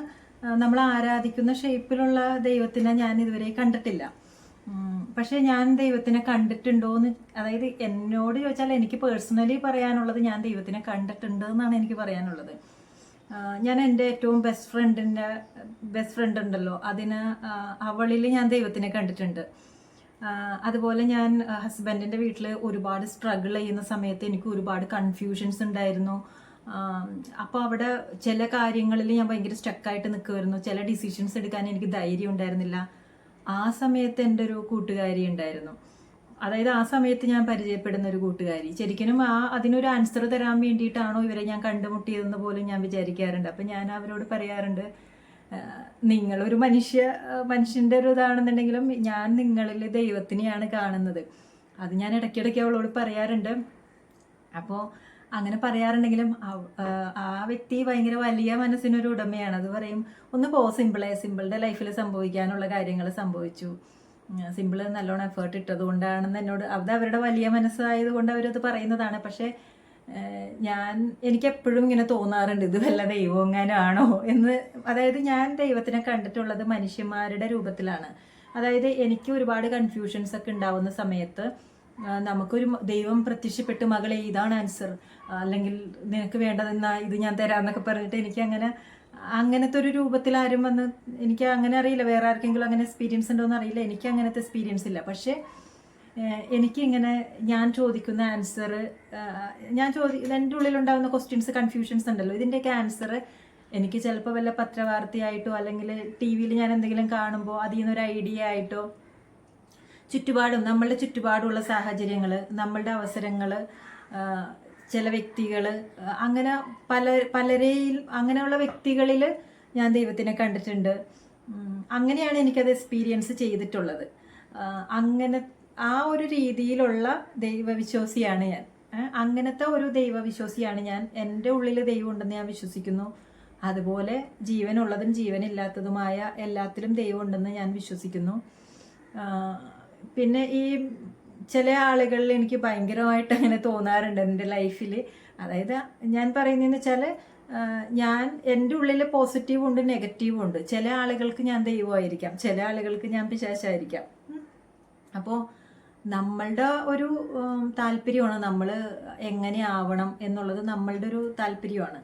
S1: നമ്മൾ ആരാധിക്കുന്ന ഷേപ്പിലുള്ള ദൈവത്തിനെ ഞാൻ ഇതുവരെ കണ്ടിട്ടില്ല. പക്ഷേ ഞാൻ ദൈവത്തിനെ കണ്ടിട്ടുണ്ടോ എന്ന്, അതായത് എന്നോട് ചോദിച്ചാൽ എനിക്ക് പേഴ്സണലി പറയാനുള്ളത് ഞാൻ ദൈവത്തിനെ കണ്ടിട്ടുണ്ട് എന്നാണ് എനിക്ക് പറയാനുള്ളത്. ഞാൻ എൻ്റെ ഏറ്റവും ബെസ്റ്റ് ഫ്രണ്ട് ഉണ്ടല്ലോ, അവളിൽ ഞാൻ ദൈവത്തിനെ കണ്ടിട്ടുണ്ട്. അതുപോലെ ഞാൻ ഹസ്ബൻഡിൻ്റെ വീട്ടിൽ ഒരുപാട് സ്ട്രഗിൾ ചെയ്യുന്ന സമയത്ത് എനിക്ക് ഒരുപാട് കൺഫ്യൂഷൻസ് ഉണ്ടായിരുന്നു. അപ്പോൾ അവിടെ ചില കാര്യങ്ങളിൽ ഞാൻ ഭയങ്കര സ്റ്റക്കായിട്ട് നിൽക്കുമായിരുന്നു. ചില ഡിസിഷൻസ് എടുക്കാൻ എനിക്ക് ധൈര്യം ഉണ്ടായിരുന്നില്ല. ആ സമയത്ത് എൻ്റെ ഒരു കൂട്ടുകാരി ഉണ്ടായിരുന്നു. അതായത് ആ സമയത്ത് ഞാൻ പരിചയപ്പെടുന്ന ഒരു കൂട്ടുകാരി, ശരിക്കും അതിനൊരു ആൻസർ തരാൻ വേണ്ടിയിട്ടാണോ ഇവരെ ഞാൻ കണ്ടുമുട്ടിയതെന്ന് പോലും ഞാൻ വിചാരിക്കാറുണ്ട്. അപ്പം ഞാൻ അവരോട് പറയാറുണ്ട്, നിങ്ങളൊരു മനുഷ്യൻ്റെ ഒരു ഇതാണെന്നുണ്ടെങ്കിലും ഞാൻ നിങ്ങളിൽ ദൈവത്തിനെയാണ് കാണുന്നത്. അത് ഞാൻ ഇടയ്ക്കിടയ്ക്ക് അവളോട് പറയാറുണ്ട്. അപ്പോൾ അങ്ങനെ പറയാറുണ്ടെങ്കിലും ആ വ്യക്തി ഭയങ്കര വലിയ മനസ്സിനൊരു ഉടമയാണ്. അത് പറയും, ഒന്ന് സിമ്പിളുടെ ലൈഫിൽ സംഭവിക്കാനുള്ള കാര്യങ്ങൾ സംഭവിച്ചു, സിമ്പിൾ നല്ലോണം എഫേർട്ട് ഇട്ടത് കൊണ്ടാണെന്ന് എന്നോട്, അത് അവരുടെ വലിയ മനസ്സായതുകൊണ്ട് അവരത് പറയുന്നതാണ്. പക്ഷേ എനിക്കെപ്പോഴും ഇങ്ങനെ തോന്നാറുണ്ട്, ഇത് വല്ല ദൈവമെങ്ങാനും ആണോ എന്ന്. അതായത് ഞാൻ ദൈവത്തിനെ കണ്ടിട്ടുള്ളത് മനുഷ്യന്മാരുടെ രൂപത്തിലാണ്. അതായത് എനിക്ക് ഒരുപാട് കൺഫ്യൂഷൻസ് ഒക്കെ ഉണ്ടാവുന്ന സമയത്ത് നമുക്കൊരു ദൈവം പ്രത്യക്ഷപ്പെട്ട്, മകളെ ഇതാണ് ആൻസർ, അല്ലെങ്കിൽ നിനക്ക് വേണ്ടതെന്നാ ഇത് ഞാൻ തരാമെന്നൊക്കെ പറഞ്ഞിട്ട് എനിക്ക് അങ്ങനത്തെ ഒരു രൂപത്തിൽ ആരും വന്ന്, എനിക്ക് അങ്ങനെ അറിയില്ല, വേറെ ആർക്കെങ്കിലും അങ്ങനെ എക്സ്പീരിയൻസ് ഉണ്ടോ എന്ന് അറിയില്ല, എനിക്ക് അങ്ങനത്തെ എക്സ്പീരിയൻസ് ഇല്ല. പക്ഷേ എനിക്കിങ്ങനെ ഞാൻ ചോദിക്കുന്ന ആൻസർ, എൻ്റെ ഉള്ളിലുണ്ടാകുന്ന ക്വസ്റ്റ്യൻസ്, കൺഫ്യൂഷൻസ് ഉണ്ടല്ലോ, ഇതിൻ്റെയൊക്കെ ആൻസർ എനിക്ക് ചിലപ്പോൾ വല്ല പത്രവാർത്തയായിട്ടോ അല്ലെങ്കിൽ TV-യിൽ ഞാൻ എന്തെങ്കിലും കാണുമ്പോൾ അതിൽ നിന്നൊരു ഐഡിയ ആയിട്ടോ, നമ്മളുടെ ചുറ്റുപാടുള്ള സാഹചര്യങ്ങൾ, നമ്മളുടെ അവസരങ്ങൾ, ചില വ്യക്തികൾ, അങ്ങനെ പലരെയും അങ്ങനെയുള്ള വ്യക്തികളിൽ ഞാൻ ദൈവത്തിനെ കണ്ടിട്ടുണ്ട്. അങ്ങനെയാണ് എനിക്കത് എക്സ്പീരിയൻസ് ചെയ്തിട്ടുള്ളത്. അങ്ങനെ ആ ഒരു രീതിയിലുള്ള ദൈവവിശ്വാസിയാണ് ഞാൻ. അങ്ങനത്തെ ഒരു ദൈവവിശ്വാസിയാണ് ഞാൻ. എൻ്റെ ഉള്ളിൽ ദൈവം ഉണ്ടെന്ന് ഞാൻ വിശ്വസിക്കുന്നു. അതുപോലെ ജീവനുള്ളതും ജീവനില്ലാത്തതുമായ എല്ലാത്തിലും ദൈവം ഉണ്ടെന്ന് ഞാൻ വിശ്വസിക്കുന്നു. പിന്നെ ഈ ചില ആളുകളിൽ എനിക്ക് ഭയങ്കരമായിട്ട് അങ്ങനെ തോന്നാറുണ്ട് എൻ്റെ ലൈഫിൽ. അതായത് ഞാൻ പറയുന്നതെന്ന് വെച്ചാൽ, എൻ്റെ ഉള്ളിൽ പോസിറ്റീവും ഉണ്ട് നെഗറ്റീവും ഉണ്ട്. ചില ആളുകൾക്ക് ഞാൻ ദൈവമായിരിക്കാം, ചില ആളുകൾക്ക് ഞാൻ പിശാചായിരിക്കാം. അപ്പോൾ നമ്മളുടെ ഒരു താല്പര്യമാണ് നമ്മൾ എങ്ങനെ ആവണം എന്നുള്ളത് നമ്മളുടെ ഒരു താല്പര്യമാണ്.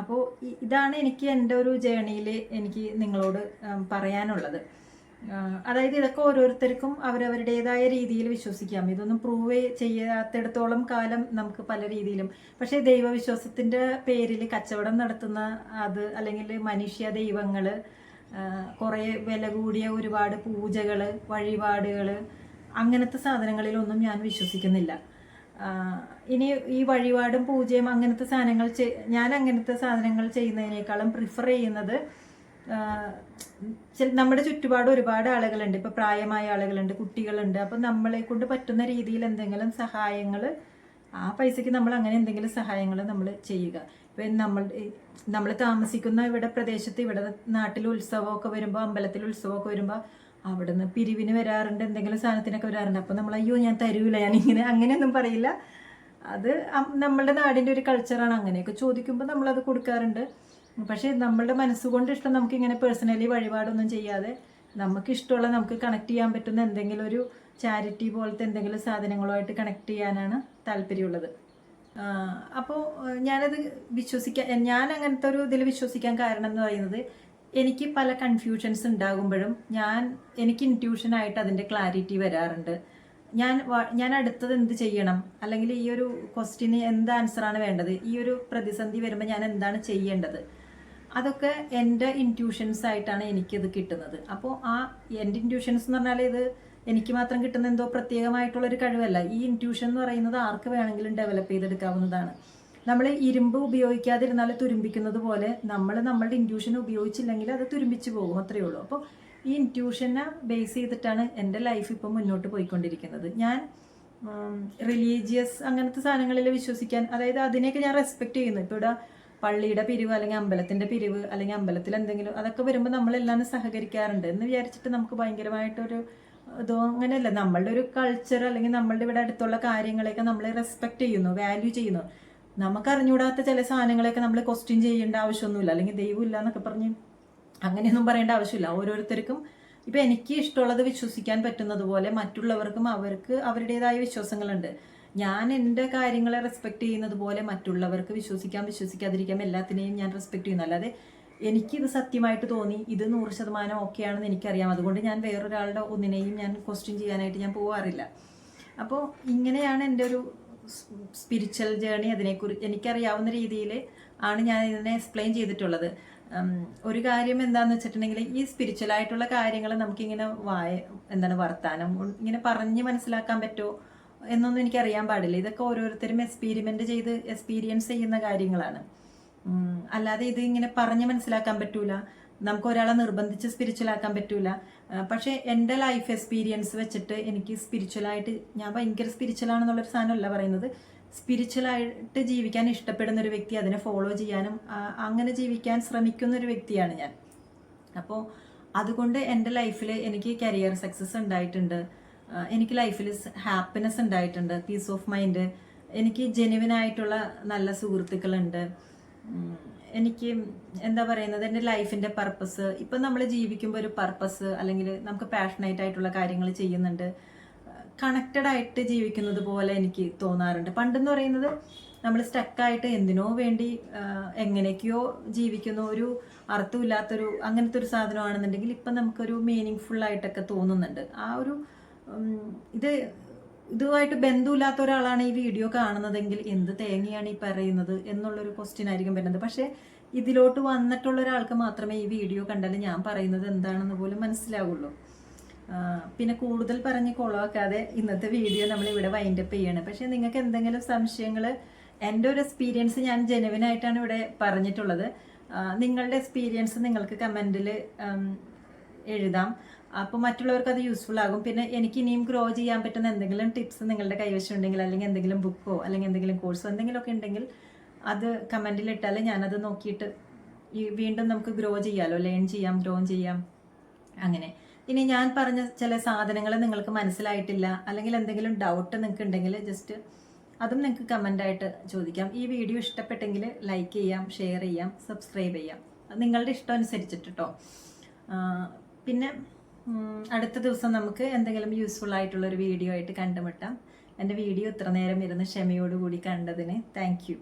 S1: അപ്പോൾ ഇതാണ് എനിക്ക് എൻ്റെ ഒരു ജേണിയിൽ എനിക്ക് നിങ്ങളോട് പറയാനുള്ളത്. അതായത് ഇതൊക്കെ ഓരോരുത്തർക്കും അവരവരുടേതായ രീതിയിൽ വിശ്വസിക്കാം. ഇതൊന്നും പ്രൂവ് ചെയ്യാത്തിടത്തോളം കാലം നമുക്ക് പല രീതിയിലും, പക്ഷേ ദൈവവിശ്വാസത്തിൻ്റെ പേരിൽ കച്ചവടം നടത്തുന്ന അത്, അല്ലെങ്കിൽ മനുഷ്യ ദൈവങ്ങൾ, കുറേ വില കൂടിയ ഒരുപാട് പൂജകൾ, വഴിപാടുകൾ, അങ്ങനത്തെ സാധനങ്ങളിലൊന്നും ഞാൻ വിശ്വസിക്കുന്നില്ല. ഇനി ഈ വഴിപാടും പൂജയും അങ്ങനത്തെ സാധനങ്ങൾ ഞാൻ അങ്ങനത്തെ സാധനങ്ങൾ ചെയ്യുന്നതിനേക്കാളും പ്രിഫർ ചെയ്യുന്നത്, നമ്മുടെ ചുറ്റുപാട് ഒരുപാട് ആളുകളുണ്ട്. ഇപ്പോൾ പ്രായമായ ആളുകളുണ്ട്, കുട്ടികളുണ്ട്. അപ്പം നമ്മളെ കൊണ്ട് പറ്റുന്ന രീതിയിൽ എന്തെങ്കിലും സഹായങ്ങൾ, ആ പൈസയ്ക്ക് നമ്മൾ അങ്ങനെ എന്തെങ്കിലും സഹായങ്ങൾ നമ്മൾ ചെയ്യുക. ഇപ്പം നമ്മൾ താമസിക്കുന്ന ഇവിടെ പ്രദേശത്ത്, ഇവിടെ നാട്ടിൽ ഉത്സവമൊക്കെ വരുമ്പോൾ, അമ്പലത്തിൽ ഉത്സവമൊക്കെ വരുമ്പോൾ അവിടുന്ന് പിരിവിന് വരാറുണ്ട്, എന്തെങ്കിലും സാധനത്തിനൊക്കെ വരാറുണ്ട്. അപ്പം നമ്മൾ അയ്യോ ഞാൻ തരൂല, ഞാനിങ്ങനെ അങ്ങനെയൊന്നും പറയില്ല. അത് നമ്മളുടെ നാടിൻ്റെ ഒരു കൾച്ചറാണ്. അങ്ങനെയൊക്കെ ചോദിക്കുമ്പോൾ നമ്മളത് കൊടുക്കാറുണ്ട്. പക്ഷേ നമ്മളുടെ മനസ്സുകൊണ്ട് ഇഷ്ടം, നമുക്കിങ്ങനെ പേഴ്സണലി വഴിപാടൊന്നും ചെയ്യാതെ നമുക്ക് ഇഷ്ടമുള്ള, നമുക്ക് കണക്ട് ചെയ്യാൻ പറ്റുന്ന എന്തെങ്കിലും ഒരു ചാരിറ്റി പോലത്തെ എന്തെങ്കിലും സാധനങ്ങളുമായിട്ട് കണക്ട് ചെയ്യാനാണ് താല്പര്യമുള്ളത്. അപ്പോൾ ഞാനത് ഞാൻ അങ്ങനത്തെ ഒരു ഇതിൽ വിശ്വസിക്കാൻ കാരണം എന്ന് പറയുന്നത്, എനിക്ക് പല കൺഫ്യൂഷൻസ് ഉണ്ടാകുമ്പോഴും എനിക്ക് ഇൻറ്റ്യൂഷനായിട്ട് അതിൻ്റെ ക്ലാരിറ്റി വരാറുണ്ട്. ഞാൻ അടുത്തത് എന്ത് ചെയ്യണം, അല്ലെങ്കിൽ ഈ ഒരു ക്വസ്റ്റ്യന് എന്ത് ആൻസറാണ് വേണ്ടത്, ഈ ഒരു പ്രതിസന്ധി വരുമ്പോൾ ഞാൻ എന്താണ് ചെയ്യേണ്ടത്, അതൊക്കെ എൻ്റെ ഇൻറ്റ്യൂഷൻസ് ആയിട്ടാണ് എനിക്കിത് കിട്ടുന്നത്. അപ്പോൾ എൻ്റെ ഇൻറ്റ്യൂഷൻസ് എന്ന് പറഞ്ഞാൽ ഇത് എനിക്ക് മാത്രം കിട്ടുന്ന എന്തോ പ്രത്യേകമായിട്ടുള്ളൊരു കഴിവല്ല. ഈ ഇൻറ്റ്യൂഷൻ എന്ന് പറയുന്നത് ആർക്ക് വേണമെങ്കിലും ഡെവലപ്പ് ചെയ്തെടുക്കാവുന്നതാണ്. നമ്മൾ ഇരുമ്പ് ഉപയോഗിക്കാതിരുന്നാൽ തുരുമ്പിക്കുന്നത് പോലെ നമ്മളുടെ ഇൻറ്റ്യൂഷൻ ഉപയോഗിച്ചില്ലെങ്കിൽ അത് തുരുമ്പിച്ച് പോകും, അത്രയേ ഉള്ളൂ. അപ്പോൾ ഈ ഇൻറ്റ്യൂഷനെ ബേസ് ചെയ്തിട്ടാണ് എൻ്റെ ലൈഫ് ഇപ്പം മുന്നോട്ട് പോയിക്കൊണ്ടിരിക്കുന്നത്. ഞാൻ റിലീജിയസ് അങ്ങനത്തെ സാധനങ്ങളിൽ വിശ്വസിക്കാൻ, അതായത് അതിനെയൊക്കെ ഞാൻ റെസ്പെക്ട് ചെയ്യുന്നു. ഇപ്പോൾ ഇവിടെ പള്ളിയുടെ പിരിവ്, അല്ലെങ്കിൽ അമ്പലത്തിൻ്റെ പിരിവ്, അല്ലെങ്കിൽ അമ്പലത്തിൽ എന്തെങ്കിലും അതൊക്കെ വരുമ്പോൾ നമ്മളെല്ലാവരും സഹകരിക്കാറുണ്ട് എന്ന് വിചാരിച്ചിട്ട് നമുക്ക് ഭയങ്കരമായിട്ടൊരു ഇതോ അങ്ങനെയല്ല. നമ്മളുടെ ഒരു കൾച്ചർ, അല്ലെങ്കിൽ നമ്മളുടെ ഇവിടെ അടുത്തുള്ള കാര്യങ്ങളെയൊക്കെ നമ്മൾ റെസ്പെക്ട് ചെയ്യുന്നു, വാല്യൂ ചെയ്യുന്നു. നമുക്ക് അറിഞ്ഞുകൂടാത്ത ചില സാധനങ്ങളെയൊക്കെ നമ്മൾ ക്വസ്റ്റ്യൻ ചെയ്യേണ്ട ആവശ്യമൊന്നുമില്ല, അല്ലെങ്കിൽ ദൈവമില്ല എന്നൊക്കെ പറഞ്ഞ് അങ്ങനെയൊന്നും പറയേണ്ട ആവശ്യമില്ല. ഓരോരുത്തർക്കും ഇപ്പം എനിക്ക് ഇഷ്ടമുള്ളത് വിശ്വസിക്കാൻ പറ്റുന്നത് പോലെ മറ്റുള്ളവർക്കും അവർക്ക് അവരുടേതായ വിശ്വാസങ്ങളുണ്ട്. ഞാൻ എൻ്റെ കാര്യങ്ങളെ റെസ്പെക്ട് ചെയ്യുന്നത് പോലെ മറ്റുള്ളവർക്ക് വിശ്വസിക്കാതിരിക്കാം എല്ലാത്തിനെയും ഞാൻ റെസ്പെക്ട് ചെയ്യുന്നു. അല്ലാതെ എനിക്കിത് സത്യമായിട്ട് തോന്നി, ഇത് 100% ഓക്കെയാണെന്ന് എനിക്കറിയാം, അതുകൊണ്ട് ഞാൻ വേറൊരാളുടെ ഒന്നിനെയും ഞാൻ ക്വസ്റ്റ്യൻ ചെയ്യാനായിട്ട് ഞാൻ പോകാറില്ല. അപ്പോൾ ഇങ്ങനെയാണ് എൻ്റെ ഒരു സ്പിരിച്വൽ ജേർണി. അതിനെക്കുറിച്ച് എനിക്കറിയാവുന്ന രീതിയിൽ ആണ് ഞാൻ ഇതിനെ എക്സ്പ്ലെയിൻ ചെയ്തിട്ടുള്ളത്. ഒരു കാര്യം എന്താണെന്ന് വെച്ചിട്ടുണ്ടെങ്കിൽ, ഈ സ്പിരിച്വലായിട്ടുള്ള കാര്യങ്ങൾ നമുക്കിങ്ങനെ വർത്താനം ഇങ്ങനെ പറഞ്ഞ് മനസ്സിലാക്കാൻ പറ്റുമോ എന്നൊന്നും എനിക്കറിയാൻ പാടില്ല. ഇതൊക്കെ ഓരോരുത്തരും എക്സ്പീരിയൻസ് ചെയ്യുന്ന കാര്യങ്ങളാണ്. അല്ലാതെ ഇത് ഇങ്ങനെ പറഞ്ഞ് മനസ്സിലാക്കാൻ പറ്റൂല, നമുക്ക് ഒരാളെ നിർബന്ധിച്ച് സ്പിരിച്വലാക്കാൻ പറ്റൂല. പക്ഷേ എൻ്റെ ലൈഫ് എക്സ്പീരിയൻസ് വെച്ചിട്ട് എനിക്ക് സ്പിരിച്വലായിട്ട്, ഞാൻ ഭയങ്കര സ്പിരിച്വലാണെന്നുള്ളൊരു സാധനമല്ല പറയുന്നത്, സ്പിരിച്വലായിട്ട് ജീവിക്കാൻ ഇഷ്ടപ്പെടുന്ന ഒരു വ്യക്തി, അതിനെ ഫോളോ ചെയ്യാനും അങ്ങനെ ജീവിക്കാൻ ശ്രമിക്കുന്ന ഒരു വ്യക്തിയാണ് ഞാൻ. അപ്പോൾ അതുകൊണ്ട് എൻ്റെ ലൈഫിൽ എനിക്ക് കരിയർ സക്സസ് ഉണ്ടായിട്ടുണ്ട്, എനിക്ക് ലൈഫിൽ ഹാപ്പിനെസ് ഉണ്ടായിട്ടുണ്ട്, പീസ് ഓഫ് മൈൻഡ്, എനിക്ക് ജെനുവിനായിട്ടുള്ള നല്ല സുഹൃത്തുക്കളുണ്ട്, എനിക്ക് എന്താ പറയുന്നത്, എൻ്റെ ലൈഫിൻ്റെ പർപ്പസ്, ഇപ്പം നമ്മൾ ജീവിക്കുമ്പോൾ ഒരു പർപ്പസ്, അല്ലെങ്കിൽ നമുക്ക് പാഷനേറ്റ് ആയിട്ടുള്ള കാര്യങ്ങൾ ചെയ്യുന്നുണ്ട്, കണക്റ്റഡ് ആയിട്ട് ജീവിക്കുന്നത് പോലെ എനിക്ക് തോന്നാറുണ്ട്. പണ്ടെന്ന് പറയുന്നത് നമ്മൾ സ്റ്റക്കായിട്ട് എന്തിനോ വേണ്ടി എങ്ങനെയൊക്കെയോ ജീവിക്കുന്ന ഒരു അർത്ഥമില്ലാത്തൊരു അങ്ങനത്തെ ഒരു സാധനമാണെന്നുണ്ടെങ്കിൽ ഇപ്പം നമുക്കൊരു മീനിങ് ഫുള്ളായിട്ടൊക്കെ തോന്നുന്നുണ്ട്. ആ ഒരു ഇതുമായിട്ട് ബന്ധമില്ലാത്ത ഒരാളാണ് ഈ വീഡിയോ കാണുന്നതെങ്കിൽ എന്ത് തേങ്ങയാണ് ഈ പറയുന്നത് എന്നുള്ളൊരു ക്വസ്റ്റ്യൻ ആയിരിക്കും വരുന്നത്. പക്ഷേ ഇതിലോട്ട് വന്നിട്ടുള്ള ഒരാൾക്ക് മാത്രമേ ഈ വീഡിയോ കണ്ടാൽ ഞാൻ പറയുന്നത് എന്താണെന്ന് പോലും മനസ്സിലാവുള്ളൂ. പിന്നെ കൂടുതൽ പറഞ്ഞ് കൊളവാക്കാതെ ഇന്നത്തെ വീഡിയോ നമ്മളിവിടെ വൈൻഡപ്പ് ചെയ്യണം. പക്ഷേ നിങ്ങൾക്ക് എന്തെങ്കിലും സംശയങ്ങൾ, എൻ്റെ ഒരു എക്സ്പീരിയൻസ് ഞാൻ ജെനുവിനായിട്ടാണ് ഇവിടെ പറഞ്ഞിട്ടുള്ളത്. നിങ്ങളുടെ എക്സ്പീരിയൻസ് നിങ്ങൾക്ക് കമൻറ്റിൽ എഴുതാം. അപ്പോൾ മറ്റുള്ളവർക്ക് അത് യൂസ്ഫുൾ ആകും. പിന്നെ എനിക്ക് ഇനിയും ഗ്രോ ചെയ്യാൻ പറ്റുന്ന എന്തെങ്കിലും ടിപ്സ് നിങ്ങളുടെ കൈവശം ഉണ്ടെങ്കിൽ, അല്ലെങ്കിൽ എന്തെങ്കിലും ബുക്കോ അല്ലെങ്കിൽ എന്തെങ്കിലും കോഴ്സോ എന്തെങ്കിലുമൊക്കെ ഉണ്ടെങ്കിൽ അത് കമൻറ്റിൽ ഇട്ടാൽ ഞാനത് നോക്കിയിട്ട് വീണ്ടും നമുക്ക് ഗ്രോ ചെയ്യാമല്ലോ, ലേൺ ചെയ്യാം, ഗ്രോ ചെയ്യാം. അങ്ങനെ ഇനി ഞാൻ പറഞ്ഞ ചില സാധനങ്ങൾ നിങ്ങൾക്ക് മനസ്സിലായിട്ടില്ല, അല്ലെങ്കിൽ എന്തെങ്കിലും ഡൗട്ട് നിങ്ങൾക്ക് ഉണ്ടെങ്കിൽ ജസ്റ്റ് അതും നിങ്ങൾക്ക് കമൻ്റായിട്ട് ചോദിക്കാം. ഈ വീഡിയോ ഇഷ്ടപ്പെട്ടെങ്കിൽ ലൈക്ക് ചെയ്യാം, ഷെയർ ചെയ്യാം, സബ്സ്ക്രൈബ് ചെയ്യാം, നിങ്ങളുടെ ഇഷ്ടം അനുസരിച്ചിട്ട് കേട്ടോ. പിന്നെ അടുത്ത ദിവസം നമുക്ക് എന്തെങ്കിലും യൂസ്ഫുൾ ആയിട്ടുള്ള ഒരു വീഡിയോ ആയിട്ട് കണ്ടുമുട്ടാം. എൻ്റെ വീഡിയോ ഇത്ര നേരം ഇരുന്ന് ക്ഷമയോടുകൂടി കണ്ടതിന് താങ്ക് യു.